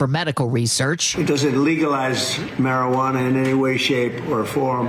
for medical research. It doesn't legalize marijuana in any way, shape, or form,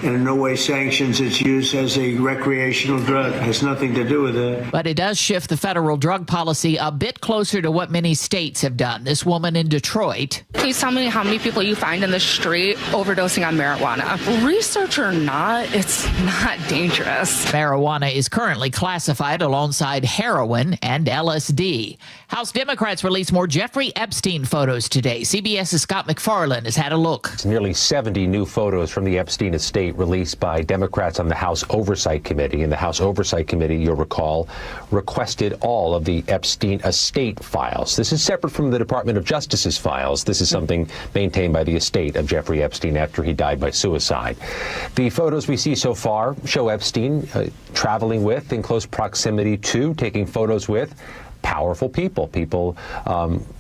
and in no way sanctions its use as a recreational drug. It has nothing to do with it. But it does shift the federal drug policy a bit closer to what many states have done. This woman in Detroit. Please tell me how many people you find in the street overdosing on marijuana. Research or not, it's not dangerous. Marijuana is currently classified alongside heroin and LSD. House Democrats released more Jeffrey Epstein photos today. CBS's Scott McFarland has had a look. It's nearly 70 new photos from the Epstein estate released by Democrats on the House Oversight Committee. And the House Oversight Committee, you'll recall, requested all of the Epstein estate files. This is separate from the Department of Justice's files. This is something maintained by the estate of Jeffrey Epstein after he died by suicide. The photos we see so far show Epstein traveling with, in close proximity to, taking photos with powerful people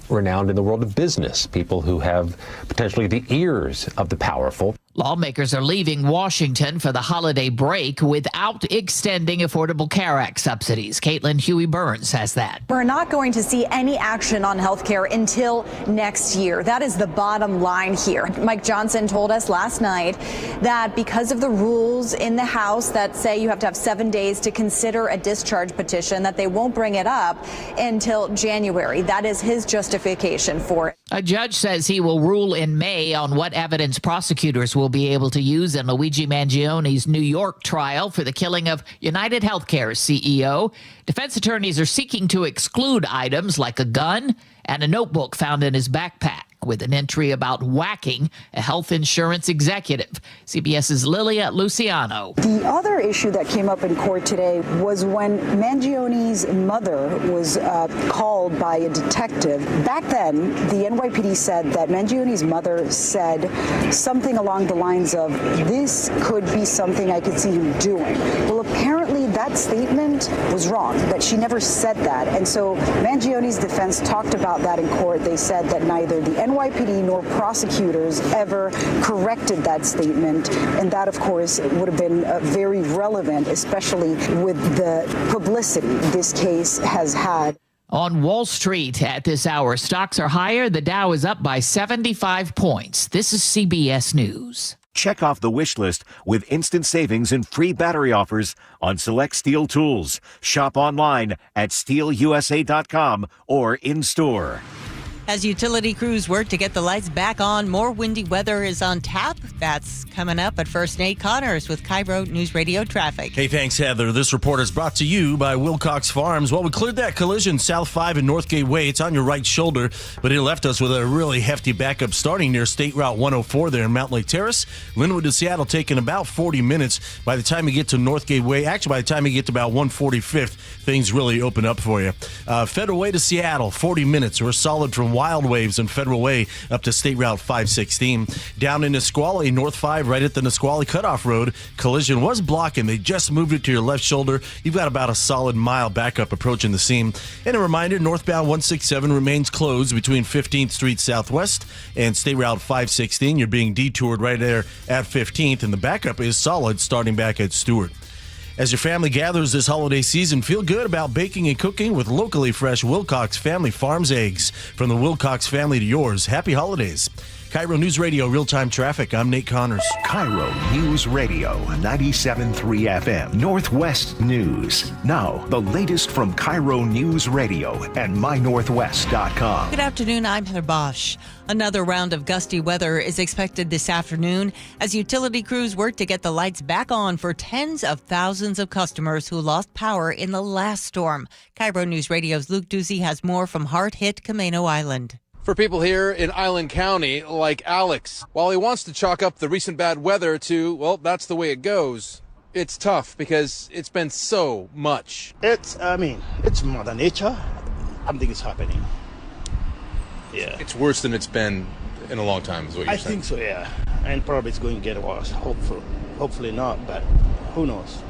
renowned in the world of business, people who have potentially the ears of the powerful. Lawmakers are leaving Washington for the holiday break without extending Affordable Care Act subsidies. Caitlin Huey-Burns has that. We're not going to see any action on health care until next year. That is the bottom line here. Mike Johnson told us last night that because of the rules in the House that say you have to have 7 days to consider a discharge petition, that they won't bring it up until January. That is his justification for it. A judge says he will rule in May on what evidence prosecutors will be able to use in Luigi Mangioni's New York trial for the killing of United Healthcare's CEO. Defense attorneys are seeking to exclude items like a gun and a notebook found in his backpack with an entry about whacking a health insurance executive. CBS's Lilia Luciano. The other issue that came up in court today was when Mangioni's mother was called by a detective. Back then, the NYPD said that Mangioni's mother said something along the lines of, "This could be something I could see him doing." Well, apparently that statement was wrong, that she never said that. And so Mangioni's defense talked about that in court. They said that neither the NYPD nor prosecutors ever corrected that statement. And that, of course, would have been very relevant, especially with the publicity this case has had. On Wall Street at this hour, stocks are higher. The Dow is up by 75 points. This is CBS News. Check off the wish list with instant savings and free battery offers on select Steel tools. Shop online at steelusa.com or in-store. As utility crews work to get the lights back on, more windy weather is on tap. That's coming up. But first, Nate Connors with KIRO Newsradio Traffic. Hey, thanks, Heather. This report is brought to you by Wilcox Farms. Well, we cleared that collision South 5 and Northgate Way. It's on your right shoulder, but it left us with a really hefty backup starting near State Route 104 there in Mountain Lake Terrace. Linwood to Seattle taking about 40 minutes. By the time you get to Northgate Way, actually by the time you get to about 145th, things really open up for you. Federal Way to Seattle, 40 minutes. We're solid from Wild Waves and Federal Way up to State Route 516. Down in Nisqually, North 5, right at the Nisqually Cutoff Road, collision was blocking. They just moved it to your left shoulder. You've got about a solid mile backup approaching the scene. And a reminder, northbound 167 remains closed between 15th Street Southwest and State Route 516. You're being detoured right there at 15th, and the backup is solid starting back at Stewart. As your family gathers this holiday season, feel good about baking and cooking with locally fresh Wilcox Family Farms eggs. From the Wilcox family to yours, happy holidays. KIRO News Radio Real-Time Traffic, I'm Nate Connors. KIRO News Radio 97.3 FM, Northwest News. Now, the latest from KIRO News Radio and mynorthwest.com. Good afternoon, I'm Heather Bosch. Another round of gusty weather is expected this afternoon as utility crews work to get the lights back on for tens of thousands of customers who lost power in the last storm. KIRO News Radio's Luke Ducey has more from hard-hit Camano Island. For people here in Island County, like Alex, while he wants to chalk up the recent bad weather to, well, that's the way it goes, it's tough because it's been so much. It's Mother Nature. I think it's happening. Yeah. It's worse than it's been in a long time, is what you're saying. I think so, yeah. And probably it's going to get worse. Hopefully not, but who knows?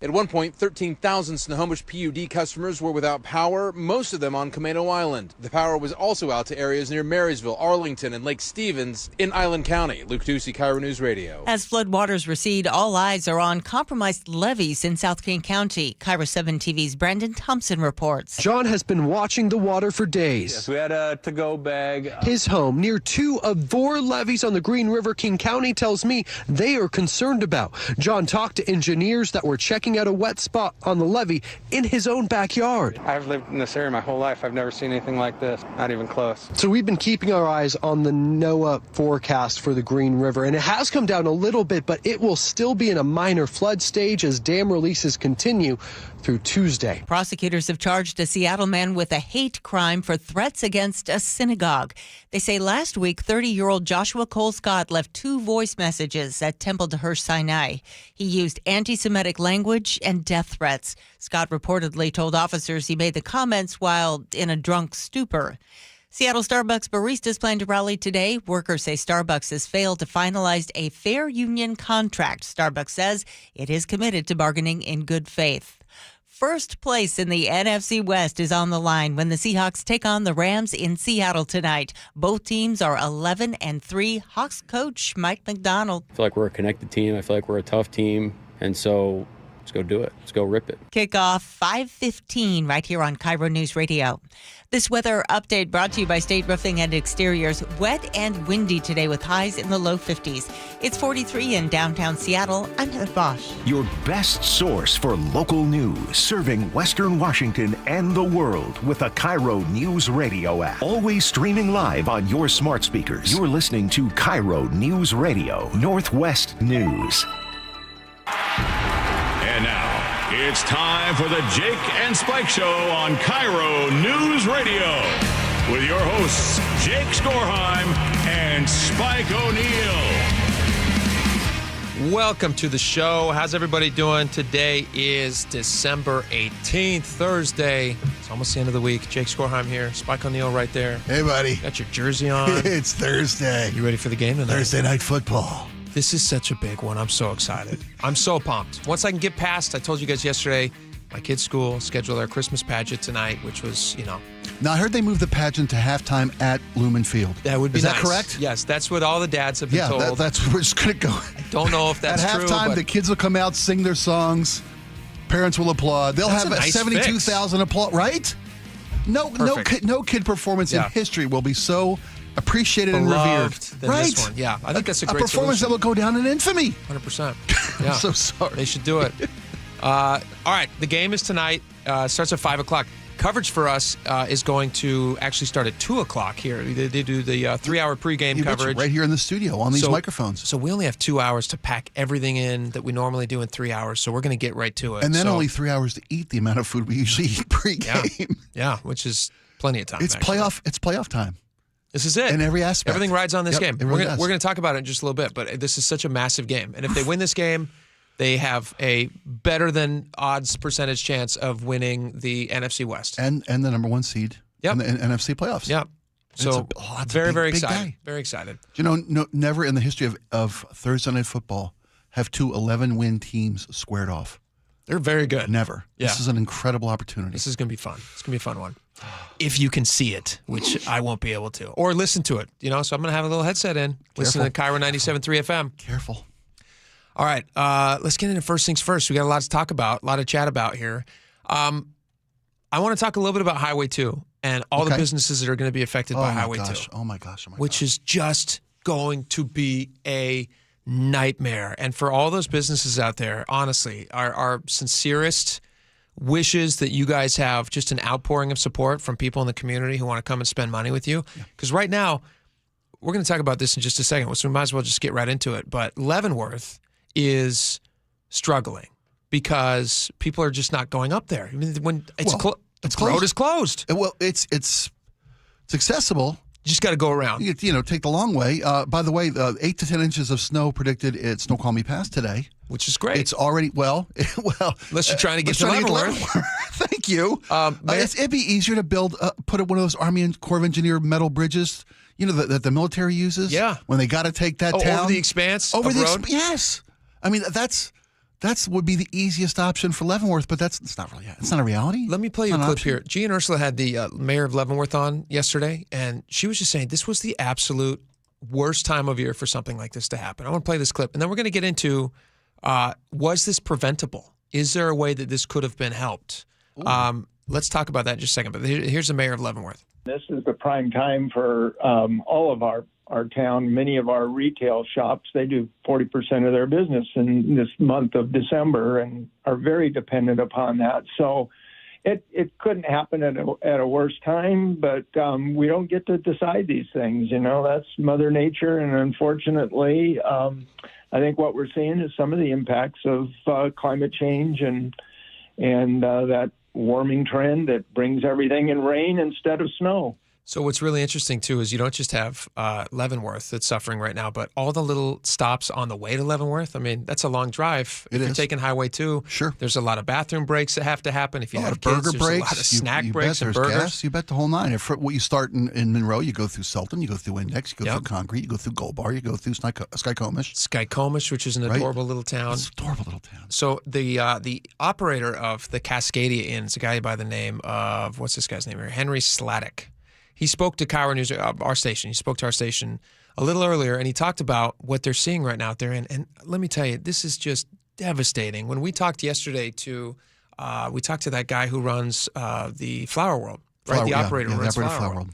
At one point, 13,000 Snohomish PUD customers were without power, most of them on Camano Island. The power was also out to areas near Marysville, Arlington, and Lake Stevens in Island County. Luke Ducey, KIRO News Radio. As floodwaters recede, all eyes are on compromised levees in South King County. KIRO 7 TV's Brandon Thompson reports. John has been watching the water for days. Yes, we had a to-go bag. His home near 2 of 4 levees on the Green River. King County tells me they are concerned about. John talked to engineers that were checking out a wet spot on the levee in his own backyard. I've lived in this area my whole life. I've never seen anything like this, not even close. So we've been keeping our eyes on the NOAA forecast for the Green River, and it has come down a little bit, but it will still be in a minor flood stage as dam releases continue through Tuesday. Prosecutors have charged a Seattle man with a hate crime for threats against a synagogue. They say last week, 30-year-old Joshua Cole Scott left 2 voice messages at Temple Deher Sinai. He used anti-Semitic language and death threats. Scott reportedly told officers he made the comments while in a drunk stupor. Seattle Starbucks baristas plan to rally today. Workers say Starbucks has failed to finalize a fair union contract. Starbucks says it is committed to bargaining in good faith. First place in the NFC West is on the line when the Seahawks take on the Rams in Seattle tonight. Both teams are 11-3. Hawks coach Mike McDonald. I feel like we're a connected team. I feel like we're a tough team. And so let's go do it. Let's go rip it. Kickoff 5:15 right here on KIRO News Radio. This weather update brought to you by State Roofing and Exteriors. Wet and windy today with highs in the low 50s. It's 43 in downtown Seattle. I'm Heather Bosch. Your best source for local news, serving Western Washington and the world with a KIRO News Radio app. Always streaming live on your smart speakers. You're listening to KIRO News Radio, Northwest News. And now, it's time for the Jake and Spike Show on KIRO News Radio with your hosts, Jake Skorheim and Spike O'Neill. Welcome to the show. How's everybody doing? Today is December 18th, Thursday. It's almost the end of the week. Jake Skorheim here. Spike O'Neill right there. Hey, buddy. Got your jersey on. It's Thursday. You ready for the game tonight? Thursday night football. This is such a big one. I'm so excited. I'm so pumped. Once I can get past, I told you guys yesterday, my kids' school scheduled their Christmas pageant tonight, which was, Now, I heard they moved the pageant to halftime at Lumen Field. That would be Is nice. that correct? Yes, that's what all the dads have been told. Yeah, that's where it's going to go. I don't know if that's at true. At halftime, but the kids will come out, sing their songs. Parents will applaud. They'll That's have a nice 72,000 applause, right? No kid performance in history will be so appreciated and revered. Than right? This one. Yeah, I think that's a great performance solution. that will go down in infamy. 100%. Yeah. I'm so sorry. They should do it. All right, the game is tonight. Starts at 5 o'clock. Coverage for us is going to actually start at 2 o'clock here. They do the 3-hour pregame coverage. Right here in the studio on these microphones. So we only have 2 hours to pack everything in that we normally do in 3 hours. So we're going to get right to it. And then only 3 hours to eat the amount of food we usually eat pregame. Yeah, which is plenty of time. It's playoff time. This is it. In every aspect. Everything rides on this game. We're going to talk about it in just a little bit, but this is such a massive game. And if they win this game, they have a better than odds percentage chance of winning the NFC West. And the number 1 seed in the NFC playoffs. Yep. So very excited. Day. Very excited. You know, never in the history of Thursday Night Football have 2 11-win teams squared off. They're very good. Never. Yeah. This is an incredible opportunity. This is going to be fun. It's going to be a fun one. If you can see it, which I won't be able to. Or listen to it. So I'm going to have a little headset in. Listen to KIRO 97.3 FM. Careful. All right. Let's get into first things first. We got a lot to talk about, a lot to chat about here. I want to talk a little bit about Highway 2 and all the businesses that are going to be affected by Highway 2. Oh, my gosh. Which is just going to be a nightmare. And for all those businesses out there, honestly, our sincerest wishes that you guys have just an outpouring of support from people in the community who want to come and spend money with you. Because right now, we're going to talk about this in just a second, so we might as well just get right into it. But Leavenworth is struggling because people are just not going up there. I mean, when the road is closed. Well, it's accessible. You just got to go around. You take the long way. By the way, 8 to 10 inches of snow predicted at Snoqualmie Pass today. Which is great. It's already, unless you're trying to get to Leavenworth. Thank you. It'd be easier to put one of those Army and Corps of Engineer metal bridges, that the military uses. Yeah. When they got to take that town. Over the expanse of road? Yes. I mean, that's would be the easiest option for Leavenworth, but it's not a reality. Let me play you a clip here. G and Ursula had the mayor of Leavenworth on yesterday, and she was just saying this was the absolute worst time of year for something like this to happen. I want to play this clip, and then we're going to get into was this preventable? Is there a way that this could have been helped? Let's talk about that in just a second, but here's the mayor of Leavenworth. This is the prime time for all of our town. Many of our retail shops, they do 40% of their business in this month of December and are very dependent upon that. So it couldn't happen at a worse time, but we don't get to decide these things. That's Mother Nature. And unfortunately, I think what we're seeing is some of the impacts of climate change and that warming trend that brings everything in rain instead of snow. So what's really interesting, too, is you don't just have Leavenworth that's suffering right now, but all the little stops on the way to Leavenworth. I mean, that's a long drive. If you're taking Highway 2, sure. There's a lot of bathroom breaks that have to happen. If you have kids, burger there's breaks, a lot of snack breaks bet and there's burgers. Gas, you bet the whole nine. If you start in Monroe, you go through Sultan, you go through Index, you go through Concrete, you go through Gold Bar, you go through Skycomish. Skycomish, which is an adorable little town. It's an adorable little town. So the operator of the Cascadia Inn is a guy by the name of, what's this guy's name here? Henry Sladek. He spoke to KIRO News, our station. He spoke to our station a little earlier, and he talked about what they're seeing right now out there. And let me tell you, this is just devastating. When we talked yesterday to that guy who runs the Flower World, right? The operator who runs Flower World.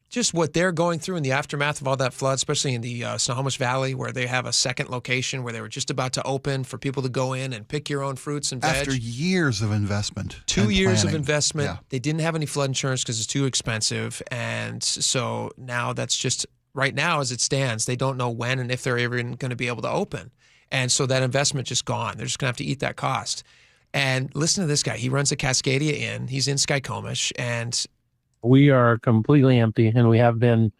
Just what they're going through in the aftermath of all that flood, especially in the Snohomish Valley, where they have a second location where they were just about to open for people to go in and pick your own fruits and veg. After years of investment. 2 years of investment. Yeah. They didn't have any flood insurance because it's too expensive. And so now that's just, right now as it stands, they don't know when and if they're even going to be able to open. And so that investment just gone. They're just going to have to eat that cost. And listen to this guy. He runs the Cascadia Inn. He's in Skycomish, and we are completely empty, and we have been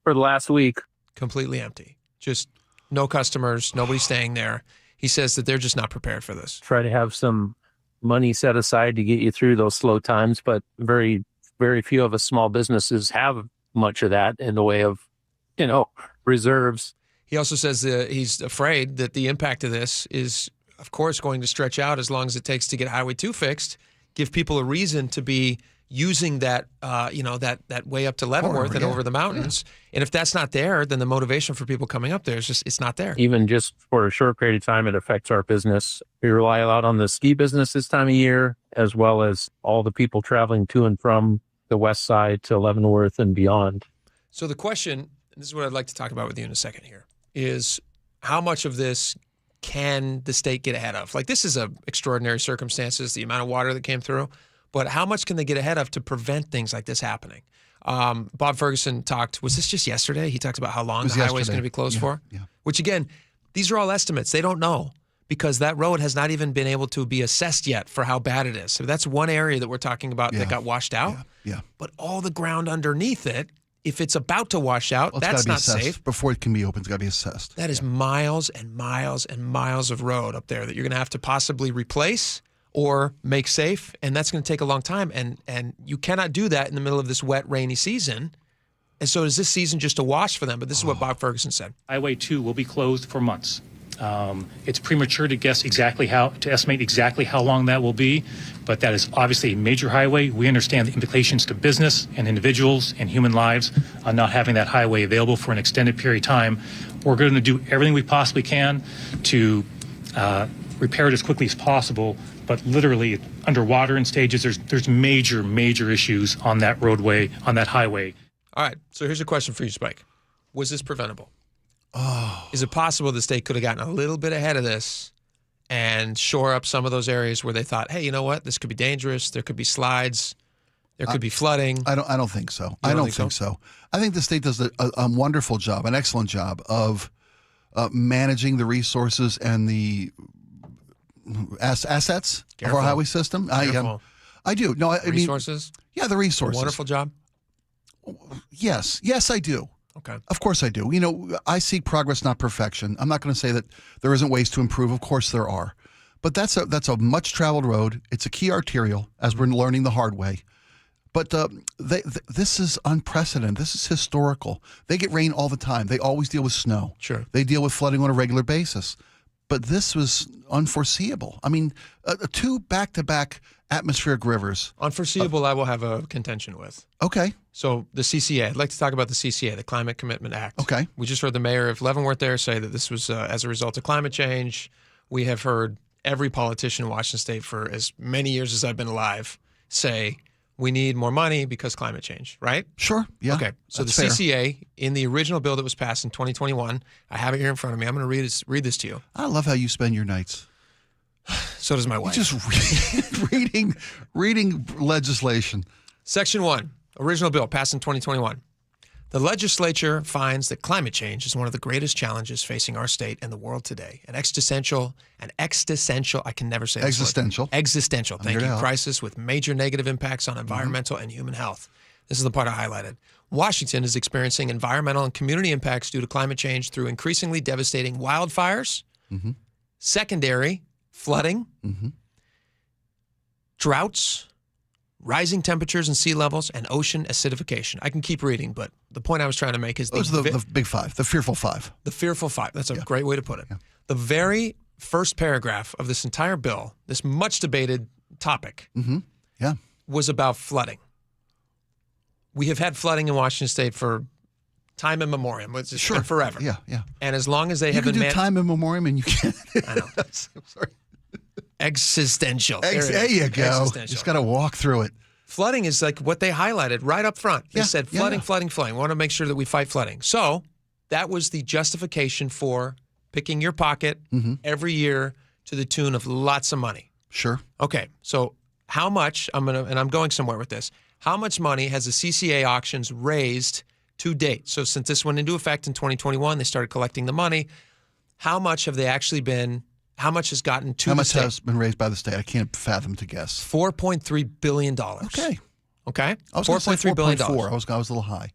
for the last week. Completely empty. Just no customers, nobody staying there. He says that they're just not prepared for this. Try to have some money set aside to get you through those slow times, but very, very few of us small businesses have much of that in the way of, reserves. He also says that he's afraid that the impact of this is, of course, going to stretch out as long as it takes to get Highway 2 fixed, give people a reason to be using that, that way up to Leavenworth and over the mountains. And if that's not there, then the motivation for people coming up there is it's not there. Even just for a short period of time, it affects our business. We rely a lot on the ski business this time of year, as well as all the people traveling to and from the west side to Leavenworth and beyond. So the question, and this is what I'd like to talk about with you in a second here, is how much of this can the state get ahead of? Like, this is extraordinary circumstances, the amount of water that came through. But how much can they get ahead of to prevent things like this happening? Bob Ferguson was this just yesterday? He talked about how long the highway is going to be closed for. Yeah. Which, again, these are all estimates. They don't know because that road has not even been able to be assessed yet for how bad it is. So that's one area that we're talking about that got washed out. Yeah. But all the ground underneath it, if it's about to wash out, that's not safe. Before it can be open, it's got to be assessed. That is miles and miles and miles of road up there that you're going to have to possibly replace or make safe, and that's going to take a long time. And you cannot do that in the middle of this wet, rainy season. And so is this season just a wash for them? But this is what Bob Ferguson said. Highway 2 will be closed for months. It's premature to estimate exactly how long that will be, but that is obviously a major highway. We understand the implications to business and individuals and human lives on not having that highway available for an extended period of time. We're going to do everything we possibly can to repair it as quickly as possible, but literally underwater in stages, there's major issues on that roadway, on that highway. All right, so here's a question for you, Spike. Was this preventable? Is it possible the state could have gotten a little bit ahead of this and shore up some of those areas where they thought, hey, you know what, this could be dangerous, there could be slides, there could be flooding? I don't think so. I don't think so. I think the state does a wonderful job, an excellent job of managing the resources and the assets of our highway system. I do. No, I mean, resources? Yeah, the resources. Wonderful job? Yes, I do. Okay. Of course I do. I seek progress, not perfection. I'm not going to say that there isn't ways to improve. Of course there are. But that's a much-traveled road. It's a key arterial, as we're learning the hard way. But this is unprecedented. This is historical. They get rain all the time. They always deal with snow. Sure. They deal with flooding on a regular basis. but this was unforeseeable. I mean, 2 back-to-back atmospheric rivers. Unforeseeable, I will have a contention with. Okay. So the CCA, I'd like to talk about the CCA, the Climate Commitment Act. Okay. We just heard the mayor of Leavenworth there say that this was as a result of climate change. We have heard every politician in Washington State for as many years as I've been alive say we need more money because climate change, right? Sure. Yeah. Okay. So that's the fair. CCA, in the original bill that was passed in 2021, I have it here in front of me. I'm going to read this to you. I love how you spend your nights. So does my wife. Just reading legislation. Section 1, original bill passed in 2021. The legislature finds that climate change is one of the greatest challenges facing our state and the world today. An existential, I can never say this word. Existential, thank you, crisis with major negative impacts on environmental and human health. This is the part I highlighted. Washington is experiencing environmental and community impacts due to climate change through increasingly devastating wildfires, secondary flooding, droughts, rising temperatures and sea levels, and ocean acidification. I can keep reading, but the point I was trying to make is those are the big 5, the fearful 5. The fearful 5. That's a great way to put it. Yeah. The very first paragraph of this entire bill, this much debated topic, was about flooding. We have had flooding in Washington State for time immemorial. Sure. And forever. Yeah. And as long as they you have can been do time in memoriam, and you can. I know. I'm sorry. Existential. There you go. Just got to walk through it. Flooding is like what they highlighted right up front. They said flooding. We want to make sure that we fight flooding. So that was the justification for picking your pocket every year to the tune of lots of money. Sure. Okay. So how much, I'm going somewhere with this, how much money has the CCA auctions raised to date? So since this went into effect in 2021, they started collecting the money. How much have they actually been? How much has gotten to How the much state? has been raised by the state? I can't fathom to guess. $4.3 billion. Okay. Okay? I was going to say $4.3 billion. I was a little high.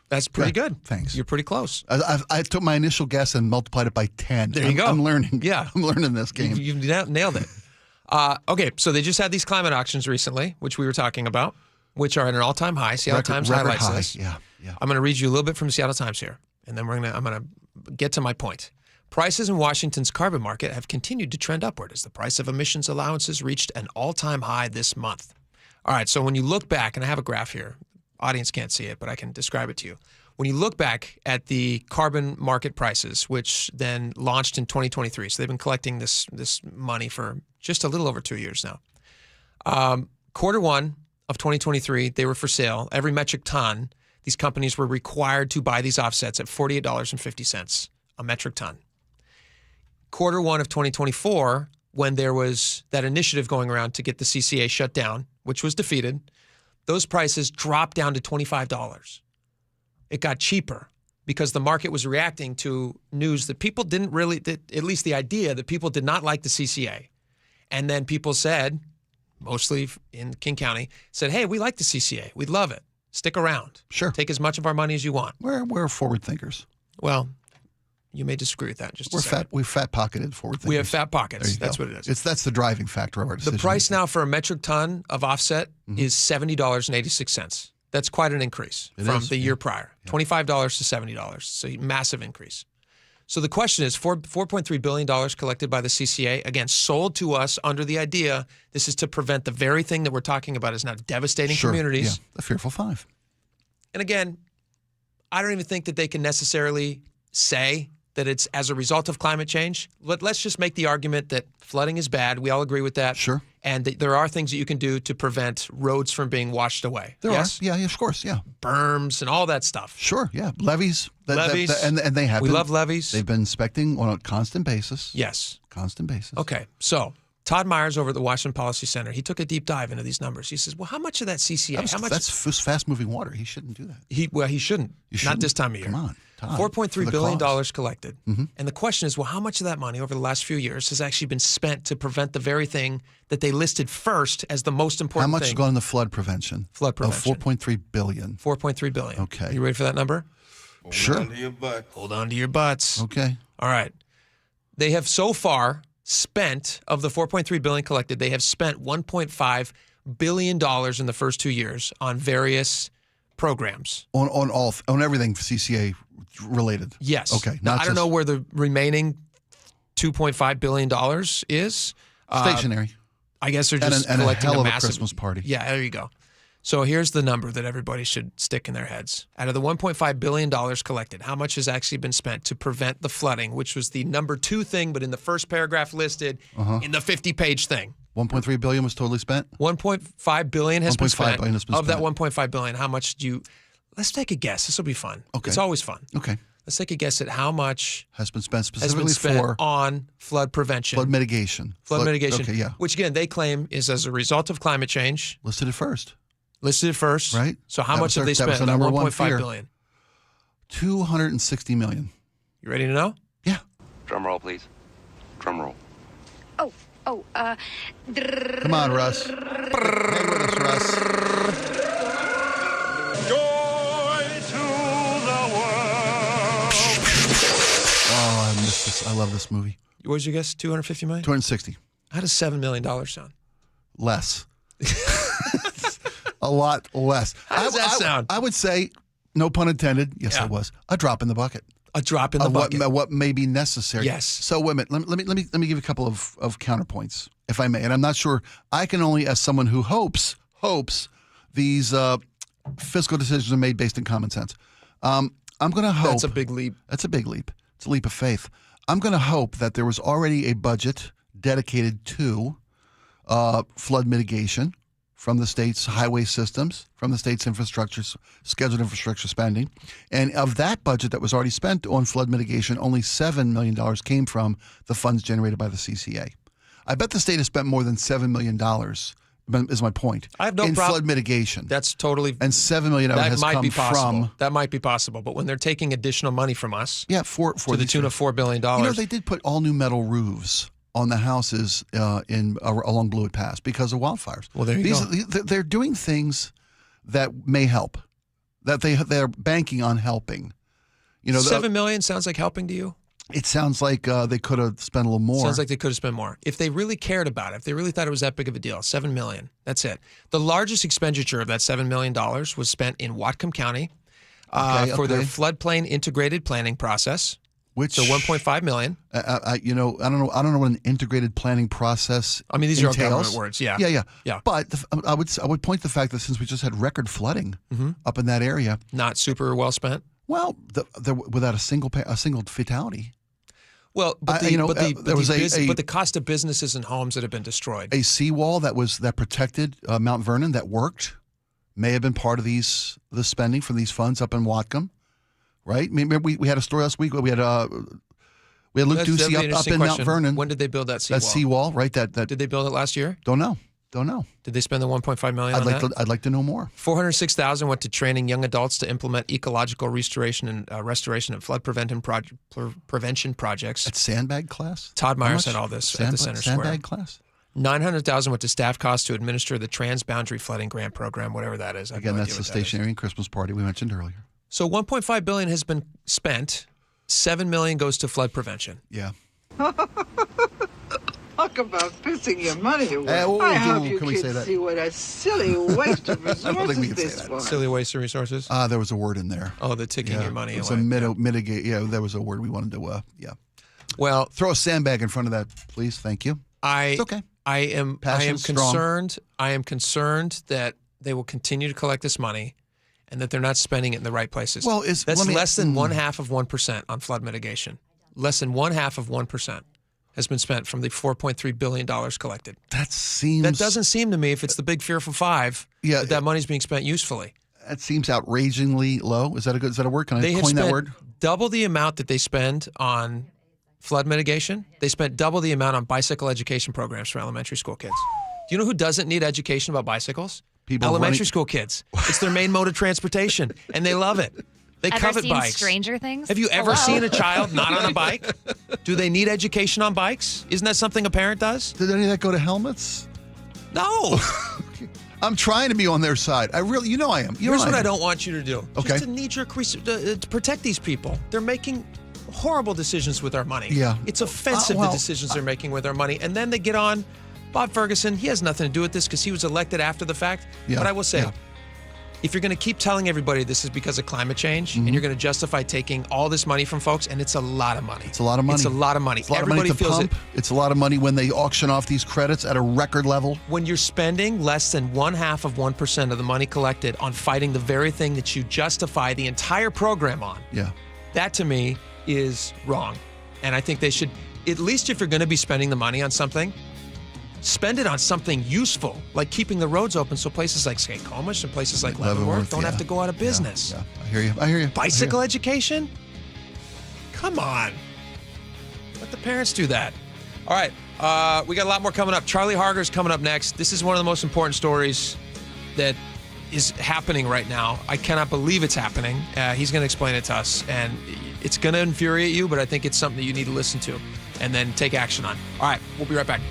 That's pretty good. Thanks. You're pretty close. I took my initial guess and multiplied it by 10. There you go. I'm learning. Yeah. I'm learning this game. You've nailed it. Okay, so they just had these climate auctions recently, which we were talking about, which are at an all-time high. Seattle Times highlights high. this. Yeah. I'm going to read you a little bit from the Seattle Times here, and then I'm going to get to my point. Prices in Washington's carbon market have continued to trend upward as the price of emissions allowances reached an all-time high this month. All right, so when you look back, and I have a graph here, audience can't see it, but I can describe it to you. When you look back at the carbon market prices, which then launched in 2023, so they've been collecting this money for just a little over 2 years now. Quarter 1 of 2023, they were for sale. Every metric ton, these companies were required to buy these offsets at $48.50 a metric ton. Quarter 1 of 2024, when there was that initiative going around to get the CCA shut down, which was defeated, those prices dropped down to $25. It got cheaper because the market was reacting to news that people didn't really, at least the idea that people did not like the CCA. And then people said, mostly in King County, said, hey, we like the CCA. We love it. Stick around. Sure. Take as much of our money as you want. We're forward thinkers. Well, you may disagree with that. Just a second. We're fat-pocketed forward thinkers. We have fat pockets. That's what it is. That's the driving factor of our decision. The price now for a metric ton of offset is $70.86. That's quite an increase from the year prior. $25 to $70. So a massive increase. So the question is, $4.3 billion collected by the CCA, again, sold to us under the idea this is to prevent the very thing that we're talking about is now devastating communities. Yeah, the fearful 5. And again, I don't even think that they can necessarily say that it's as a result of climate change. Let's just make the argument that flooding is bad. We all agree with that. Sure. And there are things that you can do to prevent roads from being washed away. There are. Yeah, of course, yeah. Berms and all that stuff. Sure, yeah. Levees. Levees. And they have We love levees. They've been inspecting on a constant basis. Yes. Constant basis. Okay, so Todd Myers over at the Washington Policy Center, he took a deep dive into these numbers. He says, well, how much of that CCA? That's fast-moving water. He shouldn't do that. He shouldn't. Not this time of year. Come on, Todd. $4.3 billion collected. And the question is, well, how much of that money over the last few years has actually been spent to prevent the very thing that they listed first as the most important thing? How much has gone into flood prevention? Flood prevention. $4.3 billion. $4.3 billion. Okay. You ready for that number? Sure. Hold on to your butt. Hold on to your butts. Okay. All right. They have so far spent, of the $4.3 billion collected, they have spent $1.5 billion in the first 2 years on various programs. On everything CCA related? Yes. Okay. Now, I don't know where the remaining $2.5 billion is. Stationary. I guess they're just and collecting a hell of massive a Christmas party. Yeah, there you go. So here's the number that everybody should stick in their heads. Out of the $1.5 billion collected, how much has actually been spent to prevent the flooding, which was the number 2 thing, but in the first paragraph listed in the 50-page thing? 1.3 billion was totally spent? 1.5 billion has been spent. Billion has been of spent. that 1.5 billion, how much do you... Let's take a guess. This will be fun. Okay. It's always fun. Okay. Let's take a guess at how much has been spent specifically for on flood prevention. Flood mitigation. Flood mitigation. Okay, yeah. Which, again, they claim is as a result of climate change. Listed it first. Right. So how much have they spent? That was the number 1.5 billion. 260 million. You ready to know? Yeah. Drum roll, please. Drum roll. Come on, Russ. Hang with us, Russ. Joy to the world. Oh, I miss this. I love this movie. What was your guess? 250 million? 260. How does $7 million sound? Less. A lot less. How does that sound? I would say, no pun intended. Yes, I was. A drop in the bucket. A drop in the bucket. What may be necessary. Yes. So wait a minute. Let me give you a couple of counterpoints, if I may. And I'm not sure. I can only, as someone who hopes these fiscal decisions are made based in common sense. I'm going to hope. That's a big leap. That's a big leap. It's a leap of faith. I'm going to hope that there was already a budget dedicated to flood mitigation from the state's highway systems, from the state's scheduled infrastructure spending. And of that budget that was already spent on flood mitigation, only $7 million came from the funds generated by the CCA. I bet the state has spent more than $7 million, is my point, I have no in problem. flood mitigation. That's totally... And $7 million has come from... That might be possible. But when they're taking additional money from us... Yeah, for to the tune of $4 billion... You know, they did put all new metal roofs on the houses along Blewett Pass because of wildfires. Well, there you go. They're doing things that may help, that they're banking on helping. You know, $7 million sounds like helping to you? It sounds like they could have spent a little more. Sounds like they could have spent more. If they really cared about it, if they really thought it was that big of a deal, $7 million, that's it. The largest expenditure of that $7 million was spent in Whatcom County for their floodplain integrated planning process. So $1.5 million. I don't know what an integrated planning process. I mean, these entails. are all government words. Yeah. Yeah. But I would point to the fact that since we just had record flooding up in that area, not super well spent. Well, without a single fatality. Well, but the cost of businesses and homes that have been destroyed. A seawall that protected Mount Vernon that worked may have been part of the spending from these funds up in Whatcom. Right? I mean, we had a story last week. We had Luke Ducey up in Mount Vernon. When did they build that seawall? That seawall, right? That did they build it last year? Don't know. Did they spend the $1.5 million on that? I'd like to know more. $406,000 went to training young adults to implement ecological restoration and flood prevention projects. At Sandbag class? Todd Meyer said all this at the Center Square. Sandbag class? $900,000 went to staff costs to administer the Transboundary Flooding Grant Program, whatever that is. Again, that's the stationary and Christmas party we mentioned earlier. So $1.5 billion has been spent. $7 million goes to flood prevention. Yeah. Talk about pissing your money away. I hope you can we say that? see what a silly waste of resources this was. Silly waste of resources? There was a word in there. Oh, the ticking your money away. It was mitigate. Yeah, there was a word we wanted to. Well, throw a sandbag in front of that, please. Thank you. It's okay. I am concerned. I am concerned that they will continue to collect this money, and that they're not spending it in the right places. Well, that's less than 0.5% on flood mitigation. Less than 0.5% has been spent from the $4.3 billion collected. That doesn't seem to me, if it's the big fearful five, that money's being spent usefully. That seems outrageously low. Is that a word? Can I coin that word? Double the amount that they spend on flood mitigation. They spent double the amount on bicycle education programs for elementary school kids. Do you know who doesn't need education about bicycles? Elementary school kids. It's their main mode of transportation, and they love it. They covet seen bikes. Stranger Things? Have you ever seen a child not on a bike? Do they need education on bikes? Isn't that something a parent does? Did any of that go to helmets? No. I'm trying to be on their side. I really, I am. Here's what I don't want you to do. Okay. Just to knee-jerk to protect these people. They're making horrible decisions with our money. Yeah. It's offensive, the decisions they're making with our money. And then they get on Bob Ferguson. He has nothing to do with this because he was elected after the fact. Yeah. But I will say, if you're going to keep telling everybody this is because of climate change, and you're going to justify taking all this money from folks, and it's a lot of money. It's a lot of money. It's a lot of money. It's a lot Everybody of money to feels pump. It's a lot of money when they auction off these credits at a record level. When you're spending less than 0.5% of the money collected on fighting the very thing that you justify the entire program on, that to me is wrong. And I think they should, at least if you're going to be spending the money on something, spend it on something useful, like keeping the roads open so places like Skorheim and places like Leavenworth don't have to go out of business. Yeah. I hear you. Bicycle education? Come on. Let the parents do that. All right. We got a lot more coming up. Charlie Harger's coming up next. This is one of the most important stories that is happening right now. I cannot believe it's happening. He's going to explain it to us, and it's going to infuriate you, but I think it's something that you need to listen to and then take action on. All right. We'll be right back.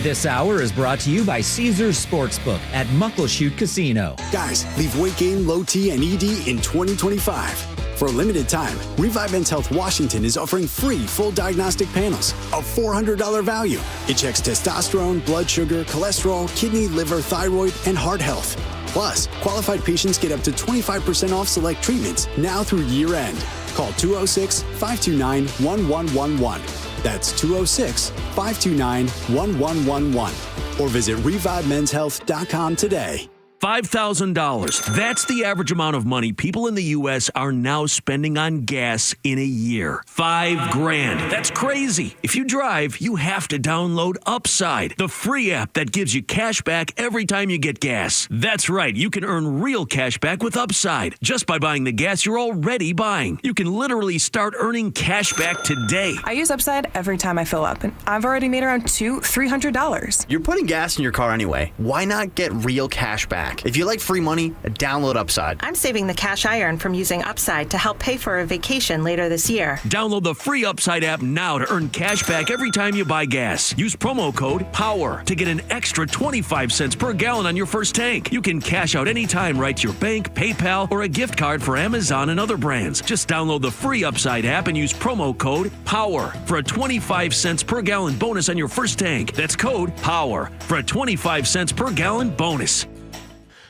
This hour is brought to you by Caesars Sportsbook at Muckleshoot Casino. Guys, leave weight gain, low T, and ED in 2025. For a limited time, Revive Men's Health Washington is offering free full diagnostic panels, a $400 value. It checks testosterone, blood sugar, cholesterol, kidney, liver, thyroid, and heart health. Plus, qualified patients get up to 25% off select treatments now through year end. Call 206-529-1111. That's 206-529-1111. Or visit ReviveMen'sHealth.com today. $5,000. That's the average amount of money people in the U.S. are now spending on gas in a year. $5,000. That's crazy. If you drive, you have to download Upside, the free app that gives you cash back every time you get gas. That's right. You can earn real cash back with Upside just by buying the gas you're already buying. You can literally start earning cash back today. I use Upside every time I fill up, and I've already made around $200-$300. You're putting gas in your car anyway. Why not get real cash back? If you like free money, download Upside. I'm saving the cash I earn from using Upside to help pay for a vacation later this year. Download the free Upside app now to earn cash back every time you buy gas. Use promo code POWER to get an extra 25 cents per gallon on your first tank. You can cash out anytime right to your bank, PayPal, or a gift card for Amazon and other brands. Just download the free Upside app and use promo code POWER for a 25 cents per gallon bonus on your first tank. That's code POWER for a 25 cents per gallon bonus.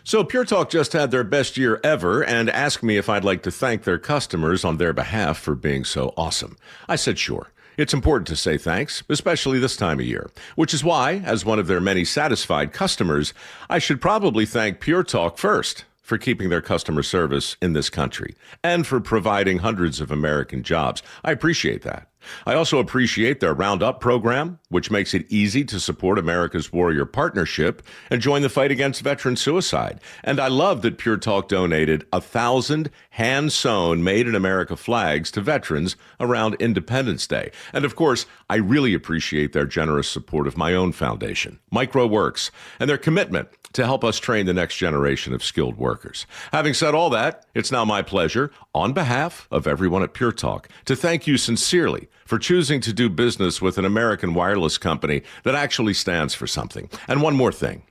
So Pure Talk just had their best year ever and asked me if I'd like to thank their customers on their behalf for being so awesome. I said sure. It's important to say thanks, especially this time of year, which is why, as one of their many satisfied customers, I should probably thank Pure Talk first for keeping their customer service in this country and for providing hundreds of American jobs. I appreciate that. I also appreciate their Roundup program, which makes it easy to support America's Warrior Partnership and join the fight against veteran suicide. And I love that Pure Talk donated 1,000 hand-sewn Made in America flags to veterans around Independence Day. And of course, I really appreciate their generous support of my own foundation, MicroWorks, and their commitment to help us train the next generation of skilled workers. Having said all that, it's now my pleasure, on behalf of everyone at Pure Talk, to thank you sincerely for choosing to do business with an American wireless company that actually stands for something. And one more thing.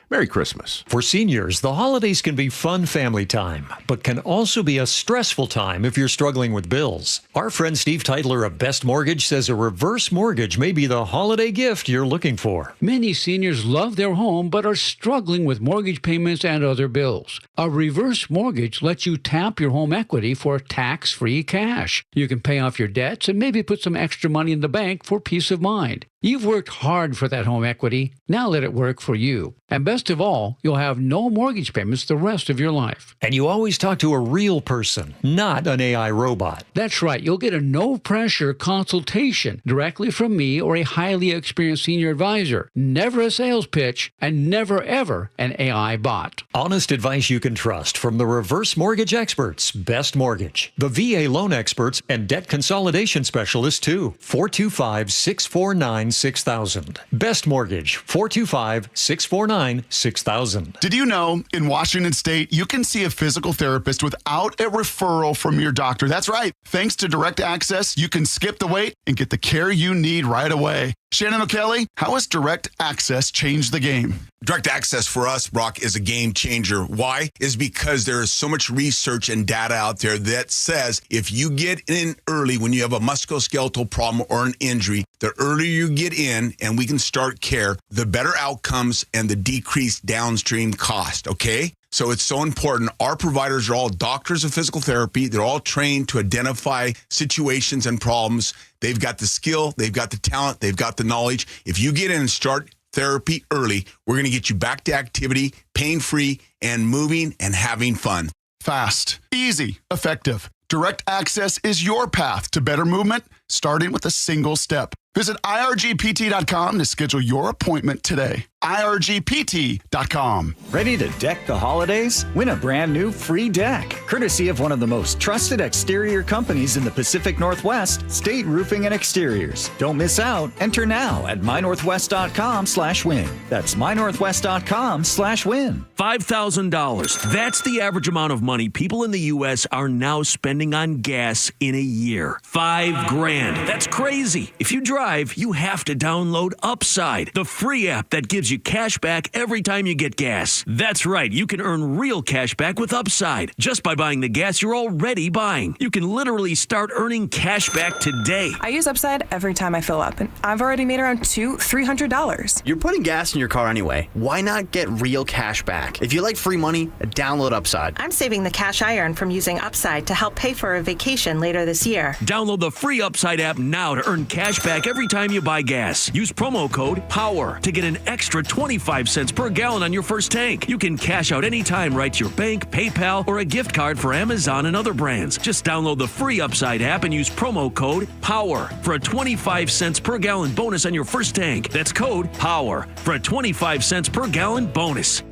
Merry Christmas. For seniors, the holidays can be fun family time, but can also be a stressful time if you're struggling with bills. Our friend Steve Teitler of Best Mortgage says a reverse mortgage may be the holiday gift you're looking for. Many seniors love their home but are struggling with mortgage payments and other bills. A reverse mortgage lets you tap your home equity for tax-free cash. You can pay off your debts and maybe put some extra money in the bank for peace of mind. You've worked hard for that home equity. Now let it work for you. And best of all, you'll have no mortgage payments the rest of your life. And you always talk to a real person, not an AI robot. That's right. You'll get a no-pressure consultation directly from me or a highly experienced senior advisor. Never a sales pitch and never, ever an AI bot. Honest advice you can trust from the reverse mortgage experts, Best Mortgage, the VA loan experts, and debt consolidation specialists too. 425-649-6000. Best Mortgage, 425-649-6000. Did you know in Washington State, you can see a physical therapist without a referral from your doctor? That's right. Thanks to Direct Access, you can skip the wait and get the care you need right away. Shannon O'Kelly, how has direct access changed the game? Direct access for us, Brock, is a game changer. Why? Is because there is so much research and data out there that says if you get in early when you have a musculoskeletal problem or an injury, the earlier you get in and we can start care, the better outcomes and the decreased downstream cost, okay? So it's so important. Our providers are all doctors of physical therapy. They're all trained to identify situations and problems. They've got the skill, they've got the talent, they've got the knowledge. If you get in and start therapy early, we're going to get you back to activity, pain-free, and moving and having fun. Fast, easy, effective. Direct access is your path to better movement, starting with a single step. Visit irgpt.com to schedule your appointment today. irgpt.com. Ready to deck the holidays? Win a brand new free deck, courtesy of one of the most trusted exterior companies in the Pacific Northwest, State Roofing and Exteriors. Don't miss out. Enter now at mynorthwest.com/win. That's mynorthwest.com/win. $5,000. That's the average amount of money people in the U.S. are now spending on gas in a year. $5,000. That's crazy. If you drive, you have to download Upside, the free app that gives you cash back every time you get gas. That's right. You can earn real cash back with Upside just by buying the gas you're already buying. You can literally start earning cash back today. I use Upside every time I fill up, and I've already made around $300. You're putting gas in your car anyway. Why not get real cash back? If you like free money, download Upside. I'm saving the cash I earn from using Upside to help pay for a vacation later this year. Download the free Upside app now to earn cash back every time you buy gas. Use promo code POWER to get an extra 25 cents per gallon on your first tank. You can cash out anytime right to your bank, PayPal, or a gift card for Amazon and other brands. Just download the free Upside app and use promo code POWER for a 25 cents per gallon bonus on your first tank. That's code POWER for a 25 cents per gallon bonus.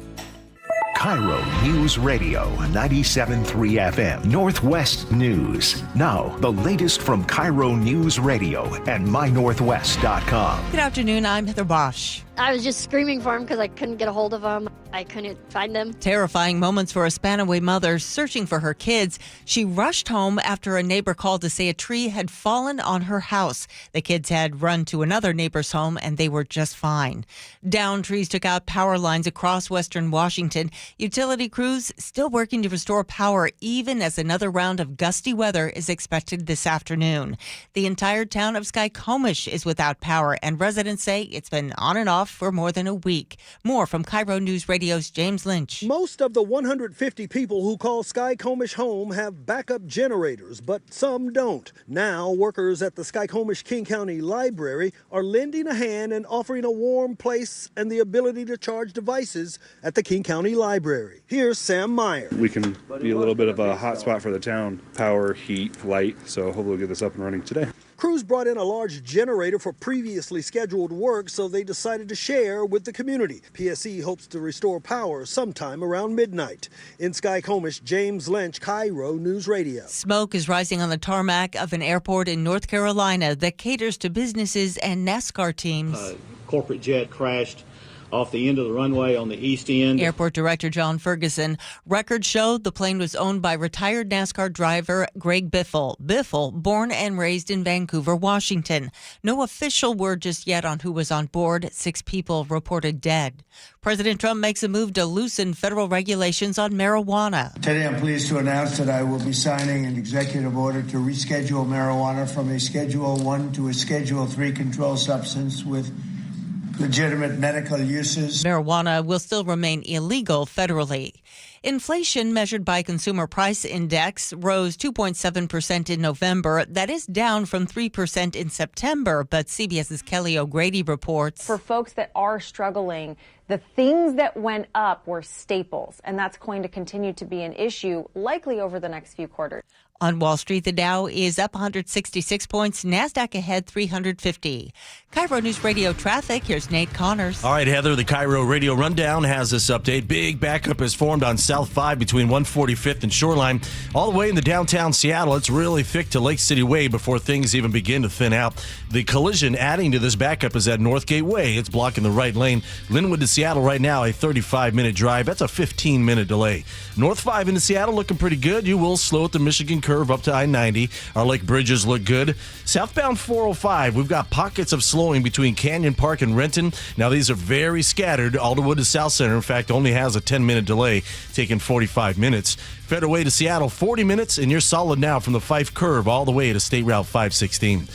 KIRO News Radio 97.3 FM Northwest News. Now, the latest from KIRO News Radio and mynorthwest.com. Good afternoon, I'm Heather Bosch. I was just screaming for him because I couldn't get a hold of him. I couldn't find them. Terrifying moments for a Spanaway mother searching for her kids. She rushed home after a neighbor called to say a tree had fallen on her house. The kids had run to another neighbor's home and they were just fine. Downed trees took out power lines across western Washington. Utility crews still working to restore power even as another round of gusty weather is expected this afternoon. The entire town of Skorheim is without power and residents say it's been on and off for more than a week. More from KIRO News Radio's James Lynch. Most of the 150 people who call Skorheim home have backup generators, but some don't. Now, workers at the Skorheim King County Library are lending a hand and offering a warm place and the ability to charge devices at the King County Library. Here's Sam Meyer. We can be a little bit of a hot spot for the town. Power, heat, light, so hopefully we'll get this up and running today. Crews brought in a large generator for previously scheduled work, so they decided to share with the community. PSE hopes to restore power sometime around midnight. In Skorheim, James Lynch, KIRO News Radio. Smoke is rising on the tarmac of an airport in North Carolina that caters to businesses and NASCAR teams. Corporate jet crashed off the end of the runway on the east end. Airport Director John Ferguson. Records showed the plane was owned by retired NASCAR driver Greg Biffle. Biffle, born and raised in Vancouver, Washington. No official word just yet on who was on board. 6 people reported dead. President Trump makes a move to loosen federal regulations on marijuana. Today I'm pleased to announce that I will be signing an executive order to reschedule marijuana from a Schedule 1 to a Schedule 3 controlled substance with legitimate medical uses. Marijuana will still remain illegal federally. Inflation measured by Consumer Price Index rose 2.7% in November. That is down from 3% in September, but CBS's Kelly O'Grady reports. For folks that are struggling, the things that went up were staples, and that's going to continue to be an issue likely over the next few quarters. On Wall Street, the Dow is up 166 points, NASDAQ ahead 350. KIRO News Radio traffic, here's Nate Connors. All right, Heather, the KIRO Radio Rundown has this update. Big backup is formed on South 5 between 145th and Shoreline. All the way into downtown Seattle, it's really thick to Lake City Way before things even begin to thin out. The collision adding to this backup is at Northgate Way. It's blocking the right lane. Linwood to Seattle right now, a 35-minute drive. That's a 15-minute delay. North 5 into Seattle looking pretty good. You will slow at the Michigan curve up to I-90. Our lake bridges look good. Southbound 405, we've got pockets of slowing between Canyon Park and Renton. Now, these are very scattered. Alderwood to South Center, in fact, only has a 10-minute delay, taking 45 minutes. Federal Way to Seattle, 40 minutes, and you're solid now from the Fife curve all the way to State Route 516.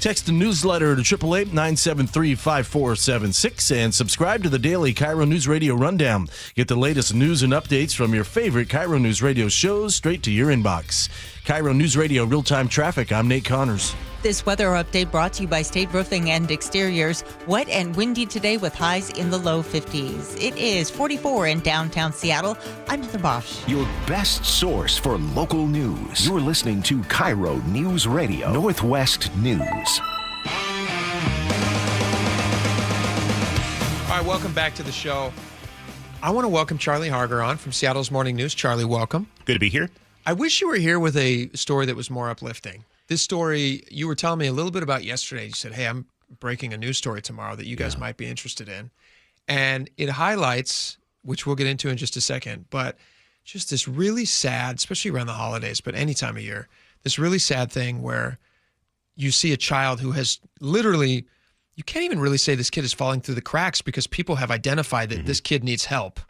Text the newsletter to 888-973-5476 and subscribe to the daily KIRO News Radio Rundown. Get the latest news and updates from your favorite KIRO News Radio shows straight to your inbox. KIRO News Radio Real-Time Traffic, I'm Nate Connors. This weather update brought to you by State Roofing and Exteriors. Wet and windy today with highs in the low 50s. It is 44 in downtown Seattle. I'm Heather Bosch. Your best source for local news. You're listening to KIRO News Radio, Northwest News. All right, welcome back to the show. I want to welcome Charlie Harger on from Seattle's Morning News. Charlie, welcome. Good to be here. I wish you were here with a story that was more uplifting. This story you were telling me a little bit about yesterday. You said, hey, I'm breaking a news story tomorrow that you guys might be interested in. And it highlights, which we'll get into in just a second, but just this really sad, especially around the holidays, but any time of year, this really sad thing where you see a child who has literally, you can't even really say this kid is falling through the cracks because people have identified that this kid needs help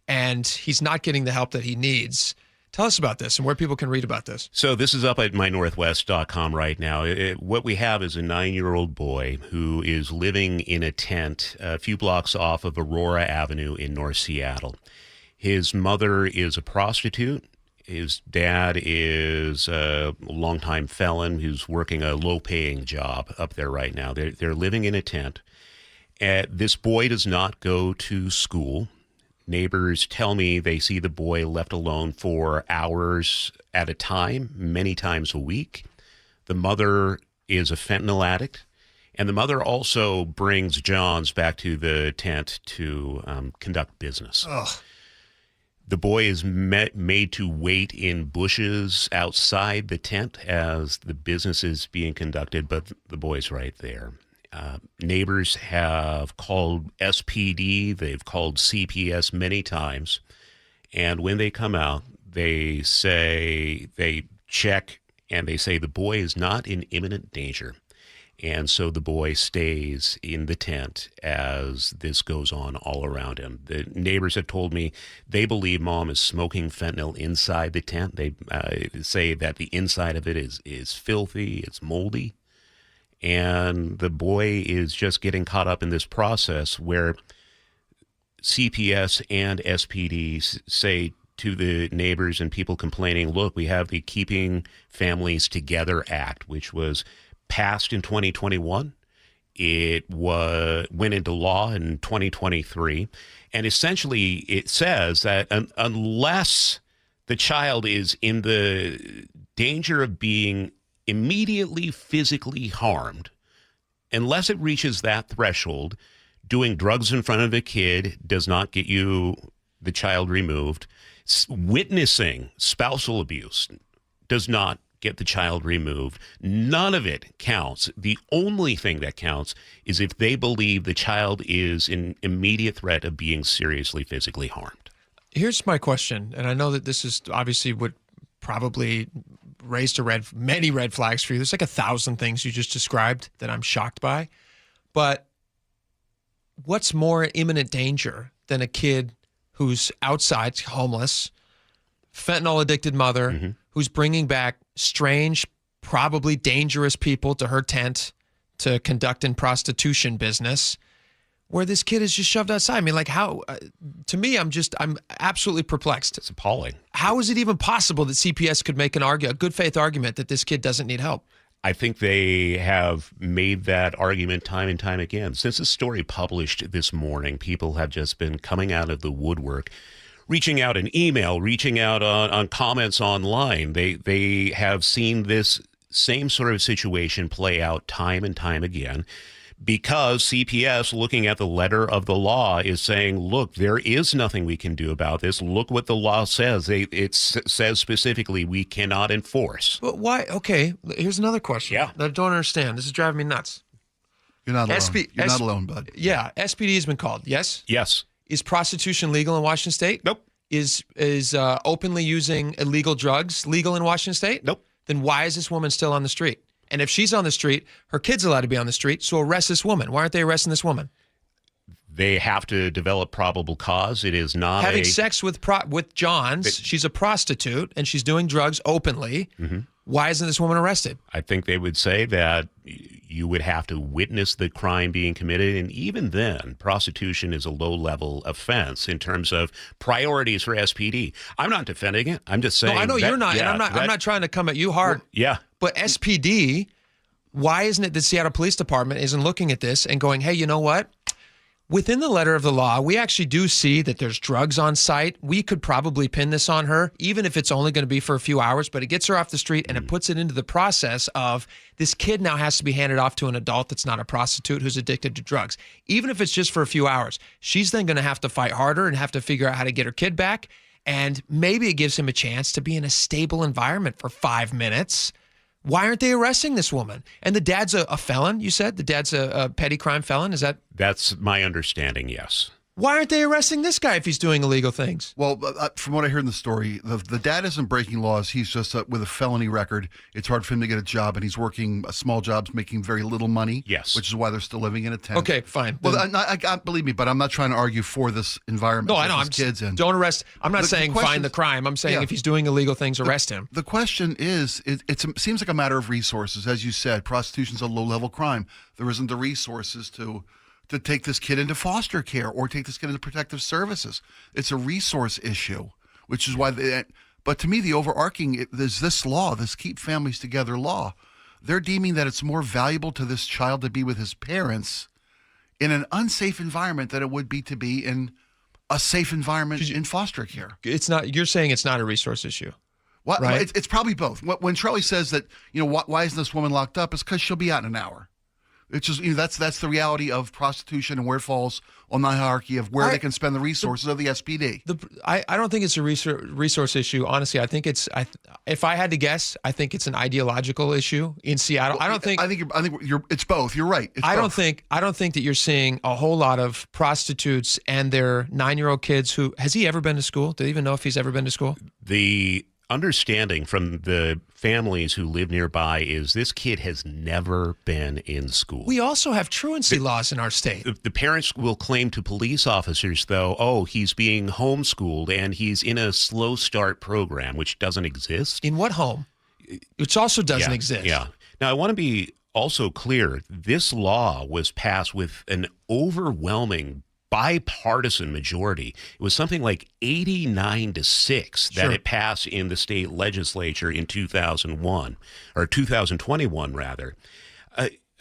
and he's not getting the help that he needs. Tell us about this and where people can read about this. So this is up at mynorthwest.com right now. What we have is a 9-year-old boy who is living in a tent a few blocks off of Aurora Avenue in North Seattle. His mother is a prostitute. His dad is a longtime felon who's working a low-paying job up there right now. They're living in a tent. This boy does not go to school. Neighbors tell me they see the boy left alone for hours at a time, many times a week. The mother is a fentanyl addict, and the mother also brings Johns back to the tent to conduct business. Ugh. The boy is made to wait in bushes outside the tent as the business is being conducted, but the boy's right there. Neighbors have called SPD, they've called CPS many times, and when they come out, they check and they say the boy is not in imminent danger. And so the boy stays in the tent as this goes on all around him. The neighbors have told me they believe mom is smoking fentanyl inside the tent. They say that the inside of it is filthy, it's moldy. And the boy is just getting caught up in this process where CPS and SPD say to the neighbors and people complaining, look, we have the Keeping Families Together Act, which was passed in 2021. It went into law in 2023. And essentially it says that unless the child is in the danger of being immediately physically harmed, unless it reaches that threshold, doing drugs in front of a kid does not get you the child removed. Witnessing spousal abuse does not get the child removed. None of it counts. The only thing that counts is if they believe the child is in immediate threat of being seriously physically harmed. Here's my question, and I know that this is obviously what probably raised many red flags for you. There's like 1,000 things you just described that I'm shocked by. But what's more imminent danger than a kid who's outside, homeless, fentanyl-addicted mother, who's bringing back strange, probably dangerous people to her tent to conduct in prostitution business, where this kid is just shoved outside? I mean, like, how? To me, I'm absolutely perplexed. It's appalling. How is it even possible that CPS could make a good faith argument that this kid doesn't need help? I think they have made that argument time and time again. Since the story published this morning, people have just been coming out of the woodwork, reaching out in email, reaching out on comments online. They have seen this same sort of situation play out time and time again, because CPS, looking at the letter of the law, is saying, look, there is nothing we can do about this. Look what the law says. It says specifically we cannot enforce. But why? Okay, here's another question that I don't understand. This is driving me nuts. You're not alone. You're not alone, bud. Yeah, SPD has been called, yes? Yes. Is prostitution legal in Washington State? Nope. Is openly using illegal drugs legal in Washington State? Nope. Then why is this woman still on the street? And if she's on the street, her kid's allowed to be on the street, so arrest this woman. Why aren't they arresting this woman? They have to develop probable cause. It is not having sex with Johns. She's a prostitute, and she's doing drugs openly. Mm-hmm. Why isn't this woman arrested? I think they would say that you would have to witness the crime being committed, and even then, prostitution is a low-level offense in terms of priorities for SPD. I'm not defending it. I'm just saying. No, I know you're not, and I'm not trying to come at you hard. Well, yeah, but SPD, why isn't it the Seattle Police Department isn't looking at this and going, hey, you know what? Within the letter of the law, we actually do see that there's drugs on site. We could probably pin this on her, even if it's only going to be for a few hours, but it gets her off the street and it puts it into the process of this kid now has to be handed off to an adult that's not a prostitute who's addicted to drugs. Even if it's just for a few hours, she's then going to have to fight harder and have to figure out how to get her kid back. And maybe it gives him a chance to be in a stable environment for 5 minutes. Why aren't they arresting this woman? And the dad's a felon, you said? The dad's a petty crime felon? Is that? That's my understanding, yes. Why aren't they arresting this guy if he's doing illegal things? Well, from what I heard in the story, the dad isn't breaking laws. He's just with a felony record. It's hard for him to get a job, and he's working small jobs, making very little money. Yes. Which is why they're still living in a tent. Okay, fine. Well, I believe me, but I'm not trying to argue for this environment. No, I know. Don't arrest. I'm not saying find the crime. I'm saying if he's doing illegal things, arrest him. The question is, it seems like a matter of resources. As you said, prostitution's a low-level crime. There isn't the resources to take this kid into foster care or take this kid into protective services. It's a resource issue, which is why but to me, the overarching is this law, this Keep Families Together law. They're deeming that it's more valuable to this child to be with his parents in an unsafe environment than it would be to be in a safe environment in foster care. It's not. You're saying it's not a resource issue. Well, right? It's probably both. When Charlie says that, why isn't this woman locked up? It's because she'll be out in an hour. It's just that's the reality of prostitution and where it falls on the hierarchy of where they can spend the resources of the SPD. I don't think it's a resource issue. Honestly, I think if I had to guess, I think it's an ideological issue in Seattle. Well, I think it's both. You're right. I don't think that you're seeing a whole lot of prostitutes and their 9-year-old kids who has he ever been to school? Do they even know if he's ever been to school? The understanding from the families who live nearby is this kid has never been in school. We also have truancy laws in our state. The parents will claim to police officers, though, he's being homeschooled and he's in a slow start program, which doesn't exist. In what home? Which also doesn't exist. Yeah. Now, I want to be also clear. This law was passed with an overwhelming bipartisan majority. It was something like 89-6 that it passed in the state legislature in 2001 or 2021 rather.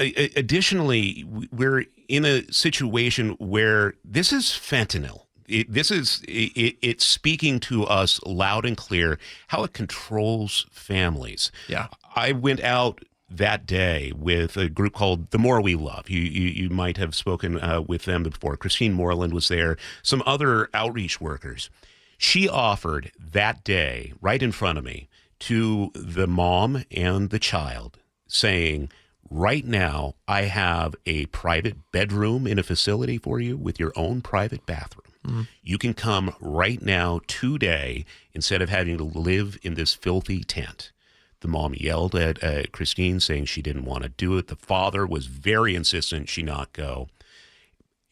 Additionally, we're in a situation where this is fentanyl. It's speaking to us loud and clear how it controls families. Yeah, I went out that day with a group called The More We Love. You might have spoken with them before. Christine Moreland was there, some other outreach workers. She offered that day, right in front of me, to the mom and the child, saying, right now, I have a private bedroom in a facility for you with your own private bathroom. Mm-hmm. You can come right now today instead of having to live in this filthy tent. The mom yelled at Christine, saying she didn't want to do it. The father was very insistent she not go.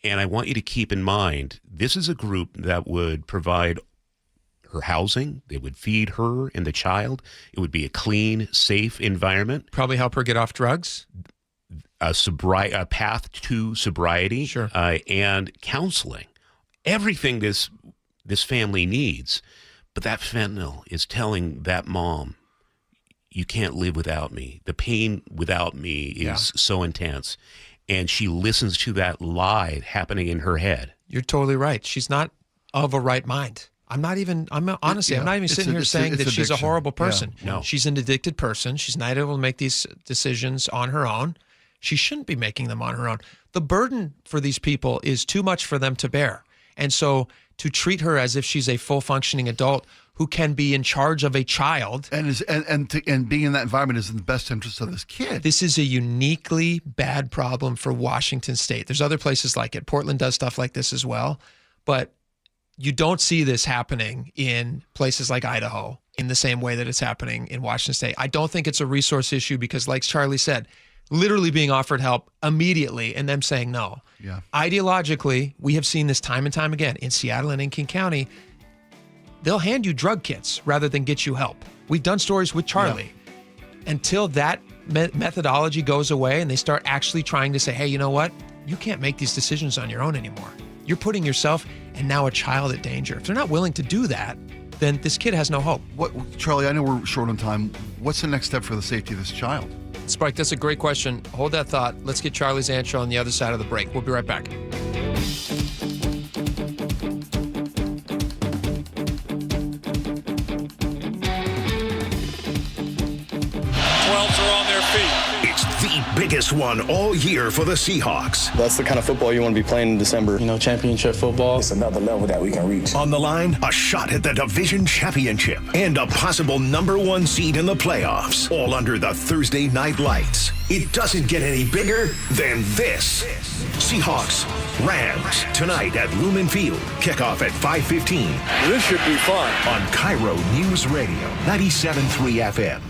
And I want you to keep in mind, this is a group that would provide her housing. They would feed her and the child. It would be a clean, safe environment. Probably help her get off drugs. A path to sobriety. Sure. And counseling. Everything this family needs. But that fentanyl is telling that mom, you can't live without me. The pain without me is so intense. And she listens to that lie happening in her head. You're totally right. She's not of a right mind. I'm not even sitting here saying that she's a horrible person. Yeah. No. She's an addicted person. She's not able to make these decisions on her own. She shouldn't be making them on her own. The burden for these people is too much for them to bear. And so to treat her as if she's a full functioning adult who can be in charge of a child and being in that environment is in the best interest of this kid. This is a uniquely bad problem for Washington State. There's other places like it. Portland does stuff like this as well. But you don't see this happening in places like Idaho in the same way that it's happening in Washington State. I don't think it's a resource issue because, like Charlie said, literally being offered help immediately and them saying no. Yeah. Ideologically, we have seen this time and time again in Seattle and in King County. They'll hand you drug kits rather than get you help. We've done stories with Charlie. Yeah. Until that methodology goes away and they start actually trying to say, hey, you know what? You can't make these decisions on your own anymore. You're putting yourself and now a child at danger. If they're not willing to do that, then this kid has no hope. Charlie, I know we're short on time. What's the next step for the safety of this child? Spike, that's a great question. Hold that thought. Let's get Charlie's answer on the other side of the break. We'll be right back. 12s are on their feet. It's the biggest one all year for the Seahawks. That's the kind of football you want to be playing in December. You know, championship football. It's another level that we can reach. On the line, a shot at the division championship and a possible #1 seed in the playoffs, all under the Thursday night lights. It doesn't get any bigger than this. Seahawks, Rams, tonight at Lumen Field. Kickoff at 5:15. This should be fun. On KIRO News Radio, 97.3 FM.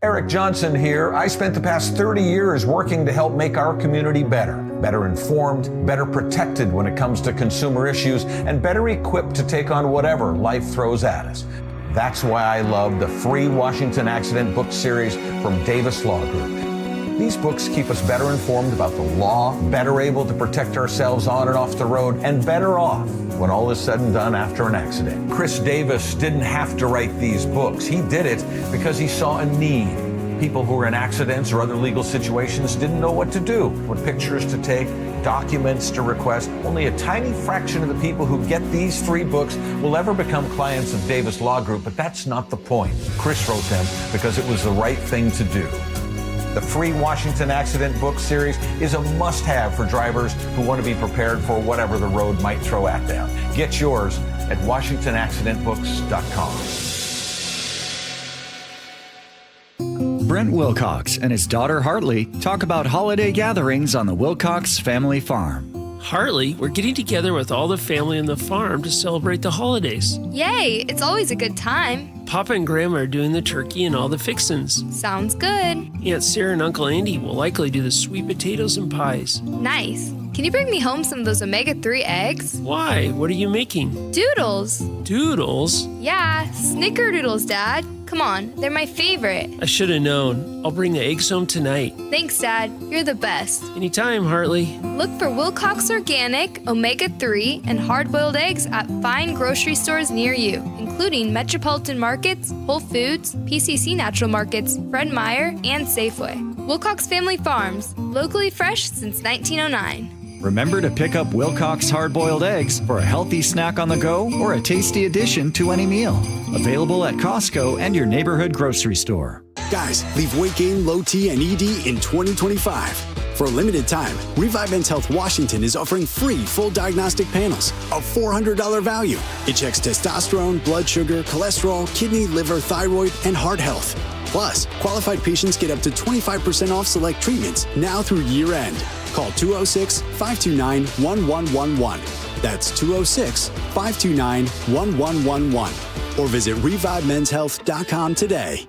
Eric Johnson here. I spent the past 30 years working to help make our community better informed, better protected when it comes to consumer issues, and better equipped to take on whatever life throws at us. That's why I love the free Washington Accident book series from Davis Law Group. These books keep us better informed about the law, better able to protect ourselves on and off the road, and better off when all is said and done after an accident. Chris Davis didn't have to write these books. He did it because he saw a need. People who were in accidents or other legal situations didn't know what to do, what pictures to take, documents to request. Only a tiny fraction of the people who get these 3 books will ever become clients of Davis Law Group, but that's not the point. Chris wrote them because it was the right thing to do. The free Washington Accident book series is a must-have for drivers who want to be prepared for whatever the road might throw at them. Get yours at WashingtonAccidentBooks.com. Brent Wilcox and his daughter Hartley talk about holiday gatherings on the Wilcox family farm. Hartley, we're getting together with all the family on the farm to celebrate the holidays. Yay! It's always a good time. Papa and Grandma are doing the turkey and all the fixins. Sounds good. Aunt Sarah and Uncle Andy will likely do the sweet potatoes and pies. Nice. Can you bring me home some of those omega-3 eggs? Why? What are you making? Doodles. Doodles? Yeah, snickerdoodles, Dad. Come on, they're my favorite. I should have known. I'll bring the eggs home tonight. Thanks, Dad. You're the best. Anytime, Hartley. Look for Wilcox Organic, omega-3, and hard-boiled eggs at fine grocery stores near you, including Metropolitan Markets, Whole Foods, PCC Natural Markets, Fred Meyer, and Safeway. Wilcox Family Farms, locally fresh since 1909. Remember to pick up Wilcox hard-boiled eggs for a healthy snack on the go or a tasty addition to any meal. Available at Costco and your neighborhood grocery store. Guys, leave weight gain, low T, and ED in 2025. For a limited time, Revive Men's Health Washington is offering free full diagnostic panels, a $400 value. It checks testosterone, blood sugar, cholesterol, kidney, liver, thyroid, and heart health. Plus, qualified patients get up to 25% off select treatments now through year end. Call 206-529-1111. That's 206-529-1111. Or visit ReviveMen'sHealth.com today.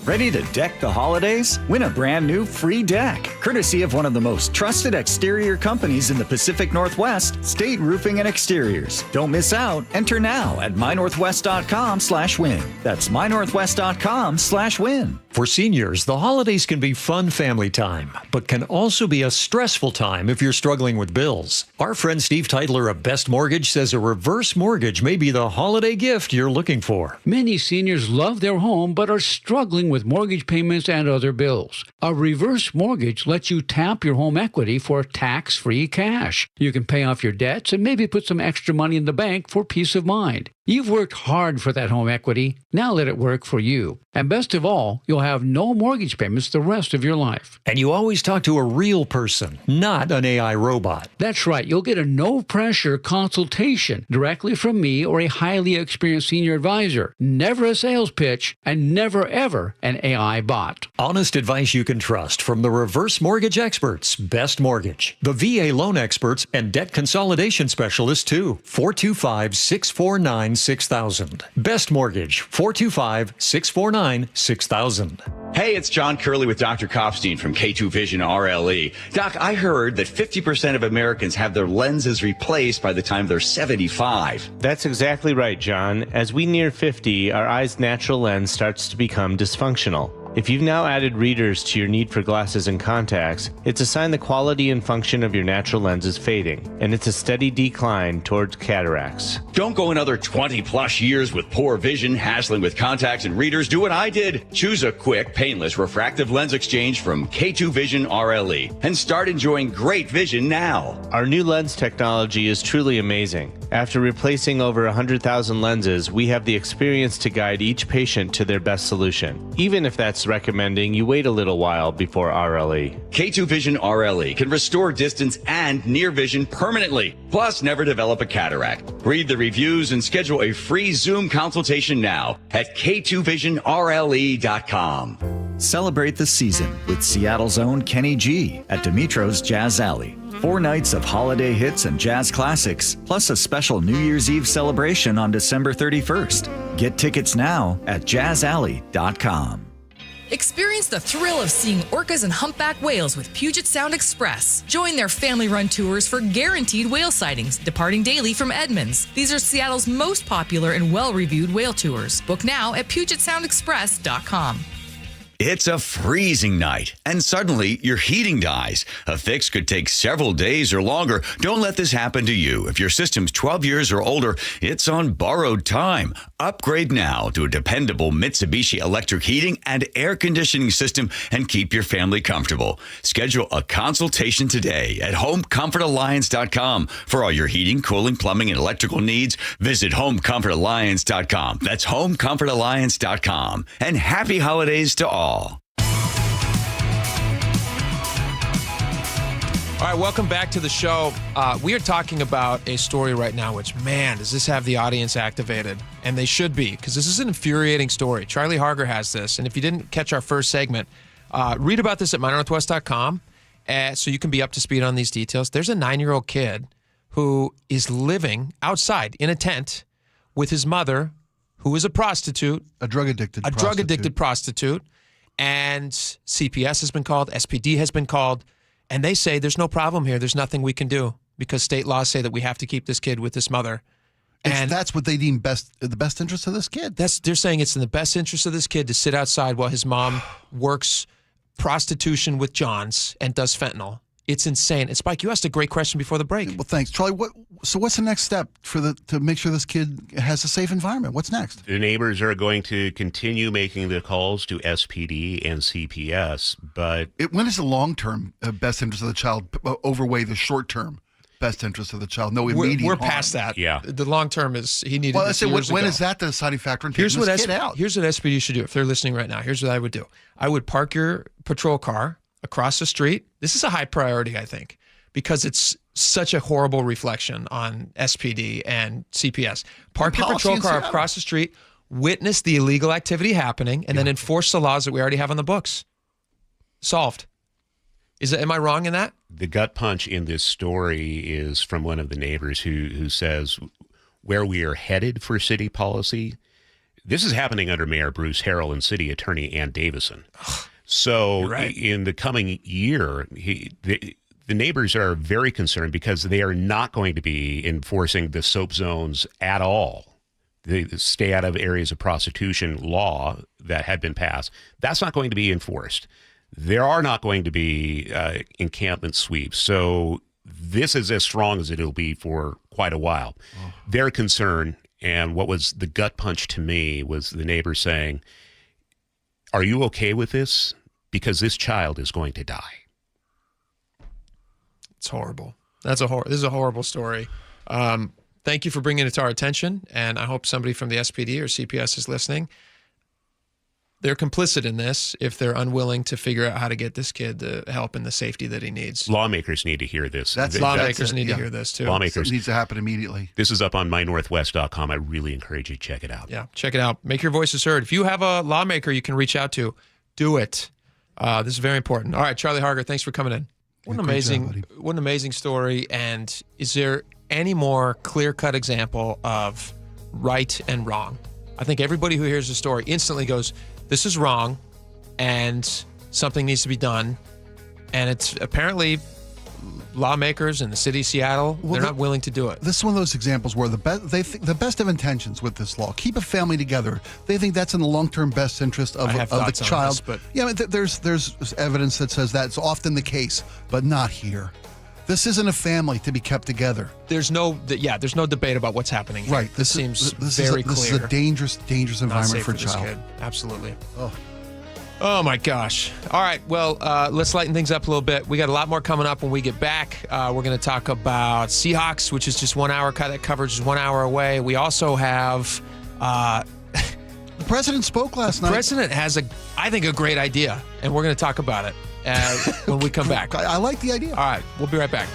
Ready to deck the holidays? Win a brand new free deck, courtesy of one of the most trusted exterior companies in the Pacific Northwest, State Roofing and Exteriors. Don't miss out. Enter now at mynorthwest.com/win. That's mynorthwest.com/win. For seniors, the holidays can be fun family time, but can also be a stressful time if you're struggling with bills. Our friend Steve Teitler of Best Mortgage says a reverse mortgage may be the holiday gift you're looking for. Many seniors love their home but are struggling with mortgage payments and other bills. A reverse mortgage lets you tap your home equity for tax-free cash. You can pay off your debts and maybe put some extra money in the bank for peace of mind. You've worked hard for that home equity. Now let it work for you. And best of all, you'll have no mortgage payments the rest of your life. And you always talk to a real person, not an AI robot. That's right. You'll get a no-pressure consultation directly from me or a highly experienced senior advisor. Never a sales pitch and never, ever an AI bot. Honest advice you can trust from the reverse mortgage experts, Best Mortgage, the VA loan experts, and debt consolidation specialists too. 425-649-6000. Best Mortgage, 425-649-6000. Hey, it's John Curley with Dr. Kopstein from K2 Vision RLE. Doc, I heard that 50% of Americans have their lenses replaced by the time they're 75. That's exactly right, John. As we near 50, our eye's natural lens starts to become dysfunctional. If you've now added readers to your need for glasses and contacts, it's a sign the quality and function of your natural lens is fading, and it's a steady decline towards cataracts. Don't go another 20 plus years with poor vision, hassling with contacts and readers. Do what I did. Choose a quick, painless refractive lens exchange from K2 Vision RLE and start enjoying great vision now. Our new lens technology is truly amazing. After replacing over 100,000 lenses, we have the experience to guide each patient to their best solution, even if that's recommending you wait a little while before RLE. K2 Vision RLE can restore distance and near vision permanently, plus never develop a cataract. Read the reviews and schedule a free Zoom consultation now at k2visionrle.com. Celebrate the season with Seattle's own Kenny G at Dimitro's Jazz Alley. 4 nights of holiday hits and jazz classics, plus a special New Year's Eve celebration on December 31st. Get tickets now at jazzalley.com. Experience the thrill of seeing orcas and humpback whales with Puget Sound Express. Join their family-run tours for guaranteed whale sightings, departing daily from Edmonds. These are Seattle's most popular and well-reviewed whale tours. Book now at PugetSoundExpress.com. It's a freezing night, and suddenly your heating dies. A fix could take several days or longer. Don't let this happen to you. If your system's 12 years or older, it's on borrowed time. Upgrade now to a dependable Mitsubishi electric heating and air conditioning system and keep your family comfortable. Schedule a consultation today at HomeComfortAlliance.com. For all your heating, cooling, plumbing, and electrical needs, visit HomeComfortAlliance.com. That's HomeComfortAlliance.com. And happy holidays to all. All right, welcome back to the show. We are talking about a story right now which, man, does this have the audience activated? And they should be, because this is an infuriating story. Charlie Harger has this, and if you didn't catch our first segment, read about this at mynorthwest.com so you can be up to speed on these details. There's a 9-year-old kid who is living outside in a tent with his mother, who is a prostitute. A drug-addicted prostitute. And CPS has been called, SPD has been called, and they say there's no problem here. There's nothing we can do because state laws say that we have to keep this kid with this mother. And that's what they deem the best interest of this kid. They're saying it's in the best interest of this kid to sit outside while his mom works prostitution with Johns and does fentanyl. It's insane. And Spike, you asked a great question before the break. Well, thanks, Charlie. What's the next step to make sure this kid has a safe environment? What's next? The neighbors are going to continue making the calls to SPD and CPS, but when is the long-term best interest of the child overweigh the short-term best interest of the child? No immediate We're harm. past that. Yeah. The long-term is he needed. Well, this let's say years when ago. is that the deciding factor in taking this kid out? Here's what SPD should do if they're listening right now. Here's what I would do. I would park your patrol car across the street. This is a high priority, I think, because it's such a horrible reflection on SPD and CPS. Park your patrol car across the street, witness the illegal activity happening, and then enforce the laws that we already have on the books. Solved. Am I wrong in that? The gut punch in this story is from one of the neighbors who says where we are headed for city policy. This is happening under Mayor Bruce Harrell and City Attorney Ann Davison. So in the coming year, the neighbors are very concerned because they are not going to be enforcing the soap zones at all. The stay out of areas of prostitution law that had been passed, that's not going to be enforced. There are not going to be encampment sweeps. So this is as strong as it'll be for quite a while. Oh. Their concern, and what was the gut punch to me, was the neighbor saying, are you okay with this? Because this child is going to die. It's horrible. This is a horrible story. Thank you for bringing it to our attention, and I hope somebody from the SPD or CPS is listening. They're complicit in this if they're unwilling to figure out how to get this kid the help and the safety that he needs. Lawmakers need to hear this. Lawmakers need to hear this, too. It needs to happen immediately. This is up on mynorthwest.com. I really encourage you to check it out. Yeah, check it out. Make your voices heard. If you have a lawmaker you can reach out to, do it. This is very important. All right, Charlie Harger, thanks for coming in. What an amazing story. And is there any more clear-cut example of right and wrong? I think everybody who hears the story instantly goes, this is wrong, and something needs to be done. And it's apparently lawmakers in the city of Seattle, they're not willing to do it. This is one of those examples where the best of intentions with this law, keep a family together. They think that's in the long-term best interest of the child. But yeah, there's evidence that says that's often the case, but not here. This isn't a family to be kept together. There's no debate about what's happening here. Right. This seems very clear. This is a dangerous environment for a child. Kid. Absolutely. Oh my gosh. All right. Well, let's lighten things up a little bit. We got a lot more coming up when we get back. We're going to talk about Seahawks, which is just 1 hour. That coverage is 1 hour away. We also have the president spoke last night. The president has I think a great idea, and we're going to talk about it when we come back. I like the idea. All right. We'll be right back.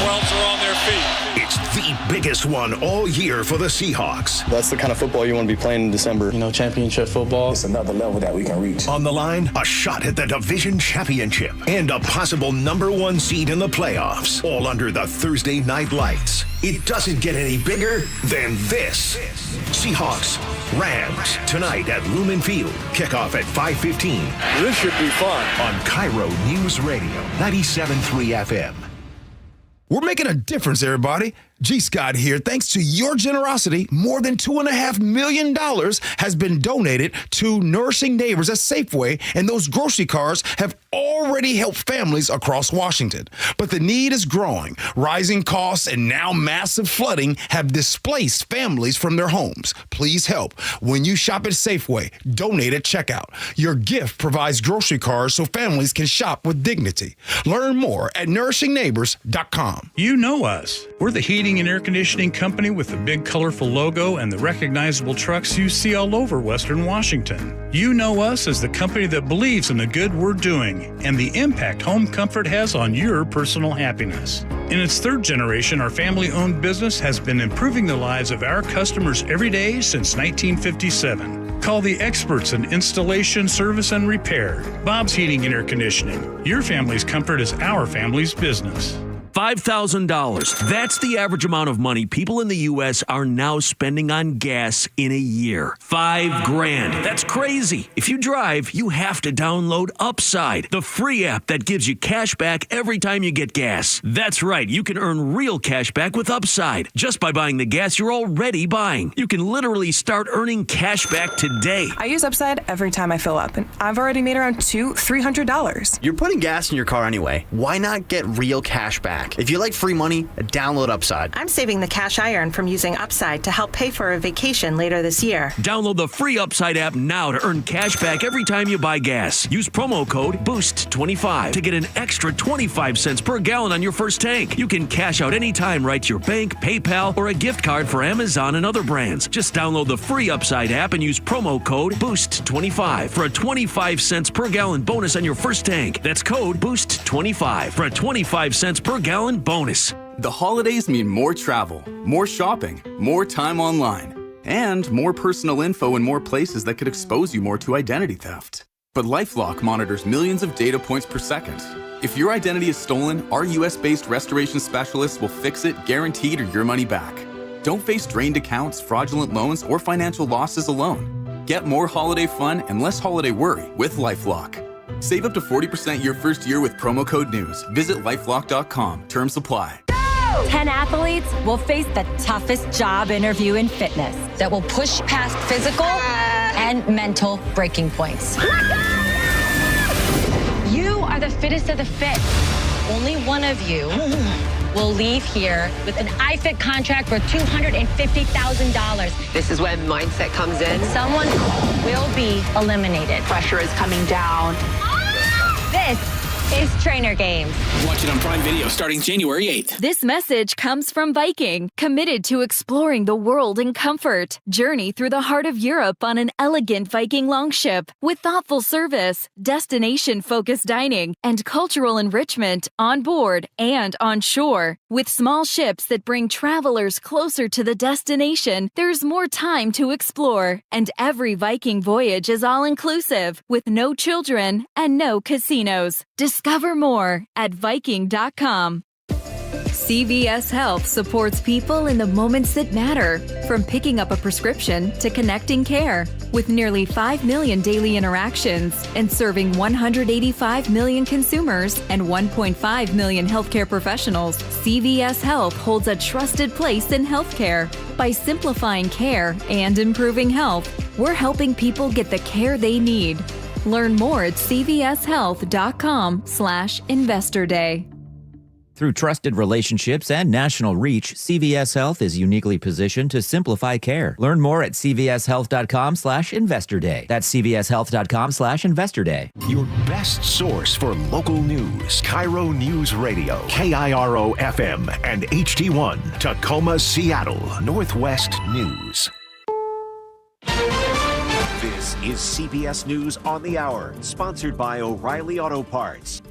12s are on their feet. It's the biggest one all year for the Seahawks. That's the kind of football you want to be playing in December. Championship football. It's another level that we can reach. On the line, a shot at the division championship and a possible #1 seed in the playoffs, all under the Thursday night lights. It doesn't get any bigger than this. Seahawks, Rams, tonight at Lumen Field. Kickoff at 5:15. This should be fun. On KIRO Newsradio, 97.3 FM. We're making a difference, everybody. G. Scott here. Thanks to your generosity, more than $2.5 million has been donated to Nourishing Neighbors at Safeway, and those grocery cars have already helped families across Washington. But the need is growing. Rising costs and now massive flooding have displaced families from their homes. Please help. When you shop at Safeway, donate at checkout. Your gift provides grocery cars so families can shop with dignity. Learn more at nourishingneighbors.com. You know us. We're the heating and air conditioning company with the big colorful logo and the recognizable trucks you see all over Western Washington. You know us as the company that believes in the good we're doing and the impact home comfort has on your personal happiness. In its third generation, our family-owned business has been improving the lives of our customers every day since 1957. Call the experts in installation, service, and repair. Bob's Heating and Air Conditioning. Your family's comfort is our family's business. $5,000. That's the average amount of money people in the U.S. are now spending on gas in a year. $5,000. That's crazy. If you drive, you have to download Upside, the free app that gives you cash back every time you get gas. That's right. You can earn real cash back with Upside just by buying the gas you're already buying. You can literally start earning cash back today. I use Upside every time I fill up, and I've already made around $300. You're putting gas in your car anyway. Why not get real cash back? If you like free money, download Upside. I'm saving the cash I earn from using Upside to help pay for a vacation later this year. Download the free Upside app now to earn cash back every time you buy gas. Use promo code BOOST25 to get an extra 25 cents per gallon on your first tank. You can cash out anytime right to your bank, PayPal, or a gift card for Amazon and other brands. Just download the free Upside app and use promo code BOOST25 for a 25 cents per gallon bonus on your first tank. That's code BOOST25 for a 25 cents per gallon bonus. The holidays mean more travel, more shopping, more time online, and more personal info in more places that could expose you more to identity theft. But LifeLock monitors millions of data points per second. If your identity is stolen, our US-based restoration specialists will fix it, guaranteed, or your money back. Don't face drained accounts, fraudulent loans, or financial losses alone. Get more holiday fun and less holiday worry with LifeLock. Save up to 40% your first year with promo code NEWS. Visit lifelock.com. Terms apply. 10 athletes will face the toughest job interview in fitness that will push past physical and mental breaking points. You are the fittest of the fit. Only one of you will leave here with an iFit contract for $250,000. This is when mindset comes in. Someone will be eliminated. Pressure is coming down. This is Trainer Games. Watch it on Prime Video starting January 8th. This message comes from Viking, committed to exploring the world in comfort. Journey through the heart of Europe on an elegant Viking longship with thoughtful service, destination-focused dining, and cultural enrichment on board and on shore. With small ships that bring travelers closer to the destination, there's more time to explore. And every Viking voyage is all-inclusive, with no children and no casinos. Discover more at Viking.com. CVS Health supports people in the moments that matter, from picking up a prescription to connecting care. With nearly 5 million daily interactions and serving 185 million consumers and 1.5 million healthcare professionals, CVS Health holds a trusted place in healthcare. By simplifying care and improving health, we're helping people get the care they need. Learn more at cvshealth.com/Investor Day. Through trusted relationships and national reach, CVS Health is uniquely positioned to simplify care. Learn more at cvshealth.com/Investor Day. That's cvshealth.com/Investor Day. Your best source for local news. KIRO News Radio. KIRO FM and HD1. Tacoma, Seattle. Northwest News. This is CBS News on the Hour, sponsored by O'Reilly Auto Parts.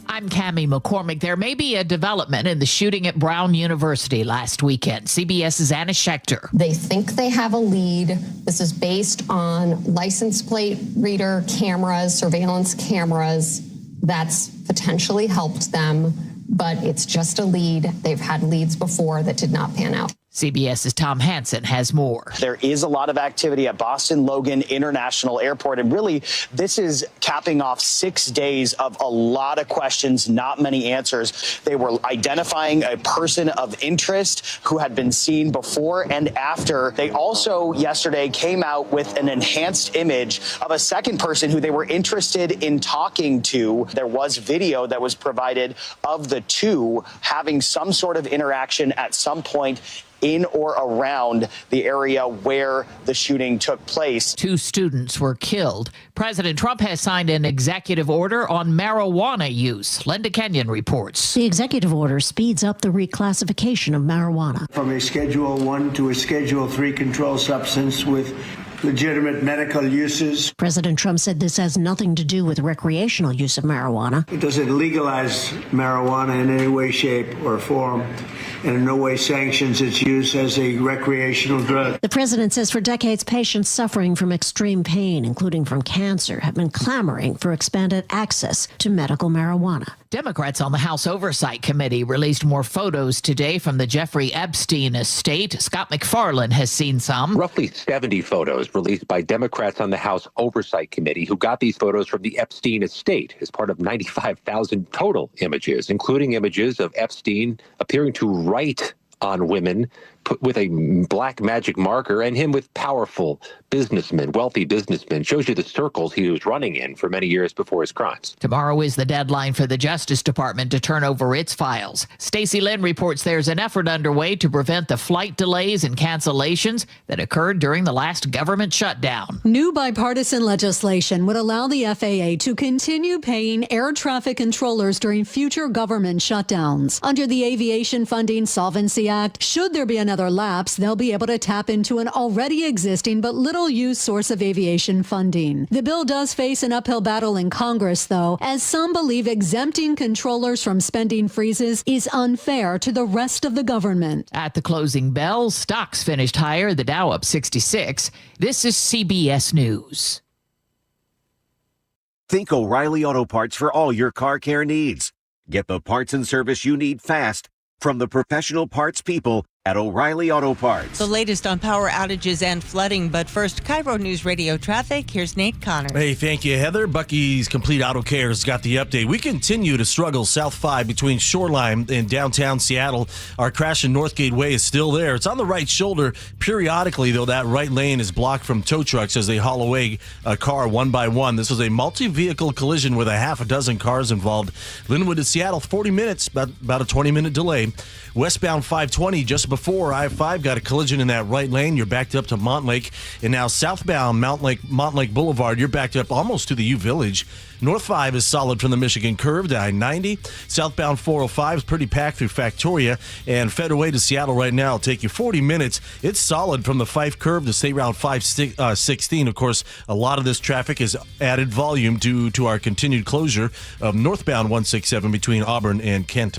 I'm Cammie McCormick. There may be a development in the shooting at Brown University last weekend. CBS's Anna Schechter. They think they have a lead. This is based on license plate reader cameras, surveillance cameras. That's potentially helped them, but it's just a lead. They've had leads before that did not pan out. CBS's Tom Hansen has more. There is a lot of activity at Boston Logan International Airport, and really this is capping off 6 days of a lot of questions, not many answers. They were identifying a person of interest who had been seen before and after. They also yesterday came out with an enhanced image of a second person who they were interested in talking to. There was video that was provided of the two having some sort of interaction at some point in or around the area where the shooting took place. 2 students were killed. President Trump has signed an executive order on marijuana use. Linda Kenyon reports. The executive order speeds up the reclassification of marijuana. From a Schedule 1 to a Schedule 3 controlled substance with legitimate medical uses. President Trump said this has nothing to do with recreational use of marijuana. It doesn't legalize marijuana in any way, shape, or form, and in no way sanctions its use as a recreational drug. The president says for decades, patients suffering from extreme pain, including from cancer, have been clamoring for expanded access to medical marijuana. Democrats on the House Oversight Committee released more photos today from the Jeffrey Epstein estate. Scott McFarlane has seen some. Roughly 70 photos released by Democrats on the House Oversight Committee, who got these photos from the Epstein estate as part of 95,000 total images, including images of Epstein appearing to write on women put with a black magic marker, and him with powerful businessmen, wealthy businessmen. Shows you the circles he was running in for many years before his crimes. Tomorrow is the deadline for the Justice Department to turn over its files. Stacey Lynn reports there's an effort underway to prevent the flight delays and cancellations that occurred during the last government shutdown. New bipartisan legislation would allow the FAA to continue paying air traffic controllers during future government shutdowns. Under the Aviation Funding Solvency Act, should there be another lapse, they'll be able to tap into an already existing but little-used source of aviation funding. The bill does face an uphill battle in Congress, though, as some believe exempting controllers from spending freezes is unfair to the rest of the government. At the closing bell, stocks finished higher, the Dow up 66. This is CBS News. Think O'Reilly Auto Parts for all your car care needs. Get the parts and service you need fast from the professional parts people at O'Reilly Auto Parts. The latest on power outages and flooding, but first, KIRO News Radio traffic. Here's Nate Connor. Hey, thank you, Heather. Bucky's Complete Auto Care has got the update. We continue to struggle South 5 between Shoreline and downtown Seattle. Our crash in Northgate Way is still there. It's on the right shoulder. Periodically, though, that right lane is blocked from tow trucks as they haul away a car one by one. This was a multi-vehicle collision with a half a dozen cars involved. Linwood to Seattle, 40 minutes, about a 20-minute delay. Westbound 520 just before before. I-5 got a collision in that right lane. You're backed up to Montlake. And now southbound Montlake Boulevard, you're backed up almost to the U Village. North 5 is solid from the Michigan curve to I-90. Southbound 405 is pretty packed through Factoria. And Federway to Seattle right now will take you 40 minutes. It's solid from the Fife curve to State Route 516. Of course, a lot of this traffic is added volume due to our continued closure of northbound 167 between Auburn and Kent.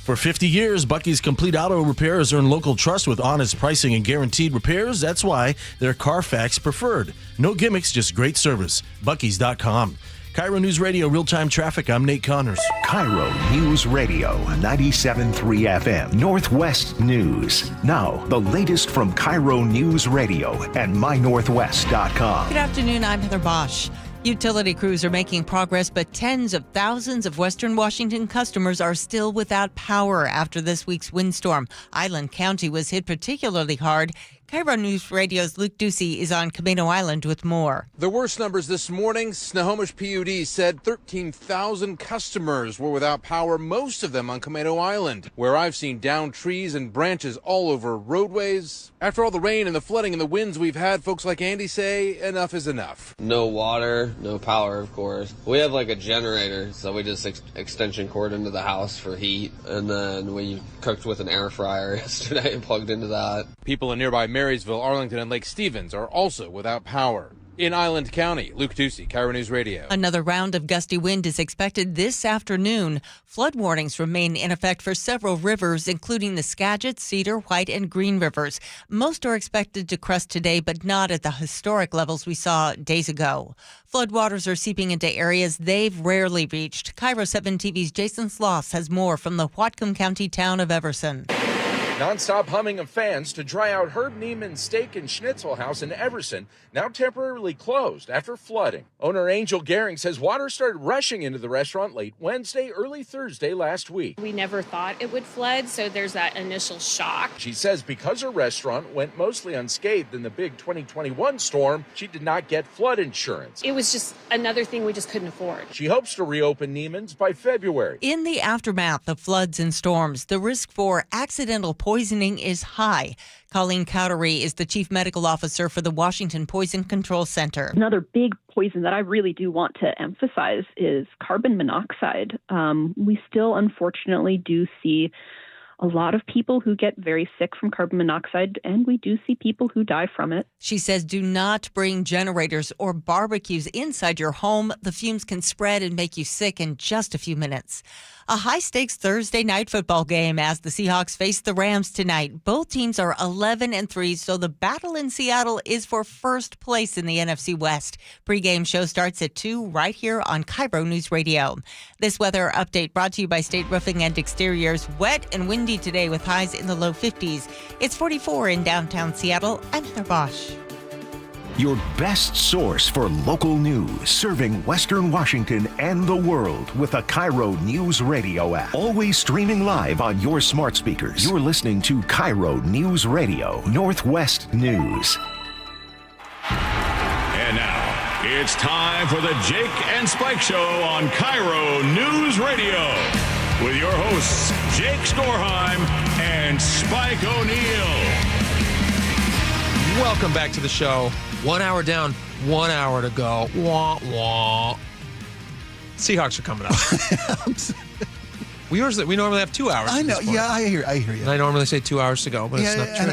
For 50 years, Bucky's Complete Auto Repair has earned local trust with honest pricing and guaranteed repairs. That's why they're Carfax preferred. No gimmicks, just great service. Bucky's.com. KIRO News Radio real-time traffic. I'm Nate Connors. KIRO News Radio 97.3 FM Northwest News. Now, the latest from KIRO News Radio and mynorthwest.com. Good afternoon. I'm Heather Bosch. Utility crews are making progress, but tens of thousands of Western Washington customers are still without power after this week's windstorm. Island County was hit particularly hard. KIRO News Radio's Luke Ducey is on Camino Island with more. The worst numbers this morning. Snohomish PUD said 13,000 customers were without power, most of them on Camino Island, where I've seen downed trees and branches all over roadways. After all the rain and the flooding and the winds we've had, folks like Andy say enough is enough. No water, no power, of course. We have like a generator, so we just extension cord into the house for heat, and then we cooked with an air fryer yesterday and plugged into that. People in nearby Marysville, Arlington, and Lake Stevens are also without power. In Island County, Luke Ducey, KIRO News Radio. Another round of gusty wind is expected this afternoon. Flood warnings remain in effect for several rivers, including the Skagit, Cedar, White, and Green rivers. Most are expected to crest today, but not at the historic levels we saw days ago. Floodwaters are seeping into areas they've rarely reached. KIRO 7 TV's Jason Sloss has more from the Whatcom County town of Everson. Non-stop humming of fans to dry out Herb Neiman's Steak and Schnitzel House in Everson, now temporarily closed after flooding. Owner Angel Gehring says water started rushing into the restaurant late Wednesday, early Thursday last week. We never thought it would flood, so there's that initial shock. She says because her restaurant went mostly unscathed in the big 2021 storm, she did not get flood insurance. It was just another thing we just couldn't afford. She hopes to reopen Neiman's by February. In the aftermath of floods and storms, the risk for accidental poisoning is high. Colleen Cowdery is the chief medical officer for the Washington Poison Control Center. Another big poison that I really do want to emphasize is carbon monoxide. We still, unfortunately, do see a lot of people who get very sick from carbon monoxide, and we do see people who die from it. She says do not bring generators or barbecues inside your home. The fumes can spread and make you sick in just a few minutes. A high-stakes Thursday night football game as the Seahawks face the Rams tonight. Both teams are 11-3, so the battle in Seattle is for first place in the NFC West. Pre-game show starts at 2 right here on KIRO News Radio. This weather update brought to you by State Roofing and Exteriors. Wet and windy today with highs in the low 50s. It's 44 in downtown Seattle. I'm Heather Bosch. Your best source for local news, serving Western Washington and the world with a KIRO News Radio app. Always streaming live on your smart speakers. You're listening to KIRO News Radio, Northwest News. And now, it's time for the Jake and Spike Show on KIRO News Radio. With your hosts, Jake Skorheim and Spike O'Neill. Welcome back to the show. 1 hour down, 1 hour to go. Wah, wah. Seahawks are coming up. we normally have 2 hours. I know. Yeah, I hear you. And I normally say 2 hours to go, but it's not true.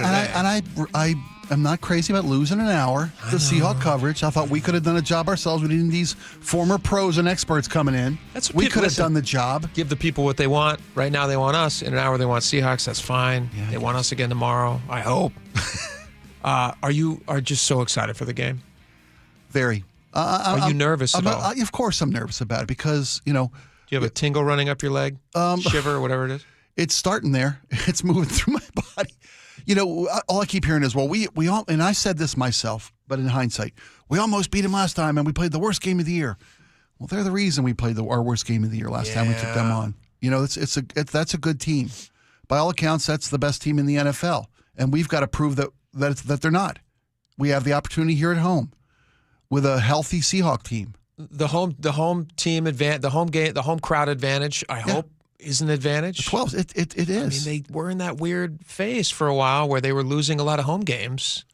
And I'm not crazy about losing an hour. The Seahawk coverage. I thought we could have done a job ourselves. We didn't need these former pros and experts coming in. We could have done the job. Give the people what they want. Right now they want us. In an hour they want Seahawks. That's fine. Yeah, they want us again tomorrow. I hope. Are you just so excited for the game? Very. Are you nervous at all? Of course I'm nervous about it because, Do you have a tingle running up your leg? Shiver, whatever it is? It's starting there. It's moving through my body. All I keep hearing is, well, we all, and I said this myself, but in hindsight, we almost beat them last time and we played the worst game of the year. Well, they're the reason we played our worst game of the year last time we took them on. That's a good team. By all accounts, that's the best team in the NFL. And we've got to prove that they're not. We have the opportunity here at home with a healthy Seahawk team. The home team advantage, the home crowd advantage. I hope is an advantage. 12, it is. I mean, they were in that weird phase for a while where they were losing a lot of home games.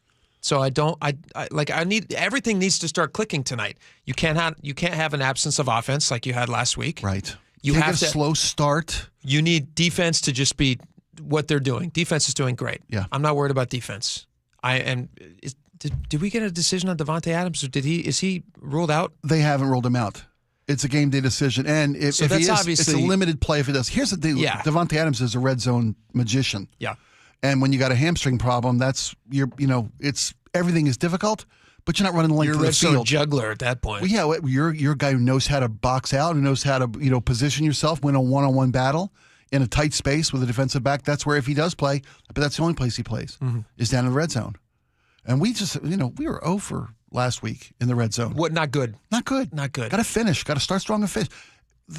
So everything needs to start clicking tonight. You can't have an absence of offense like you had last week. Right. You can't have get a slow start. You need defense to just be what they're doing. Defense is doing great. Yeah. I'm not worried about defense. Did we get a decision on Devontae Adams, or is he ruled out? They haven't ruled him out. It's a game day decision, and if he is, it's a limited play if it does. Here's the thing: Devontae Adams is a red zone magician. Yeah. And when you got a hamstring problem, it's everything is difficult, but you're not running the length of the field. You're a red zone juggler at that point. Well, yeah, you're a guy who knows how to box out, who knows how to position yourself, win a one-on-one battle in a tight space with a defensive back. That's where if he does play, but that's the only place he plays is down in the red zone. And we just we were 0 for last week in the red zone. What? Not good. Not good. Not good. Got to finish. Got to start strong and finish.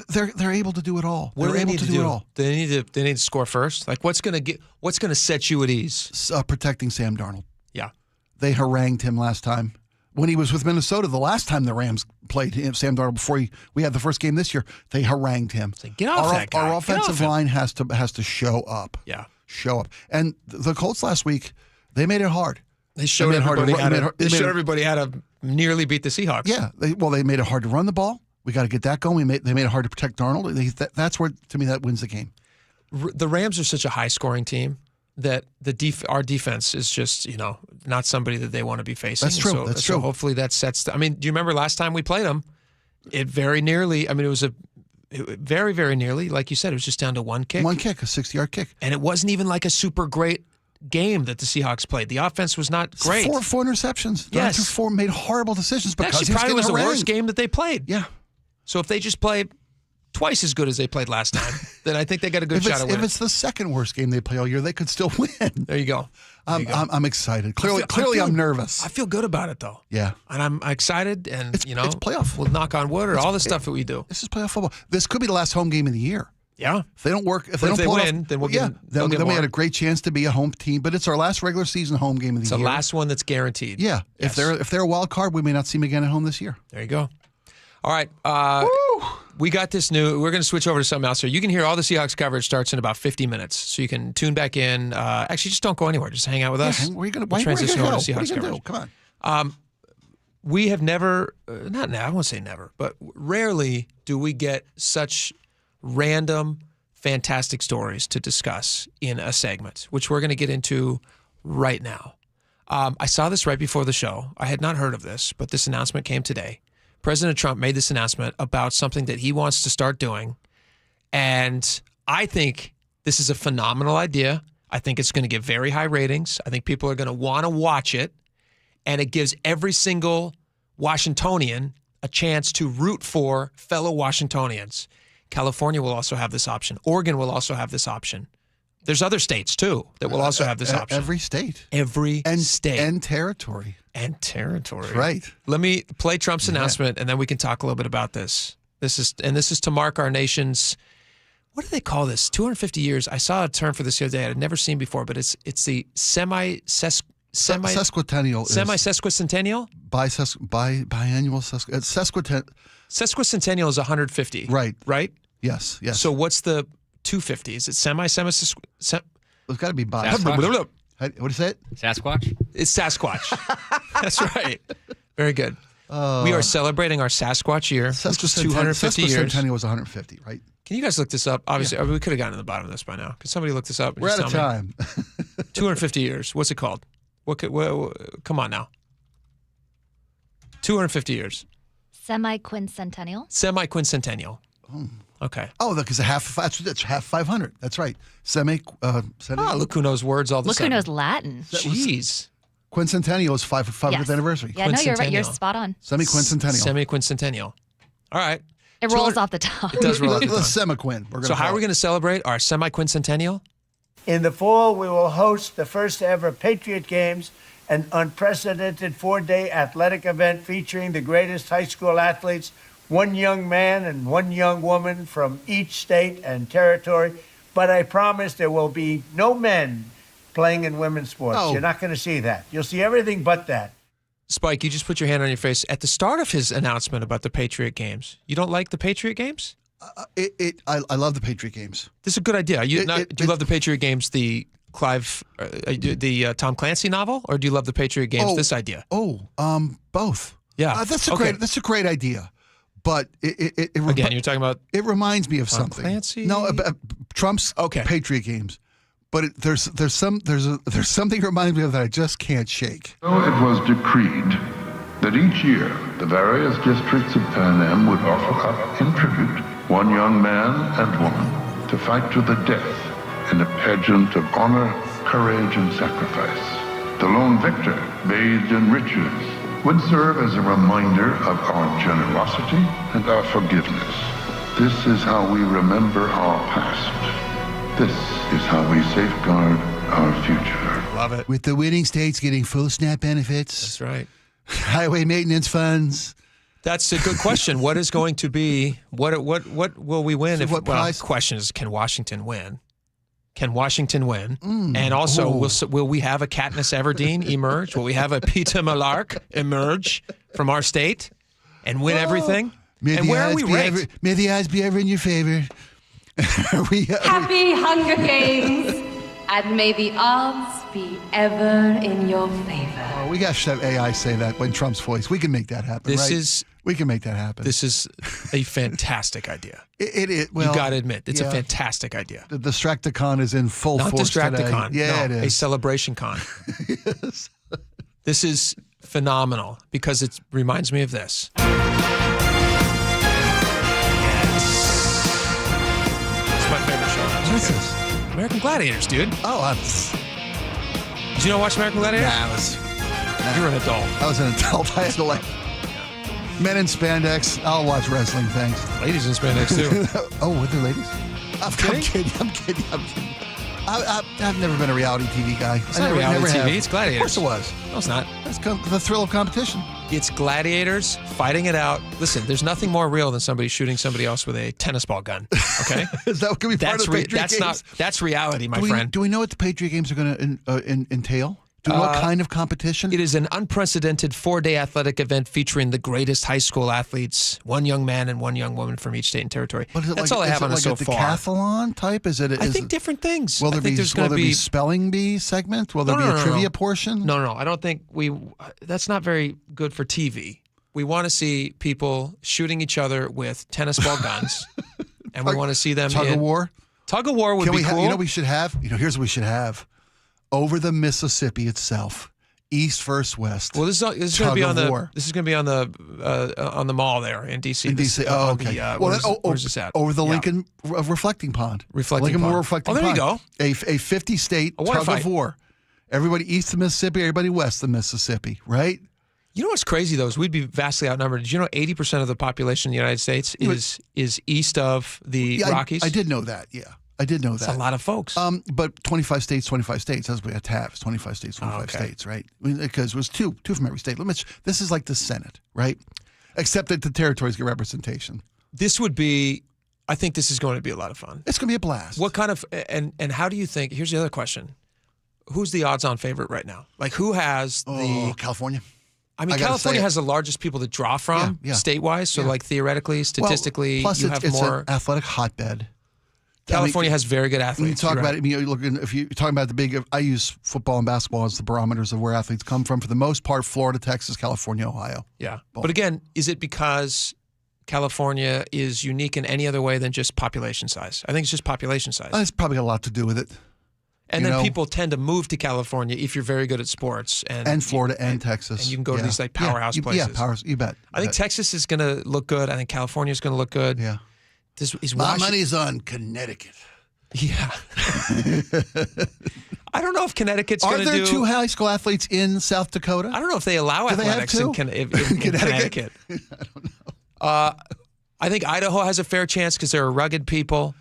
They're able to do it all. What They're do they able need to to do it all. They need to score first. Like what's going to set you at ease? Protecting Sam Darnold. Yeah. They harangued him last time when he was with Minnesota. The last time the Rams played Sam Darnold before we had the first game this year, they harangued him. Get off that guy. Our offensive line has to show up. Yeah. Show up. And the Colts last week, they made it hard. They showed everybody how to nearly beat the Seahawks. Yeah. They made it hard to run the ball. We got to get that going. They made it hard to protect Darnold. That's where, to me, that wins the game. The Rams are such a high-scoring team that our defense is just, not somebody that they want to be facing. That's true. That's true. So hopefully that sets. Do you remember last time we played them? It very nearly. It was very, very nearly. Like you said, it was just down to one kick. One kick, a 60-yard kick, and it wasn't even like a super great game that the Seahawks played. The offense was not great. Four interceptions. Yes. Made horrible decisions because actually probably was the worst game that they played. Yeah. So if they just play twice as good as they played last time, then I think they got a good shot at winning. If it's the second worst game they play all year, they could still win. There you go. I'm excited. Clearly, I'm nervous. I feel good about it though. Yeah, and I'm excited, and it's playoff. We'll knock on wood or all the stuff that we do. This is playoff football. This could be the last home game of the year. Yeah. If they don't work, if they win, then we'll get. Then we had a great chance to be a home team. But it's our last regular season home game of the year. It's the last one that's guaranteed. Yeah. Yes. If they're a wild card, we may not see them again at home this year. There you go. All right. We got this new. We're going to switch over to something else here. You can hear all the Seahawks coverage starts in about 50 minutes, so you can tune back in. Actually, just don't go anywhere. Just hang out with us. Where are you going to transition over to Seahawks what are you coverage? Do? Come on. We have never, not now. I won't say never, but rarely do we get such random, fantastic stories to discuss in a segment, which we're going to get into right now. I saw this right before the show. I had not heard of this, but this announcement came today. President Trump made this announcement about something that he wants to start doing, and I think this is a phenomenal idea. I think it's going to get very high ratings. I think people are going to want to watch it, and it gives every single Washingtonian a chance to root for fellow Washingtonians. California will also have this option. Oregon will also have this option. There's other states, too, that will also have this option. Every state. Every state. And territory. And territory. Right. Let me play Trump's announcement, and then we can talk a little bit about this. This is to mark our nation's, what do they call this? 250 years. I saw a term for this the other day I had never seen before, but it's the sesquicentennial. Semi-sesquicentennial? Biannual sesquicentennial. Sesquicentennial is 150. Right. Right? Yes. So what's the 250? Is it It's got to be bi. Sasquatch. What do you say? Sasquatch? It's Sasquatch. That's right. Very good. We are celebrating our Sasquatch year. This was 250 years. Sesquicentennial was 150, right? Can you guys look this up? Obviously, we could have gotten to the bottom of this by now. Could somebody look this up? We're out of time. 250 years. What's it called? Come on now. 250 years. Semi-quincentennial. Semi-quincentennial. Okay. Oh, because that's half 500. That's right. Look who knows words all the time. Look who knows Latin. Jeez. Quincentennial is 500th anniversary. Yeah, no, you're right. You're spot on. Semi-quincentennial. Semi-quincentennial. All right. It rolls off the tongue. It does roll off the tongue. Semi-quin. So how are we going to celebrate our semi-quincentennial? In the fall, we will host the first ever Patriot Games, an unprecedented 4-day athletic event featuring the greatest high school athletes, one young man and one young woman from each state and territory. But I promise there will be no men playing in women's sports. Oh. You're not going to see that. You'll see everything but that. Spike, you just put your hand on your face. At the start of his announcement about the Patriot Games, you don't like the Patriot Games? I love the Patriot games. This is a good idea. Do you love the Patriot games, the Clive, the Tom Clancy novel, or do you love the Patriot games? This idea? Both. Yeah, that's a great idea. But again, you're talking about. It reminds me of something. Clancy? No, Trump's Patriot games. But there's something that reminds me of that I just can't shake. So it was decreed that each year the various districts of Pan Am would offer up in tribute one young man and woman to fight to the death in a pageant of honor, courage, and sacrifice. The lone victor, bathed in riches, would serve as a reminder of our generosity and our forgiveness. This is how we remember our past. This is how we safeguard our future. Love it. With the winning states getting full SNAP benefits. That's right. Highway maintenance funds. That's a good question. What is going to be, what will we win? So If what prize? Question is, can Washington win? Can Washington win? And also, will we have a Katniss Everdeen emerge? Will we have a Peter Malark emerge from our state and win everything? And where are we ranked? May the odds be ever in your favor. Happy Hunger Games, and may the odds be ever in your favor. Oh, we got to have AI say that in Trump's voice. We can make that happen. We can make that happen. This is a fantastic idea. It is. Well, you got to admit, it's a fantastic idea. The Distracticon is in full Not force Distracticon. today. Yeah, no, it is. A celebration con. Yes. This is phenomenal because it reminds me of this. My favorite show. What is this? American Gladiators, dude. Oh, did you not watch American Gladiators? You were an adult. I was an adult. I had to men in spandex. I'll watch wrestling things. Ladies in spandex too. Oh, were there ladies? I'm kidding. I've never been a reality TV guy. It's not reality TV. Have. It's Gladiators. Of course it was. No, it's not. It's the thrill of competition. It's gladiators fighting it out. Listen, there's nothing more real than somebody shooting somebody else with a tennis ball gun. Okay, is that going to be part of the Patriot Games? That's reality, my friend. Do we know what the Patriot Games are going to entail? Do we know what kind of competition? It is an unprecedented 4-day athletic event featuring the greatest high school athletes, one young man and one young woman from each state and territory. That's all I have on it so far. Is it like a decathlon type? I think different things. Will there be spelling bee segment? Will there be a trivia portion? No. I don't think that's not very good for TV. We want to see people shooting each other with tennis ball guns, and we want to see them tug of war. Tug of war would be cool. You know what we should have? Here's what we should have. Over the Mississippi itself, east versus west. Well, this is going to be on the mall there in DC. In DC. Oh, okay. Where's this at? Over the Lincoln Reflecting Pond. Reflecting Pond. Oh, there you go. A 50-state tug of war. Everybody east of Mississippi, everybody west of Mississippi, right? You know what's crazy though is we'd be vastly outnumbered. Did you know 80% of the population in the United States is east of the Rockies? I did know that. Yeah. I did know that. That's a lot of folks. But 25 states. That's what we have to have. It's 25 states, 25 states, right? Because it was two from every state. This is like the Senate, right? Except that the territories get representation. I think this is going to be a lot of fun. It's going to be a blast. What kind of, and how do you think, here's the other question. Who's the odds-on favorite right now? Like who has California. I mean, California has the largest people to draw from state-wise. So like theoretically, statistically, plus you have it's more. An athletic hotbed. California has very good athletes. When you talk about it, if you're talking about I use football and basketball as the barometers of where athletes come from. For the most part, Florida, Texas, California, Ohio. Yeah. But again, is it because California is unique in any other way than just population size? I think it's just population size. It's probably got a lot to do with it. And then people tend to move to California if you're very good at sports. And Florida and Texas. And you can go to these like powerhouse places. Yeah, powers. You bet. I think Texas is going to look good. I think California is going to look good. Yeah. My money's on Connecticut. Yeah. I don't know if Connecticut's going to do... Are there two high school athletes in South Dakota? I don't know if they allow athletics in Connecticut. I don't know. I think Idaho has a fair chance because they're rugged people.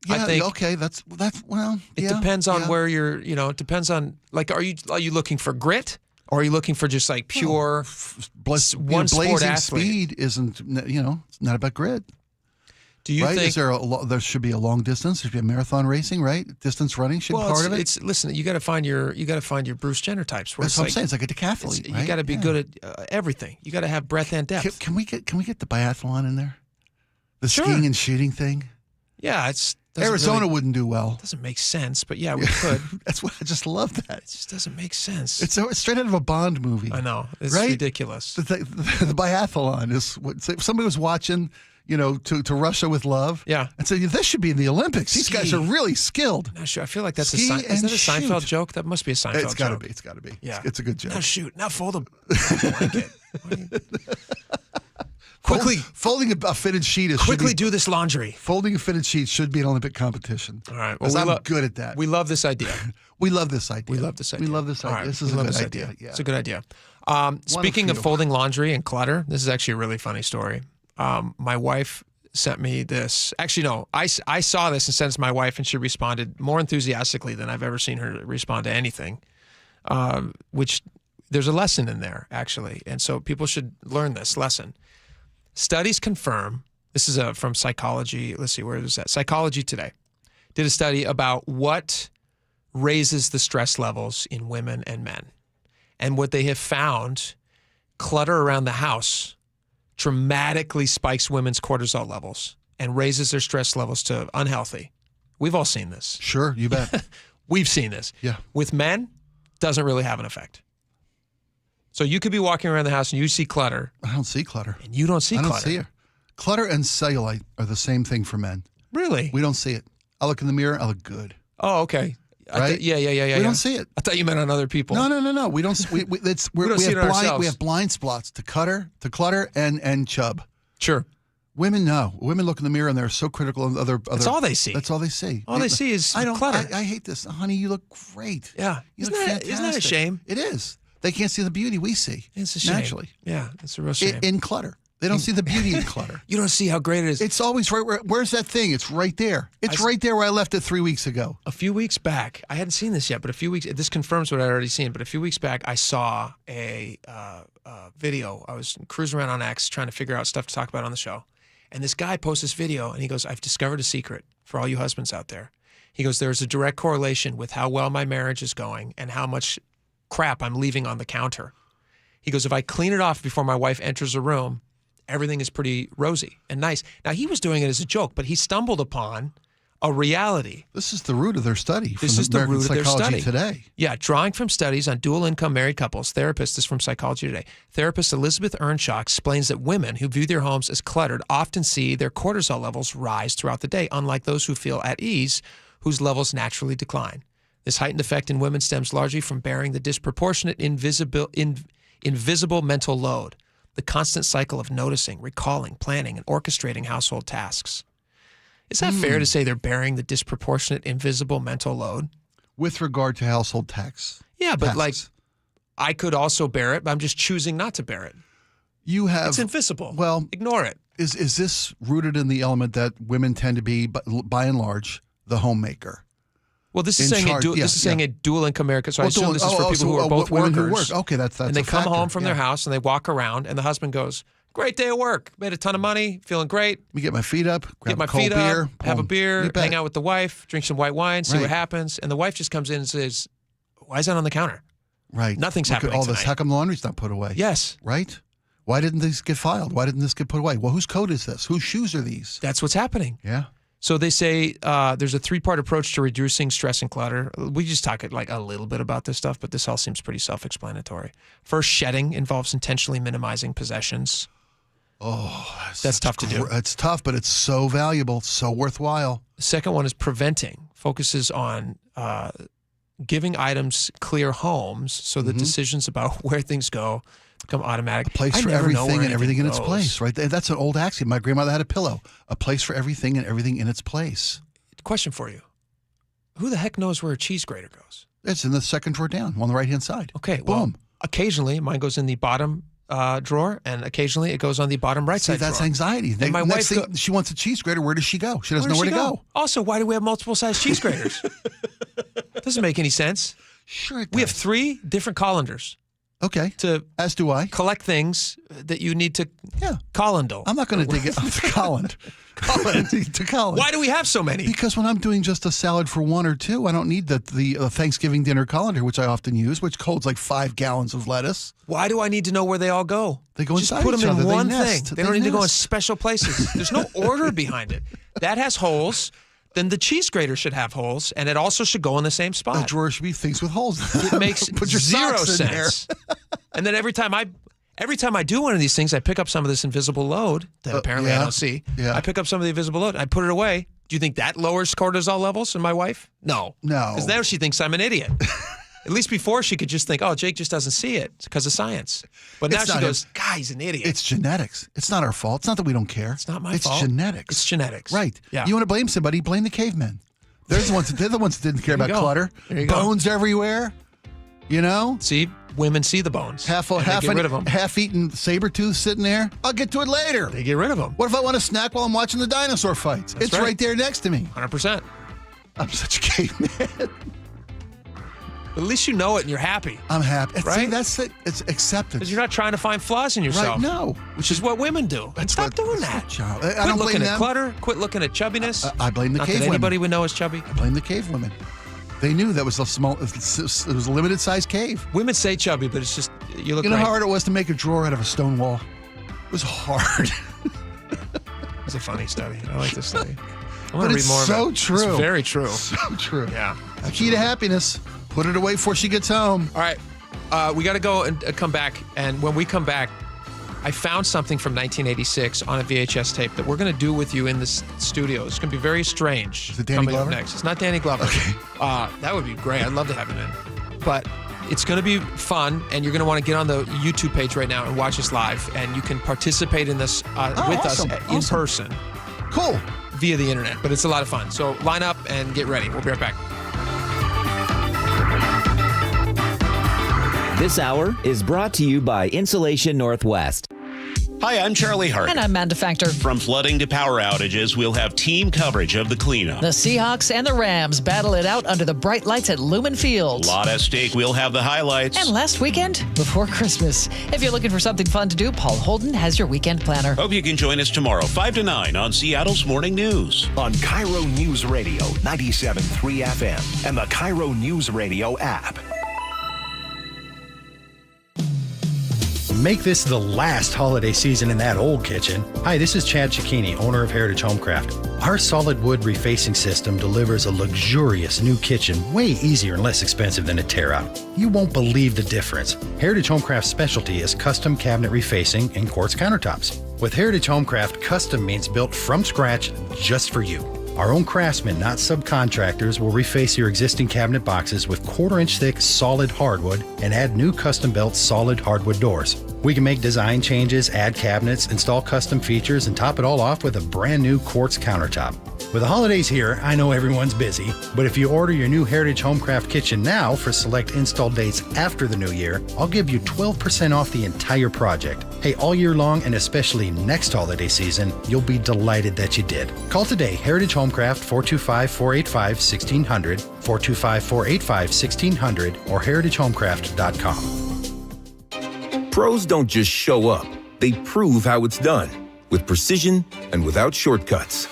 Yeah, I think okay. That's well. It depends on where you're. It depends on are you looking for grit or are you looking for just like pure one sport athlete? Speed isn't. It's not about grit. Do you think there should be a long distance? There should be a marathon racing, right? Distance running should be part of it. Listen, you got to find your Bruce Jenner types. That's what I'm saying. It's like a decathlete. Right? You got to be good at everything. You got to have breadth and depth. Can we get the biathlon in there? The skiing and shooting thing. Yeah, Arizona wouldn't do well. Doesn't make sense, but yeah, we could. That's why I just love that. It just doesn't make sense. It's straight out of a Bond movie. I know. It's right? ridiculous. The biathlon is what if somebody was watching, to Russia with Love. Yeah. And said, this should be in the Olympics. These guys are really skilled. Not sure. I feel like that's Ski isn't that a and Seinfeld shoot. joke? That must be a Seinfeld joke. It's got to be. Yeah. It's a good joke. Now shoot. Now fold a blanket. Quickly. Folding a fitted sheet is Quickly do this laundry. Folding a fitted sheet should be an Olympic competition. All right. Because I'm good at that. We love this idea. We love this idea. We love this idea. All right. This is a good idea. Yeah. It's a good idea. Speaking of folding laundry and clutter, this is actually a really funny story. My wife sent me this. Actually, no, I saw this and sent it to my wife, and she responded more enthusiastically than I've ever seen her respond to anything, which there's a lesson in there, actually. And so people should learn this lesson. Studies confirm, this is from Psychology. Let's see, where is that? Psychology Today did a study about what raises the stress levels in women and men. And what they have found, clutter around the house dramatically spikes women's cortisol levels and raises their stress levels to unhealthy. We've all seen this. Sure, you bet. We've seen this. Yeah. With men, doesn't really have an effect. So you could be walking around the house and you see clutter. I don't see clutter. And you don't see clutter. I don't see it. Clutter and cellulite are the same thing for men. Really? We don't see it. I look in the mirror, I look good. Oh, okay. Right? Yeah. We don't see it. I thought you meant on other people. No. We don't. We don't see it on ourselves. We have blind spots to clutter, and chub. Sure. Women, no. Women look in the mirror and they're so critical of other. That's all they see. That's all they see. All they see is clutter. I hate this, honey. You look great. Yeah. You isn't look that fantastic. Isn't that a shame? It is. They can't see the beauty we see. It's a shame. Naturally. Yeah, it's a real shame. In clutter. They don't see the beauty in clutter. You don't see how great it is. It's always right where's that thing? It's right there. It's right there where I left it 3 weeks ago. A few weeks back, I hadn't seen this yet, but this confirms what I'd already seen, but a few weeks back, I saw a video. I was cruising around on X trying to figure out stuff to talk about on the show. And this guy posts this video, and he goes, I've discovered a secret for all you husbands out there. He goes, there's a direct correlation with how well my marriage is going and how much crap I'm leaving on the counter. He goes, if I clean it off before my wife enters a room, everything is pretty rosy and nice. Now, he was doing it as a joke, but he stumbled upon a reality. This is the root of their study. This is the root of their study. Today. Yeah, drawing from studies on dual-income married couples, therapist is from Psychology Today. Therapist Elizabeth Earnshaw explains that women who view their homes as cluttered often see their cortisol levels rise throughout the day, unlike those who feel at ease, whose levels naturally decline. This heightened effect in women stems largely from bearing the disproportionate invisible mental load, the constant cycle of noticing, recalling, planning, and orchestrating household tasks. Is that fair to say they're bearing the disproportionate invisible mental load? With regard to household tasks. Yeah, but I could also bear it, but I'm just choosing not to bear it. It's invisible. Well, ignore it. Is this rooted in the element that women tend to be, by and large, the homemaker? Well, this is saying a dual income marriage. So I assume this is for people who are both women workers. Who work. Okay, that's and they a come factor. home from their house and they walk around, and the husband goes, "Great day at work. Made a ton of money. Feeling great. Let me get my feet up. Grab Get my a cold feet beer. up. Have a beer. Hang out with the wife. Drink some white wine. See Right. what happens." And the wife just comes in and says, "Why is that on the counter?" Right. Nothing's Look at happening all this. tonight. How come the laundry's not put away? Yes. Right? Why didn't this get filed? Why didn't this get put away? Well, whose coat is this? Whose shoes are these? That's what's happening. Yeah. So they say there's a 3-part approach to reducing stress and clutter. We just talk like a little bit about this stuff, but this all seems pretty self-explanatory. First, shedding involves intentionally minimizing possessions. Oh, that's tough to do. It's tough, but it's so valuable, so worthwhile. The second one is preventing. Focuses on giving items clear homes so that decisions about where things go become automatic. A place for everything and everything in its place, right? That's an old axiom. My grandmother had a pillow. A place for everything and everything in its place. Question for you. Who the heck knows where a cheese grater goes? It's in the second drawer down on the right-hand side. Okay, well, occasionally mine goes in the bottom drawer, and occasionally it goes on the bottom right side that's drawer. anxiety. And my Next wife thing, she wants a cheese grater. Where does she go? She doesn't know where to go. Also, why do we have multiple size cheese graters? Doesn't make any sense. Sure it does. We have 3 different colanders. Okay. As do I. Collect things that you need to Collindle. I'm not going to dig it up to Colland. To Colland. Why do we have so many? Because when I'm doing just a salad for one or two, I don't need the Thanksgiving dinner colander, which I often use, which holds like 5 gallons of lettuce. Why do I need to know where they all go? They go Just inside put each them in other. one They nest. thing. They don't need to go in special places. There's no order behind it. That has holes. Then the cheese grater should have holes, and it also should go in the same spot. The drawer should be things with holes. It makes Put your zero socks in sense. And then every time I do one of these things, I pick up some of this invisible load that apparently I don't see. Yeah. I pick up some of the invisible load. I put it away. Do you think that lowers cortisol levels in my wife? No. Because now she thinks I'm an idiot. At least before she could just think, oh, Jake just doesn't see it. It's because of science. But now she goes, God, he's an idiot. It's genetics. It's not our fault. It's not that we don't care. It's not my fault. It's genetics. It's genetics. Right. Yeah. You want to blame somebody, blame the cavemen. They're the ones that didn't care about clutter. There you go. Bones everywhere. You know? See, women see the bones. Get rid of them. Half-eaten saber tooth sitting there. I'll get to it later. They get rid of them. What if I want a snack while I'm watching the dinosaur fights? That's It's right there next to me. 100%. I'm such a caveman. At least you know it and you're happy. I'm happy. Right? See, that's it. It's acceptance. Because you're not trying to find flaws in yourself. Right, no. Which is what women do. And stop doing that. Quit looking at clutter. Quit looking at chubbiness. I blame the not cave that women. anybody we know is chubby. I blame the cave women. They knew that was a small. It was a limited size cave. Women say chubby, but it's just you look. You know great. how hard it was to make a drawer out of a stone wall? It was hard. It's a funny study. I like this study. I But want to read it's more so of it. true. It's very true. So true. Yeah. The key to happiness. Put it away before she gets home. All right. We got to go and come back. And when we come back, I found something from 1986 on a VHS tape that we're going to do with you in the studio. It's going to be very strange. Is it Danny coming Glover? Up next. It's not Danny Glover. Okay. That would be great. I'd love to have him in. But it's going to be fun, and you're going to want to get on the YouTube page right now and watch us live. And you can participate in this with us in person. Cool. Via the internet. But it's a lot of fun. So line up and get ready. We'll be right back. This hour is brought to you by Insulation Northwest. Hi, I'm Charlie Hart. And I'm Amanda Factor. From flooding to power outages, we'll have team coverage of the cleanup. The Seahawks and the Rams battle it out under the bright lights at Lumen Field. A lot at stake. We'll have the highlights. And last weekend, before Christmas. If you're looking for something fun to do, Paul Holden has your weekend planner. Hope you can join us tomorrow, 5 to 9 on Seattle's Morning News. On KIRO News Radio 97.3 FM and the KIRO Newsradio app. Make this the last holiday season in that old kitchen. Hi, this is Chad Cicchini, owner of Heritage Homecraft. Our solid wood refacing system delivers a luxurious new kitchen way easier and less expensive than a tear out. You won't believe the difference. Heritage Homecraft's specialty is custom cabinet refacing and quartz countertops. With Heritage Homecraft, custom means built from scratch just for you. Our own craftsmen, not subcontractors, will reface your existing cabinet boxes with 1/4-inch thick solid hardwood and add new custom-built solid hardwood doors. We can make design changes, add cabinets, install custom features, and top it all off with a brand new quartz countertop. With the holidays here, I know everyone's busy, but if you order your new Heritage Homecraft kitchen now for select install dates after the new year, I'll give you 12% off the entire project. Hey, all year long and especially next holiday season, you'll be delighted that you did. Call today, Heritage Homecraft, 425-485-1600, 425-485-1600, or heritagehomecraft.com. Pros don't just show up. They prove how it's done, with precision and without shortcuts.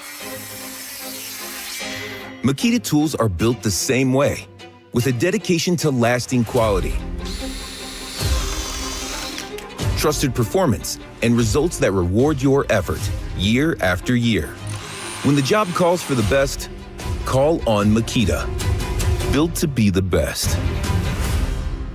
Makita tools are built the same way, with a dedication to lasting quality, trusted performance, and results that reward your effort year after year. When the job calls for the best, call on Makita. Built to be the best.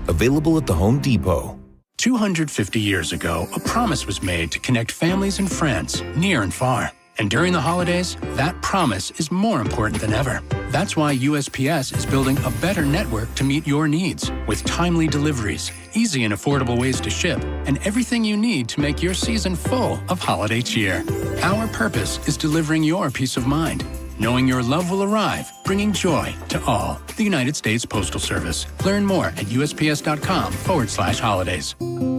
Available at the Home Depot. 250 years ago, a promise was made to connect families and friends near and far. And during the holidays, that promise is more important than ever. That's why USPS is building a better network to meet your needs, with timely deliveries, easy and affordable ways to ship, and everything you need to make your season full of holiday cheer. Our purpose is delivering your peace of mind, knowing your love will arrive, bringing joy to all. The United States Postal Service. Learn more at USPS.com/holidays.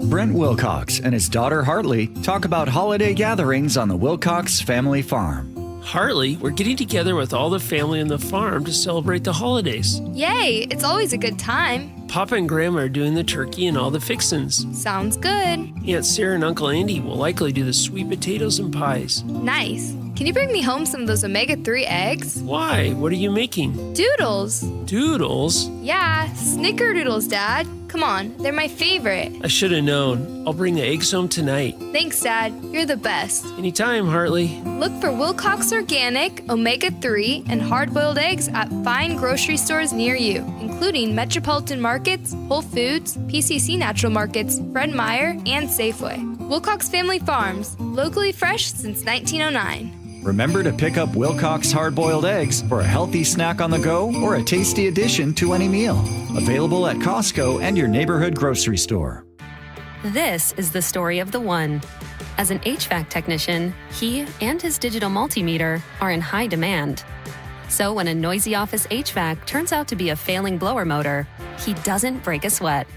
Brent Wilcox and his daughter Hartley talk about holiday gatherings on the Wilcox family farm. Hartley, we're getting together with all the family on the farm to celebrate the holidays. Yay! It's always a good time. Papa and Grandma are doing the turkey and all the fixins. Sounds good. Aunt Sarah and Uncle Andy will likely do the sweet potatoes and pies. Nice. Can you bring me home some of those omega-3 eggs? Why? What are you making? Doodles. Doodles? Yeah, snickerdoodles, Dad. Come on, they're my favorite. I should have known. I'll bring the eggs home tonight. Thanks, Dad. You're the best. Anytime, Hartley. Look for Wilcox Organic, omega-3, and hard-boiled eggs at fine grocery stores near you, including Metropolitan Markets, Whole Foods, PCC Natural Markets, Fred Meyer, and Safeway. Wilcox Family Farms, locally fresh since 1909. Remember to pick up Wilcox hard-boiled eggs for a healthy snack on the go or a tasty addition to any meal. Available at Costco and your neighborhood grocery store. This is the story of the one. As an HVAC technician, he and his digital multimeter are in high demand. So when a noisy office HVAC turns out to be a failing blower motor, he doesn't break a sweat.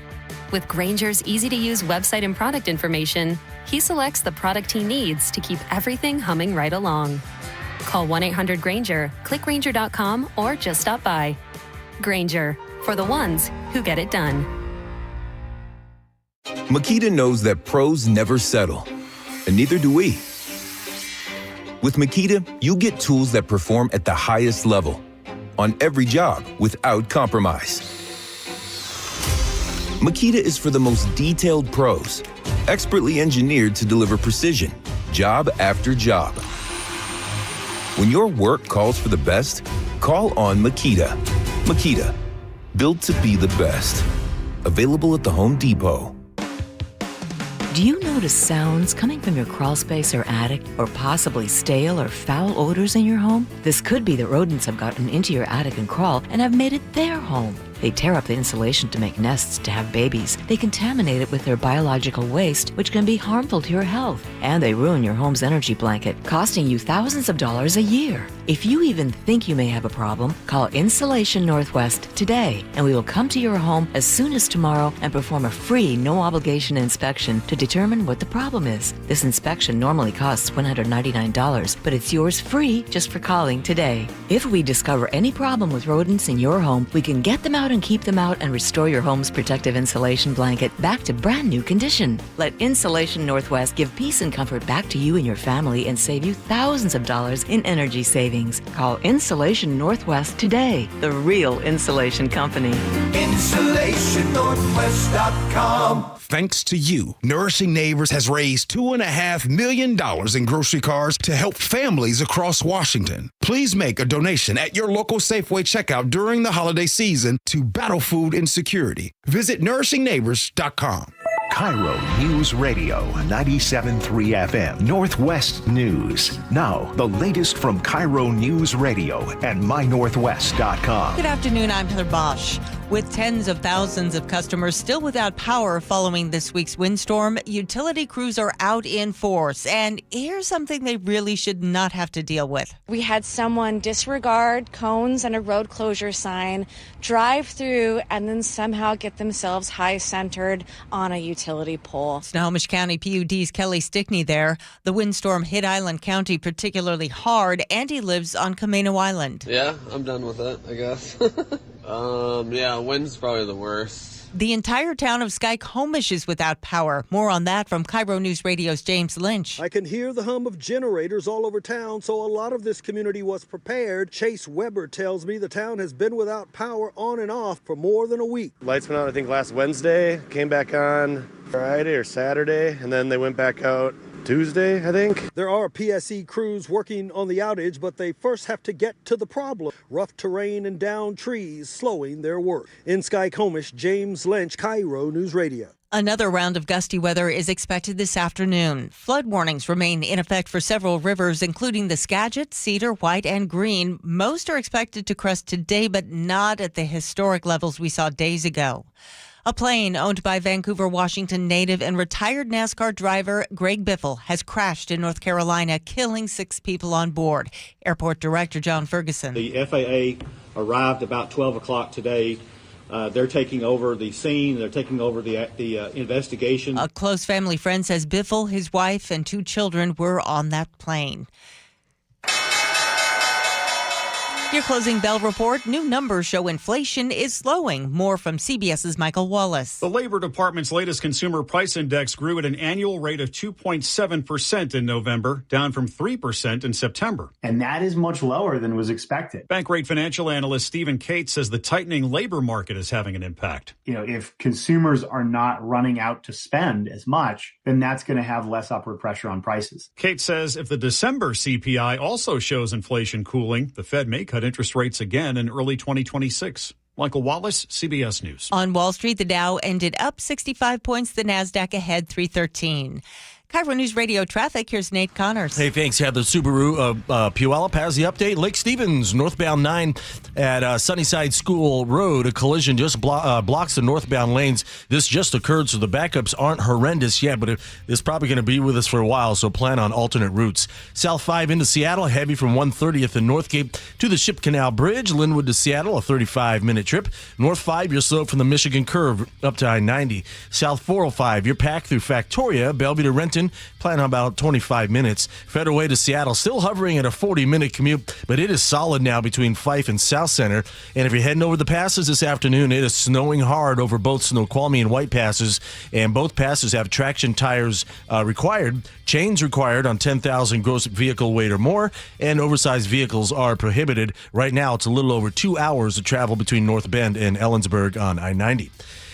With Grainger's easy-to-use website and product information, he selects the product he needs to keep everything humming right along. Call 1-800-GRAINGER, click Grainger.com, or just stop by. Grainger, for the ones who get it done. Makita knows that pros never settle, and neither do we. With Makita, you get tools that perform at the highest level on every job without compromise. Makita is for the most detailed pros, expertly engineered to deliver precision, job after job. When your work calls for the best, call on Makita. Makita, built to be the best. Available at the Home Depot. Do you notice sounds coming from your crawl space or attic, or possibly stale or foul odors in your home? This could be that rodents have gotten into your attic and crawl and have made it their home. They tear up the insulation to make nests to have babies. They contaminate it with their biological waste, which can be harmful to your health. And they ruin your home's energy blanket, costing you thousands of dollars a year. If you even think you may have a problem, call Insulation Northwest today, and we will come to your home as soon as tomorrow and perform a free, no-obligation inspection to determine what the problem is. This inspection normally costs $199, but it's yours free just for calling today. If we discover any problem with rodents in your home, we can get them out and keep them out and restore your home's protective insulation blanket back to brand new condition. Let Insulation Northwest give peace and comfort back to you and your family and save you thousands of dollars in energy savings. Call Insulation Northwest today, the real insulation company. InsulationNorthwest.com. Thanks to you, Nourishing Neighbors has raised $2.5 million in grocery cards to help families across Washington. Please make a donation at your local Safeway checkout during the holiday season to battle food insecurity. Visit NourishingNeighbors.com. KIRO News Radio 97.3 FM Northwest News. Now, the latest from KIRO News Radio and MyNorthwest.com. Good afternoon, I'm Heather Bosch. With tens of thousands of customers still without power following this week's windstorm, utility crews are out in force. And here's something they really should not have to deal with. We had someone disregard cones and a road closure sign, drive through, and then somehow get themselves high-centered on a utility pole. Snohomish County PUD's Kelly Stickney there. The windstorm hit Island County particularly hard, and he lives on Camino Island. Yeah, I'm done with it, I guess. Yeah, wind's probably the worst. The entire town of Skorheim is without power. More on that from KIRO News Radio's James Lynch. I can hear the hum of generators all over town, so a lot of this community was prepared. Chase Weber tells me the town has been without power on and off for more than a week. Lights went out, I think, last Wednesday, came back on Friday or Saturday, and then they went back out Tuesday, I think. There are PSE crews working on the outage, but they first have to get to the problem. Rough terrain and downed trees slowing their work. In Skorheim, James Lynch, KIRO News Radio. Another round of gusty weather is expected this afternoon. Flood warnings remain in effect for several rivers, including the Skagit, Cedar, White, and Green. Most are expected to crest today, but not at the historic levels we saw days ago. A plane owned by Vancouver, Washington native and retired NASCAR driver Greg Biffle has crashed in North Carolina, killing 6 people on board. Airport Director John Ferguson. The FAA arrived about 12 o'clock today. They're taking over the scene. They're taking over the investigation. A close family friend says Biffle, his wife, and 2 children were on that plane. Your closing bell report. New numbers show inflation is slowing. More from CBS's Michael Wallace. The Labor Department's latest consumer price index grew at an annual rate of 2.7% in November, down from 3% in September. And that is much lower than was expected. Bankrate financial analyst Stephen Cates says the tightening labor market is having an impact. If consumers are not running out to spend as much, then that's going to have less upward pressure on prices. Cates says if the December CPI also shows inflation cooling, the Fed may cut interest rates again in early 2026. Michael Wallace, CBS News. On Wall Street, the Dow ended up 65 points, the NASDAQ ahead 313. KIRO News Radio traffic. Here's Nate Connors. Hey, thanks. Yeah, the Subaru Puyallup has the update. Lake Stevens, northbound 9 at Sunnyside School Road. A collision just blocks the northbound lanes. This just occurred, so the backups aren't horrendous yet, but it's probably going to be with us for a while, so plan on alternate routes. South 5 into Seattle, heavy from 130th and Northgate to the Ship Canal Bridge. Linwood to Seattle, a 35-minute trip. North 5, you're slow from the Michigan Curve up to I-90. South 405, you're packed through Factoria, Bellevue to Renton. Plan on about 25 minutes. Federal Way to Seattle still hovering at a 40-minute commute, but it is solid now between Fife and South Center. And if you're heading over the passes this afternoon, it is snowing hard over both Snoqualmie and White passes, and both passes have traction tires required, chains required on 10,000 gross vehicle weight or more, and oversized vehicles are prohibited. Right now, it's a little over 2 hours to travel between North Bend and Ellensburg on I-90.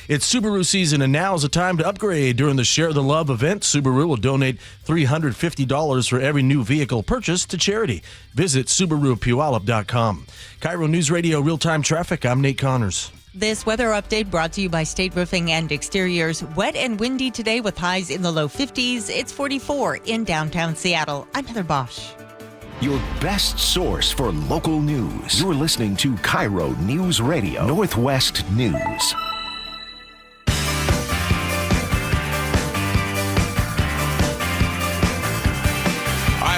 It's Subaru season, and now is the time to upgrade. During the Share the Love event, Subaru will donate $350 for every new vehicle purchased to charity. Visit SubaruPuyallup.com. KIRO News Radio real-time traffic. I'm Nate Connors. This weather update brought to you by State Roofing and Exteriors. Wet and windy today with highs in the low 50s. It's 44 in downtown Seattle. I'm Heather Bosch. Your best source for local news. You're listening to KIRO News Radio, Northwest News.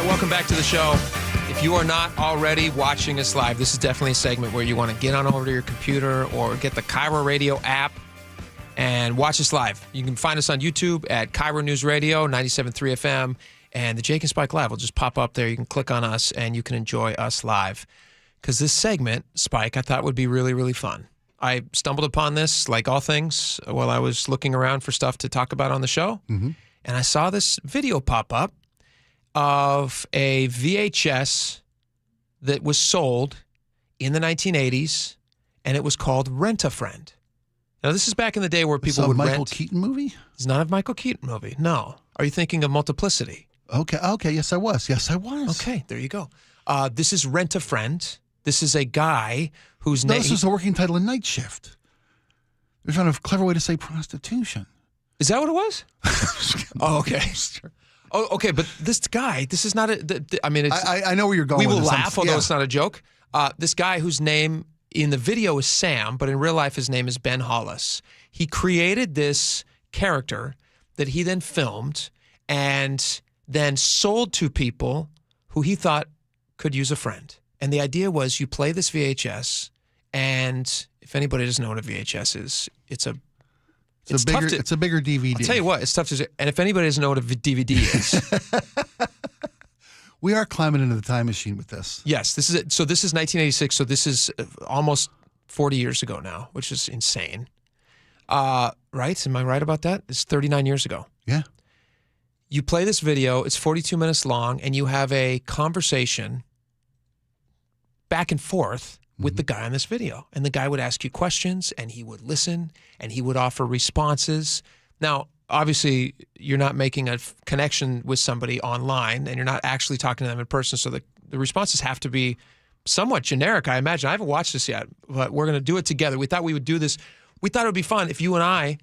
Welcome back to the show. If you are not already watching us live, this is definitely a segment where you want to get on over to your computer or get the KIRO Radio app and watch us live. You can find us on YouTube at KIRO News Radio, 97.3 FM, and the Jake and Spike Live will just pop up there. You can click on us and you can enjoy us live. Because this segment, Spike, I thought would be really, really fun. I stumbled upon this, like all things, while I was looking around for stuff to talk about on the show. Mm-hmm. And I saw this video pop up of a VHS that was sold in the 1980s, and it was called Rent-A-Friend. Now, this is back in the day where people would rent. Michael Keaton movie? It's not a Michael Keaton movie, no. Are you thinking of Multiplicity? Okay, yes, I was. Okay, there you go. This is Rent-A-Friend. This is a guy whose name... This is the working title of Night Shift. They're trying to a clever way to say prostitution. Is that what it was? Oh, okay. Oh, okay, but this guy, this is not a... I know where you're going We with will this. laugh, although it's not a joke. This guy whose name in the video is Sam, but in real life his name is Ben Hollis. He created this character that he then filmed and then sold to people who he thought could use a friend. And the idea was you play this VHS, and if anybody doesn't know what a VHS is, it's a bigger DVD. I'll tell you what, it's tough to say. And if anybody doesn't know what a DVD is. We are climbing into the time machine with this. Yes, this is it. So this is 1986. So this is almost 40 years ago now, which is insane. Right? Am I right about that? It's 39 years ago. Yeah. You play this video. It's 42 minutes long, and you have a conversation back and forth with the guy on this video. And the guy would ask you questions, and he would listen, and he would offer responses. Now, obviously, you're not making a connection with somebody online, and you're not actually talking to them in person, so the responses have to be somewhat generic, I imagine. I haven't watched this yet, but we're going to do it together. We thought we would do this. We thought it would be fun if you and I...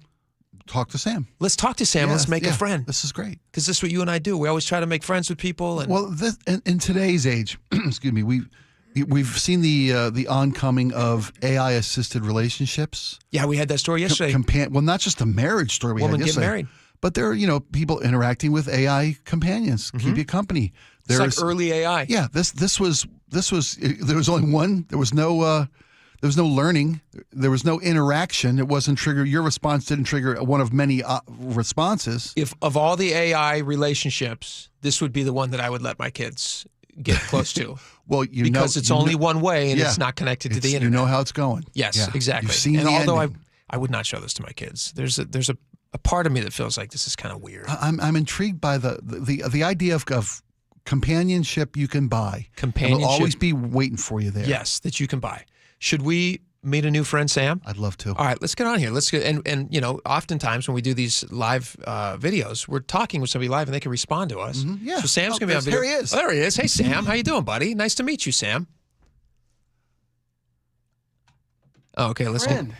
Talk to Sam. Let's talk to Sam. Let's make a friend. This is great. Because this is what you and I do. We always try to make friends with people. And well, in today's age, excuse me, we've seen the oncoming of AI-assisted relationships. Yeah, we had that story yesterday. Well, not just a marriage story we Woman had yesterday. get married. But there are, people interacting with AI companions, keep you company. It's like early AI. Yeah, this was there was only one. There was no learning. There was no interaction. It wasn't trigger. Your response didn't trigger one of many responses. If of all the AI relationships, this would be the one that I would let my kids get close to. Well, because it's only one way and it's not connected to the internet. You know how it's going. Yes, exactly. You've seen and the although ending. I would not show this to my kids, there's a part of me that feels like this is kind of weird. I'm intrigued by the idea of companionship you can buy. Companionship. It'll always be waiting for you there. Yes, that you can buy. Should we meet a new friend, Sam? I'd love to. All right, let's get on here. Let's get and oftentimes when we do these live videos, we're talking with somebody live and they can respond to us. Mm-hmm. Yeah. So Sam's gonna be on video. There he is. Oh, there he is. Hey Sam, how you doing, buddy? Nice to meet you, Sam. Oh, okay, let's Friend.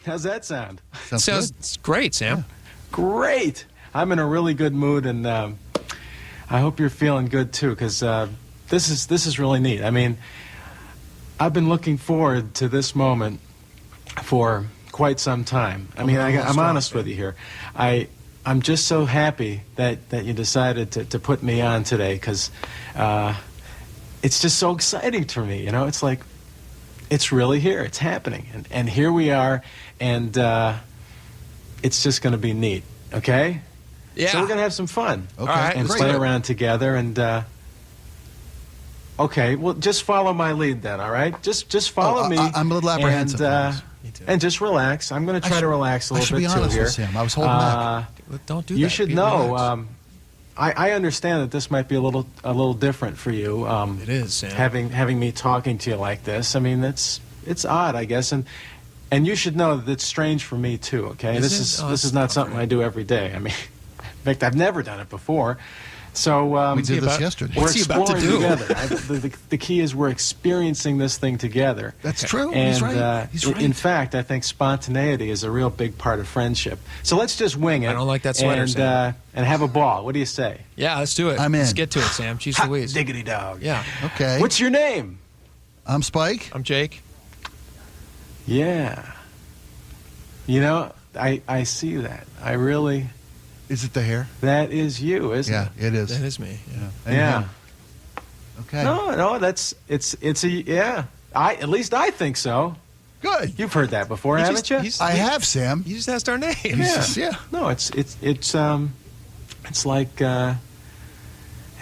How's that sound? Sounds great, Sam. Yeah. Great. I'm in a really good mood, and I hope you're feeling good too, because this is really neat. I mean, I've been looking forward to this moment for quite some time. I mean, I'm honest with you here. I'm just so happy that you decided to put me on today, because it's just so exciting for me. It's like it's really here. It's happening, and here we are, and it's just going to be neat. Okay? Yeah. So we're going to have some fun. Okay. All right. And play around together. And, okay, well, just follow my lead then, all right? Just follow me. I'm a little apprehensive. And just relax. I'm going to try to relax a little bit, too, here. I should be honest with Sam. I was holding back. Don't do that. You should know, I understand that this might be a little different for you. It is, Sam. Having me talking to you like this. I mean, it's odd, I guess. And you should know that it's strange for me too. Okay, this is not something I do every day. I mean, in fact, I've never done it before. So we did this yesterday. We're What's he about to exploring do? together. The key is we're experiencing this thing together. That's true. And, He's right. He's right. In fact, I think spontaneity is a real big part of friendship. So let's just wing it. I don't like that sweater, Sam. And have a ball. What do you say? Yeah, let's do it. I'm in. Let's get to it, Sam. Jeez Louise. Diggity dog. Yeah. Okay. What's your name? I'm Spike. I'm Jake. Yeah. I see that. I really... Is it the hair? That is you, isn't it? Yeah, it is. That is me. Yeah. Yeah. Okay. No, at least I think so. Good. You've heard that before, haven't you? I have, Sam. You just asked our names. Yeah. No, it's like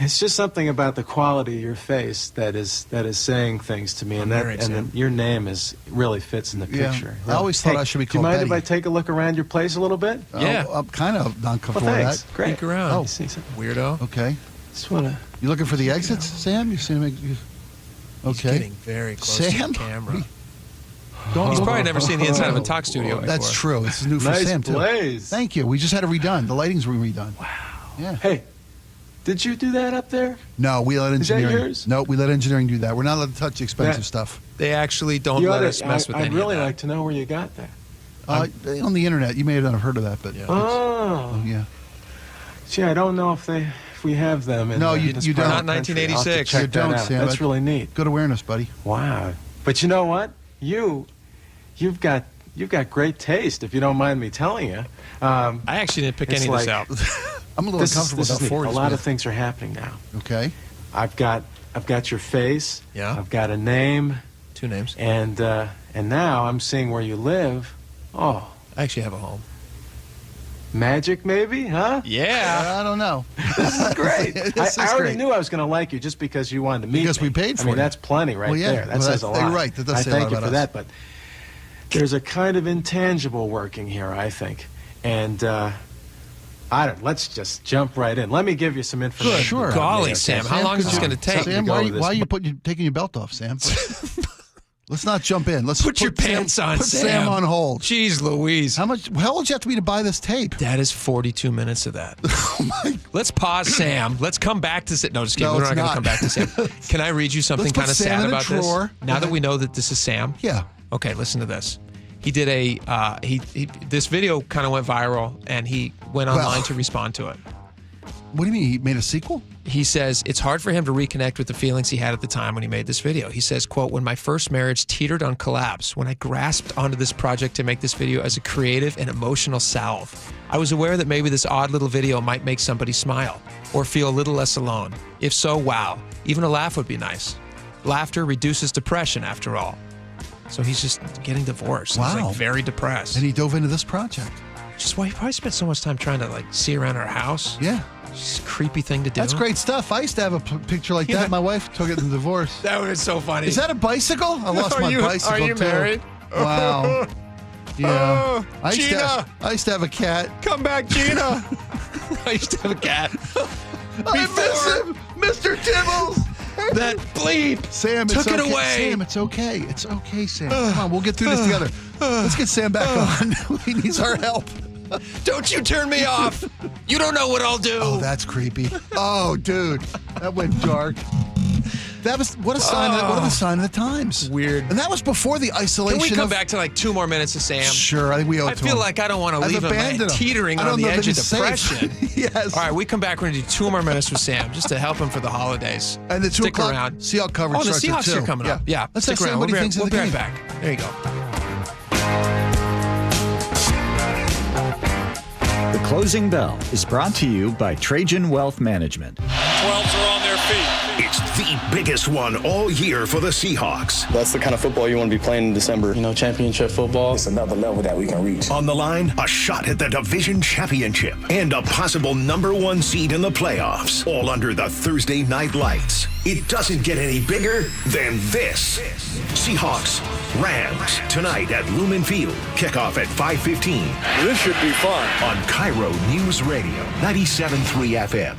it's just something about the quality of your face that is saying things to me, and your name really fits in the picture. I always thought I should be called Do you mind Betty. if I take a look around your place a little bit? Yeah. I'm kind of not comfortable Well, with thanks. that. Great. Peek around. Oh. Weirdo. Okay. Just wanna. You looking for the exits, Sam? You see me? He's Okay. getting very close to Sam? the camera. He's probably never seen the inside of a talk studio before. That's true. It's new for Nice Sam, too. blaze. Thank you. We just had it redone. The lighting's redone. Wow. Yeah. Hey, did you do that up there? No, we let Is that engineering. yours? No, we let engineering do that. We're not allowed to touch the expensive stuff. They actually don't You let oughta- us mess with any I'd really of that. like to know where you got that. On the internet, you may not have heard of that, but Oh. yeah. Gee, I don't know if we have them. In No, the- you in this don't. part of Not the country. I'll have to 1986. check You that don't, out. Sam. That's really neat. Good awareness, buddy. Wow. But you know what? You've got great taste, if you don't mind me telling you. I actually didn't pick It's any of this like- out. I'm a little This uncomfortable is with neat. that 40s. A lot of things are happening now. Okay. I've got your face. Yeah. I've got a name, 2 names. and now I'm seeing where you live. Oh, I actually have a home. magic maybe, huh? Yeah. I don't know. This is great. This I is already great. knew I was going to like you just because you wanted to meet Because me. we paid for I mean, you. that's plenty right Well, yeah. there. That Well, says a lot. you're right. That does I say a thank lot you about for us. that, but there's a kind of intangible working here, I think. And let's just jump right in. Let me give you some information. Good. Sure. about Golly, me, okay? Sam, how long is this going to take? Sam, go why with this. are you taking your belt off, Sam? Let's not jump in. Let's Put your pants on, Put Sam. Sam on hold. Jeez Louise. How old did you have to be to buy this tape? That is 42 minutes of that. Let's pause, Sam. Let's come back to Sam. No, just kidding. No, We're it's not going to not. come back to Sam. Can I read you something Let's put kind of Sam sad in a about this? drawer. Now that we know that this is Sam? Yeah. Okay, listen to this. He did this video kind of went viral, and he went online to respond to it. What do you mean? He made a sequel? He says it's hard for him to reconnect with the feelings he had at the time when he made this video. He says, quote, "When my first marriage teetered on collapse, when I grasped onto this project to make this video as a creative and emotional salve, I was aware that maybe this odd little video might make somebody smile or feel a little less alone. If so, wow, even a laugh would be nice. Laughter reduces depression, after all." So he's just getting divorced. Wow. He's like very depressed. And he dove into this project. Just why you probably spent so much time trying to see around our house. Yeah. Just a creepy thing to do. That's great stuff. I used to have a picture like that. My wife took it in divorce. That would be so funny. Is that a bicycle? I lost my bicycle Are you too. married? Wow. Yeah. Gina. I used to have a cat. Come back, Gina. I used to have a cat. I miss him, Mr. Tibbles. That bleep. Sam, took it's it okay. away. Sam, it's okay. It's okay, Sam. Come on, we'll get through this together. Let's get Sam back on. He needs our help. Don't you turn me off. You don't know what I'll do. Oh, that's creepy. Oh, dude. That went dark. That was what a sign. What a sign of the times. Weird. And that was before the isolation. Can we come back to 2 more minutes of Sam? Sure, I think we owe it to I feel him. like I don't want to leave him teetering on the edge of depression. Yes. All right, we come back. We're going to do 2 more minutes with Sam just to help him for the holidays. And the 2 Stick o'clock around. Seahawks coverage the starts Seahawks at 2. are coming up. Yeah. Let's Stick ask Sam around. what he thinks of the We'll be game. right back. There you go. The Closing Bell is brought to you by Trajan Wealth Management. 12s are on their feet. It's the biggest one all year for the Seahawks. That's the kind of football you want to be playing in December. Championship football. It's another level that we can reach. On the line, a shot at the division championship and a possible #1 seed in the playoffs, all under the Thursday night lights. It doesn't get any bigger than this. Seahawks, Rams, tonight at Lumen Field. Kickoff at 5:15. This should be fun. On KIRO Newsradio, 97.3 FM.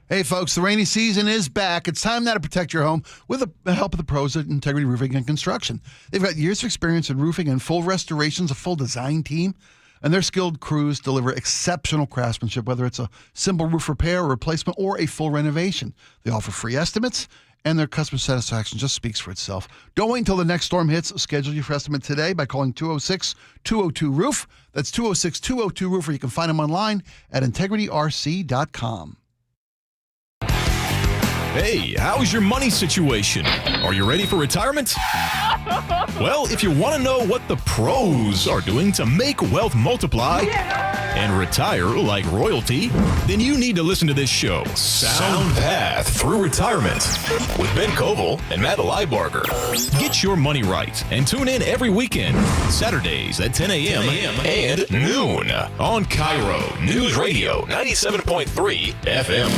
Hey, folks, the rainy season is back. It's time now to protect your home with the help of the pros at Integrity Roofing and Construction. They've got years of experience in roofing and full restorations, a full design team, and their skilled crews deliver exceptional craftsmanship, whether it's a simple roof repair or replacement or a full renovation. They offer free estimates, and their customer satisfaction just speaks for itself. Don't wait until the next storm hits. Schedule your estimate today by calling 206-202-ROOF. That's 206-202-ROOF, or you can find them online at integrityrc.com. Hey, how's your money situation? Are you ready for retirement? Well, if you want to know what the pros are doing to make wealth multiply and retire like royalty, then you need to listen to this show, Sound Path Through Retirement, with Ben Koval and Matt Leibarger. Get your money right and tune in every weekend, Saturdays at 10 a.m. and noon on KIRO Newsradio 97.3 FM.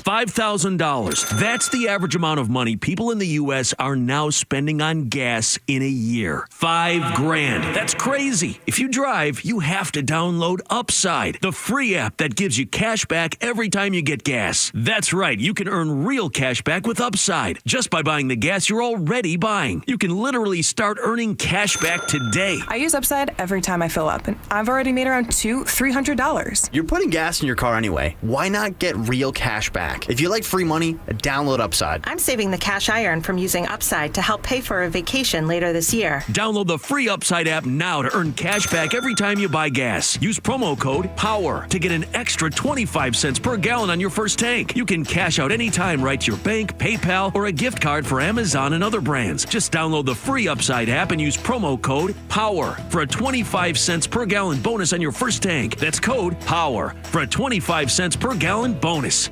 $5,000. That's the average amount of money people in the U.S. are now spending on gas in a year. $5,000. That's crazy. If you drive, you have to download Upside, the free app that gives you cash back every time you get gas. That's right. You can earn real cash back with Upside just by buying the gas you're already buying. You can literally start earning cash back today. I use Upside every time I fill up, and I've already made around $200-$300. You're putting gas in your car anyway. Why not get real cash back? If you like free money, download Upside. I'm saving the cash I earn from using Upside to help pay for a vacation later this year. Download the free Upside app now to earn cash back every time you buy gas. Use promo code POWER to get an extra 25 cents per gallon on your first tank. You can cash out anytime right to your bank, PayPal, or a gift card for Amazon and other brands. Just download the free Upside app and use promo code POWER for a 25 cents per gallon bonus on your first tank. That's code POWER for a 25 cents per gallon bonus.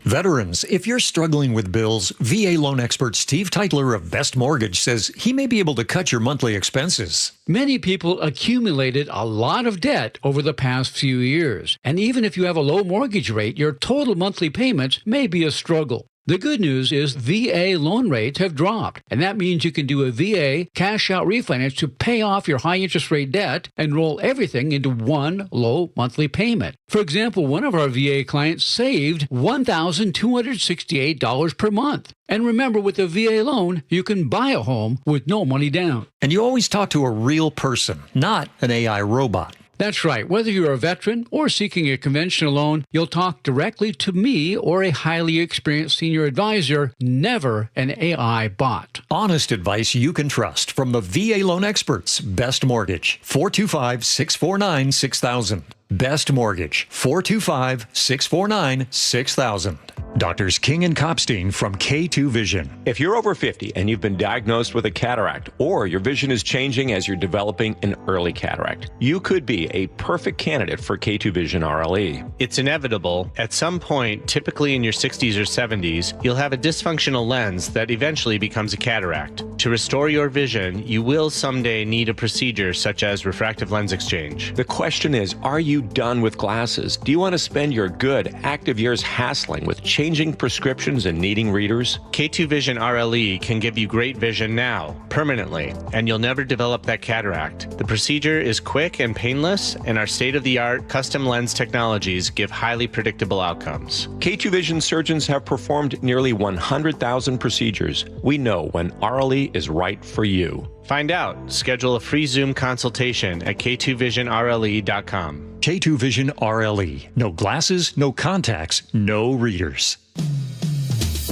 Veterans, if you're struggling with bills, VA loan expert Steve Teitler of Best Mortgage says he may be able to cut your monthly expenses. Many people accumulated a lot of debt over the past few years, and even if you have a low mortgage rate, your total monthly payments may be a struggle. The good news is VA loan rates have dropped, and that means you can do a VA cash-out refinance to pay off your high-interest rate debt and roll everything into one low monthly payment. For example, one of our VA clients saved $1,268 per month. And remember, with a VA loan, you can buy a home with no money down. And you always talk to a real person, not an AI robot. That's right. Whether you're a veteran or seeking a conventional loan, you'll talk directly to me or a highly experienced senior advisor, never an AI bot. Honest advice you can trust from the VA loan experts. Best Mortgage, 425-649-6000. Best Mortgage, 425-649-6000. Doctors King and Kopstein from K2 Vision. If you're over 50 and you've been diagnosed with a cataract, or your vision is changing as you're developing an early cataract, you could be a perfect candidate for K2 Vision RLE. It's inevitable. At some point, typically in your 60s or 70s, you'll have a dysfunctional lens that eventually becomes a cataract. To restore your vision, you will someday need a procedure such as refractive lens exchange. The question is, are you done with glasses? Do you want to spend your good, active years hassling with changing prescriptions and needing readers? K2 Vision RLE can give you great vision now, permanently, and you'll never develop that cataract. The procedure is quick and painless, and our state-of-the-art custom lens technologies give highly predictable outcomes. K2 Vision surgeons have performed nearly 100,000 procedures. We know when RLE is right for you. Find out. Schedule a free Zoom consultation at k2visionrle.com. K2 Vision RLE. No glasses, no contacts, no readers.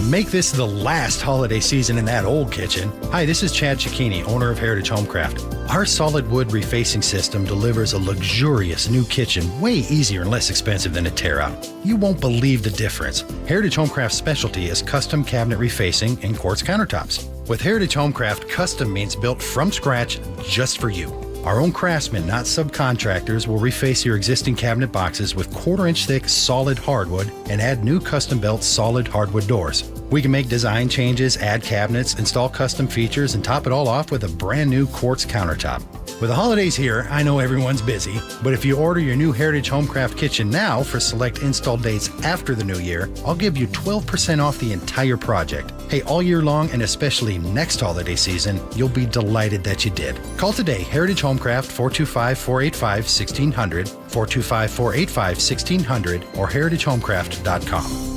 Make this the last holiday season in that old kitchen. Hi, this is Chad Cicchini, owner of Heritage Homecraft. Our solid wood refacing system delivers a luxurious new kitchen way easier and less expensive than a tear-out. You won't believe the difference. Heritage Homecraft's specialty is custom cabinet refacing and quartz countertops. With Heritage Homecraft, custom means built from scratch just for you. Our own craftsmen, not subcontractors, will reface your existing cabinet boxes with 1/4-inch thick solid hardwood and add new custom-built solid hardwood doors. We can make design changes, add cabinets, install custom features, and top it all off with a brand new quartz countertop. With the holidays here, I know everyone's busy, but if you order your new Heritage Homecraft kitchen now for select install dates after the new year, I'll give you 12% off the entire project. Hey, all year long and especially next holiday season, you'll be delighted that you did. Call today, Heritage Homecraft, 425-485-1600, 425-485-1600, or heritagehomecraft.com.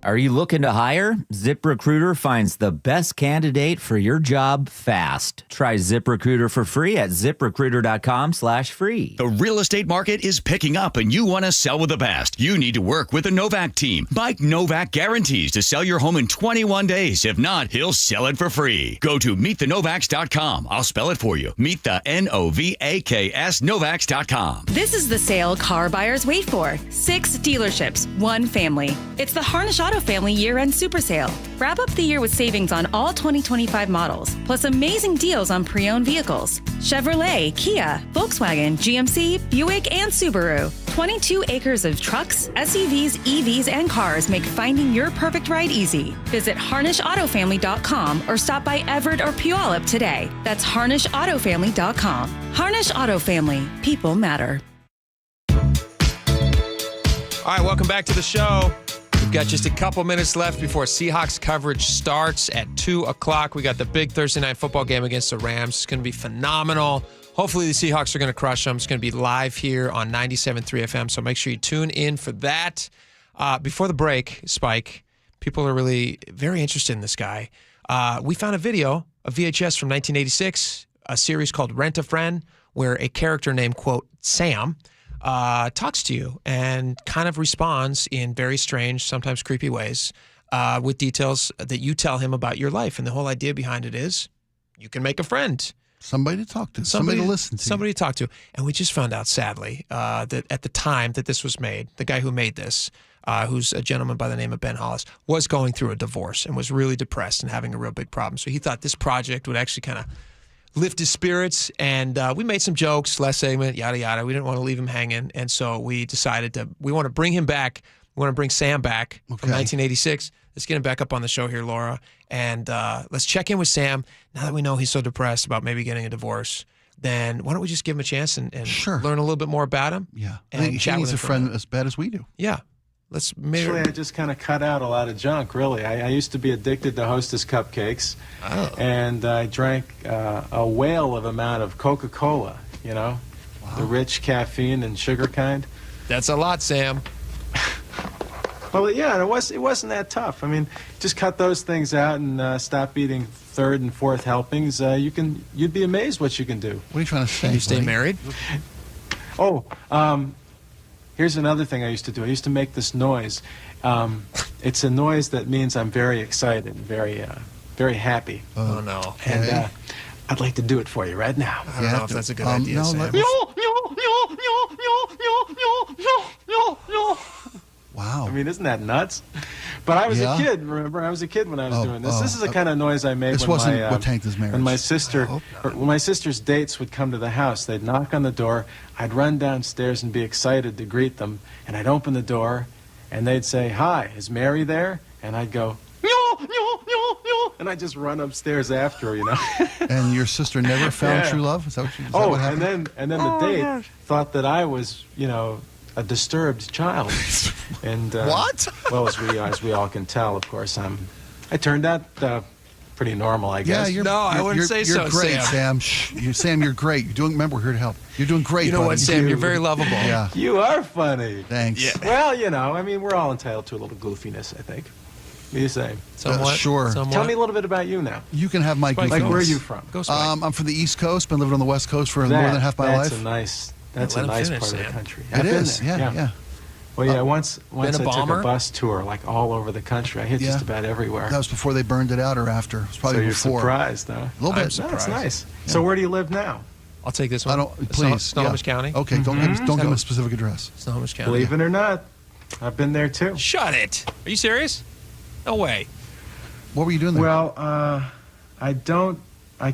Are you looking to hire? ZipRecruiter finds the best candidate for your job fast. Try ZipRecruiter for free at ziprecruiter.com/free. The real estate market is picking up and you want to sell with the best. You need to work with the Novak team. Mike Novak guarantees to sell your home in 21 days. If not, he'll sell it for free. Go to meetthenovaks.com. I'll spell it for you. Meet the Novaks Novaks.com. This is the sale car buyers wait for. 6 dealerships, 1 family. It's the Harnish Auto Family year-end super sale. Wrap up the year with savings on all 2025 models, plus amazing deals on pre-owned vehicles. Chevrolet, Kia, Volkswagen, GMC, Buick, and Subaru. 22 acres of trucks, SUVs, EVs, and cars make finding your perfect ride easy. Visit HarnishAutoFamily.com or stop by Everett or Puyallup today. That's HarnishAutoFamily.com. Harnish Auto Family. People matter. All right, welcome back to the show. We've got just a couple minutes left before Seahawks coverage starts at 2 o'clock. We got the big Thursday night football game against the Rams. It's going to be phenomenal. Hopefully the Seahawks are going to crush them. It's going to be live here on 97.3 FM, so make sure you tune in for that. Before the break, Spike, people are really very interested in this guy. We found a video, a VHS from 1986, a series called Rent a Friend, where a character named, quote, Sam, talks to you and kind of responds in very strange, sometimes creepy ways with details that you tell him about your life. And the whole idea behind it is you can make a friend. Somebody to talk to. Somebody to listen to. Somebody to talk to. And we just found out, sadly, that at the time that this was made, the guy who made this, who's a gentleman by the name of Ben Hollis, was going through a divorce and was really depressed and having a real big problem. So he thought this project would actually kind of lift his spirits, and we made some jokes, last segment, yada, yada. We didn't want to leave him hanging, and so we decided we want to bring him back. We want to bring Sam back from 1986. Let's get him back up on the show here, Laura, and let's check in with Sam. Now that we know he's so depressed about maybe getting a divorce, then why don't we just give him a chance and learn a little bit more about him? Yeah. And chat with him. He's a friend as bad as we do. Yeah. Actually, I just kind of cut out a lot of junk, really. I used to be addicted to Hostess cupcakes, and I drank a whale of amount of Coca-Cola, the rich caffeine and sugar kind. That's a lot, Sam. Well, yeah, it wasn't that tough. I mean, just cut those things out and stop eating 3rd and 4th helpings. You'd be amazed what you can do. What are you trying to say? You stay married? Here's another thing I used to do. I used to make this noise. It's a noise that means I'm very excited, very happy. Oh, no. And I'd like to do it for you right now. I don't know if that's a good idea, Sam. Wow. Wow. I mean, isn't that nuts? But I was a kid, remember? I was a kid when I was doing this. This is the kind of noise I made this wasn't what tanked his marriage. when my sister's dates would come to the house. They'd knock on the door. I'd run downstairs and be excited to greet them. And I'd open the door, and they'd say, "Hi, is Mary there?" And I'd go, and I just run upstairs after her, you know. And your sister never found true love? Is that what happened? and then the date thought that I was, a disturbed child. And what? Well, as we all can tell, of course, I turned out pretty normal, I guess. Yeah, I wouldn't say so, You're great, Sam. Sam, you're great. Remember, we're here to help. You're doing great. You know buddy. what, Sam? You're very lovable. Yeah. You are funny. Thanks. Yeah. Well, we're all entitled to a little goofiness, I think. What do you say? Somewhat. Sure. Somewhat. Tell me a little bit about you now. You can have my Spike, goofiness. Like, where are you from? Go Spike. I'm from the East Coast. Been living on the West Coast for more than half my life. That's a nice part of the country. It is. Yeah. Well, yeah. Once I took bomber? a bus tour, like all over the country. I hit just about everywhere. That was before they burned it out, or after? It was probably so you're before. surprised, huh? A little bit. That's nice. Yeah. So where do you live now? I'll take this one. Please. Snohomish County. Okay. Don't give them a specific address. Snohomish County. Believe it or not, I've been there too. Shut it. Are you serious? No way. What were you doing there? Well, I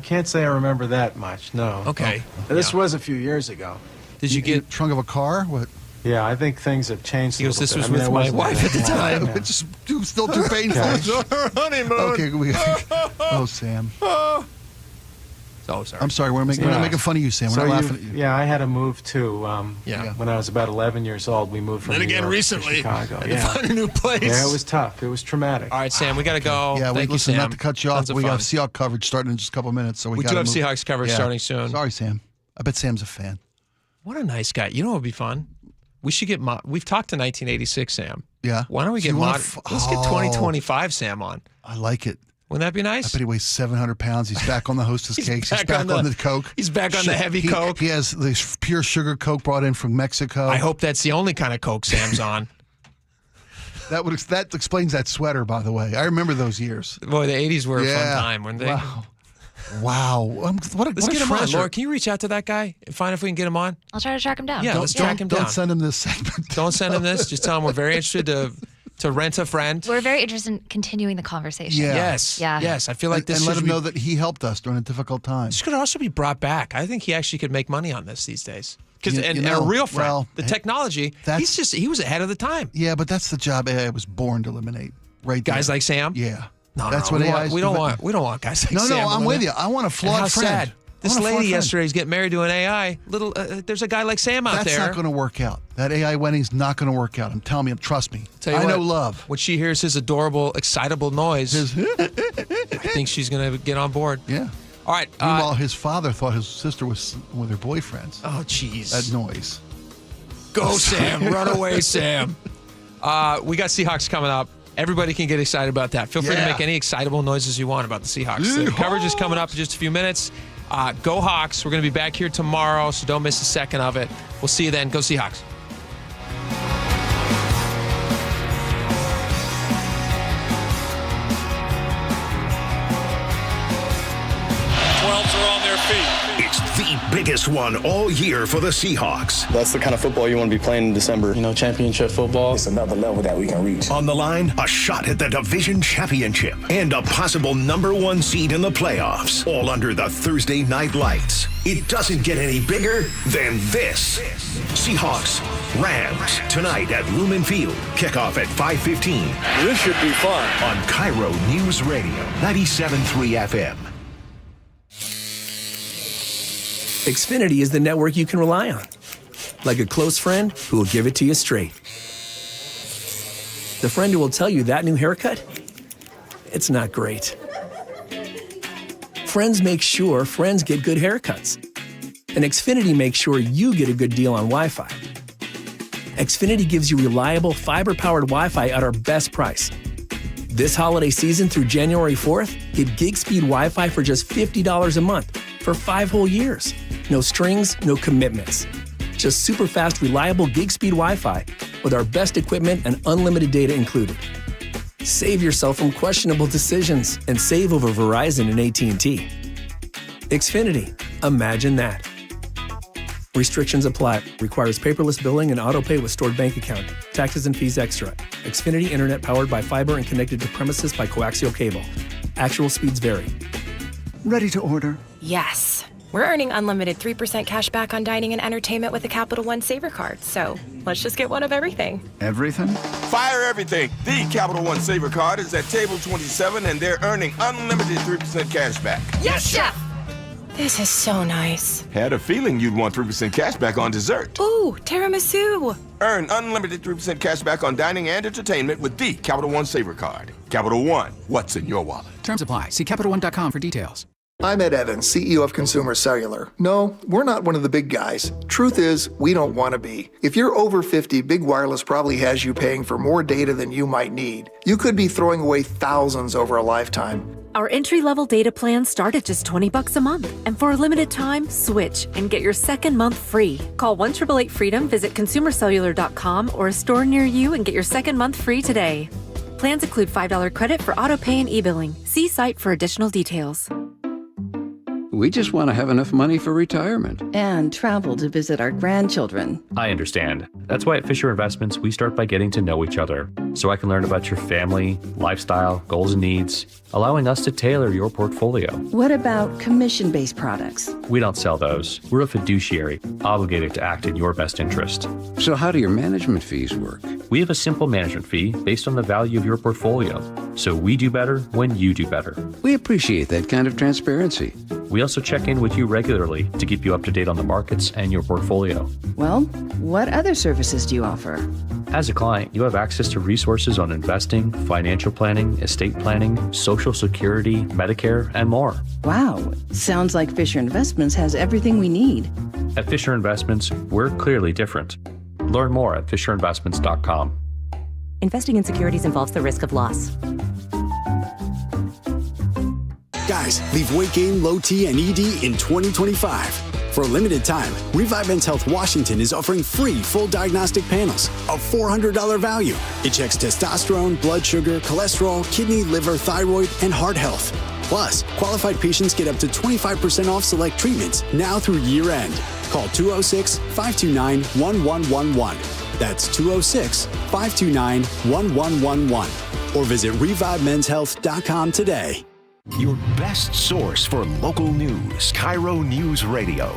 can't say I remember that much. No. Okay. This was a few years ago. Did you get trunk of a car? What? Yeah, I think things have changed. He goes, "This was with my wife at the time." It's just still too painful. Honeymoon. Okay. Sam. Oh, sorry. I'm sorry. We're not making fun of you, Sam. We're not laughing at you. Yeah, I had to move too. When I was about 11 years old, we moved from Then New again, York recently, to Chicago. had to find a new place. Yeah, it was tough. It was traumatic. All right, Sam, we got to go. Yeah, Thank you, listen, Sam. not to cut you off, Tons of we got fun. Seahawks coverage starting in just a couple of minutes. So we do have Seahawks coverage starting soon. Sorry, Sam. I bet Sam's a fan. What a nice guy. You know what would be fun? We should get we've talked to 1986 Sam. Yeah. Why don't we get let's get 2025 Sam on. I like it. Wouldn't that be nice? I bet he weighs 700 pounds. He's back on the Hostess cakes. He's back on the Coke. He's back on the heavy Coke. He has this pure sugar Coke brought in from Mexico. I hope that's the only kind of Coke Sam's on. That explains that sweater, by the way. I remember those years. Boy, the 80s were a fun time, weren't they? Wow. Let's get him on. Laura, can you reach out to that guy and find if we can get him on? I'll try to track him down. Yeah, let's track him down. Don't send him this segment. Don't send him this. Just tell him we're very interested to rent a friend. We're very interested in continuing the conversation. Yeah. Yes. Yeah. Yes. I feel like this and let should him know that he helped us during a difficult time. This could also be brought back. I think he actually could make money on this these days. And a real friend. Well, the technology. He was ahead of the time. Yeah, but that's the job AI was born to eliminate. Right. Guys like Sam. Yeah. No, that's what AI. We don't want guys like Sam. No, I'm with you. I want a flawed friend. Sad. This lady yesterday is getting married to an AI. There's a guy like Sam out there. That's not going to work out. That AI wedding's not going to work out. I'm telling you. Trust me. I know love. When she hears his adorable, excitable noise, I think she's going to get on board. Yeah. All right. Meanwhile, his father thought his sister was with her boyfriends. Oh, jeez. That noise. Go, Sam. Run away, Sam. We got Seahawks coming up. Everybody can get excited about that. Feel free to make any excitable noises you want about the Seahawks. The coverage is coming up in just a few minutes. Go Hawks. We're going to be back here tomorrow, so don't miss a second of it. We'll see you then. Go Seahawks. 12s are on their feet. It's the biggest one all year for the Seahawks. That's the kind of football you want to be playing in December. Championship football. It's another level that we can reach. On the line, a shot at the division championship and a possible #1 seed in the playoffs, all under the Thursday night lights. It doesn't get any bigger than this. Seahawks, Rams, tonight at Lumen Field. Kickoff at 5:15. This should be fun. On KIRO Newsradio, 97.3 FM. Xfinity is the network you can rely on. Like a close friend who will give it to you straight. The friend who will tell you that new haircut, it's not great. Friends make sure friends get good haircuts. And Xfinity makes sure you get a good deal on Wi-Fi. Xfinity gives you reliable fiber-powered Wi-Fi at our best price. This holiday season through January 4th, get gig speed Wi-Fi for just $50 a month for 5 whole years. No strings, no commitments. Just super fast, reliable gig speed Wi-Fi with our best equipment and unlimited data included. Save yourself from questionable decisions and save over Verizon and AT&T. Xfinity. Imagine that. Restrictions apply. Requires paperless billing and auto pay with stored bank account. Taxes and fees extra. Xfinity Internet powered by fiber and connected to premises by coaxial cable. Actual speeds vary. Ready to order? Yes. We're earning unlimited 3% cash back on dining and entertainment with the Capital One Saver Card. So let's just get one of everything. Everything? Fire everything. The Capital One Saver Card is at table 27 and they're earning unlimited 3% cash back. Yes, Chef! This is so nice. Had a feeling you'd want 3% cash back on dessert. Ooh, tiramisu. Earn unlimited 3% cash back on dining and entertainment with the Capital One Saver Card. Capital One, what's in your wallet? Terms apply. See CapitalOne.com for details. I'm Ed Evans, CEO of Consumer Cellular. No, we're not one of the big guys. Truth is, we don't want to be. If you're over 50, Big Wireless probably has you paying for more data than you might need. You could be throwing away thousands over a lifetime. Our entry-level data plans start at just $20 a month. And for a limited time, switch and get your second month free. Call 1-888-FREEDOM, visit consumercellular.com or a store near you and get your second month free today. Plans include $5 credit for auto pay and e-billing. See site for additional details. We just want to have enough money for retirement. And travel to visit our grandchildren. I understand. That's why at Fisher Investments, we start by getting to know each other, so I can learn about your family, lifestyle, goals and needs, allowing us to tailor your portfolio. What about commission-based products? We don't sell those. We're a fiduciary, obligated to act in your best interest. So how do your management fees work? We have a simple management fee based on the value of your portfolio, so we do better when you do better. We appreciate that kind of transparency. We also check in with you regularly to keep you up to date on the markets and your portfolio. Well, what other services do you offer? As a client, you have access to resources on investing, financial planning, estate planning, Social Security, Medicare, and more. Wow, sounds like Fisher Investments has everything we need. At Fisher Investments, we're clearly different. Learn more at fisherinvestments.com. Investing in securities involves the risk of loss. Guys, leave weight gain, low T, and ED in 2025. For a limited time, Revive Men's Health Washington is offering free full diagnostic panels, a $400 value. It checks testosterone, blood sugar, cholesterol, kidney, liver, thyroid, and heart health. Plus, qualified patients get up to 25% off select treatments now through year end. Call 206-529-1111. That's 206-529-1111. Or visit ReviveMen'sHealth.com today. Your best source for local news. KIRO News Radio.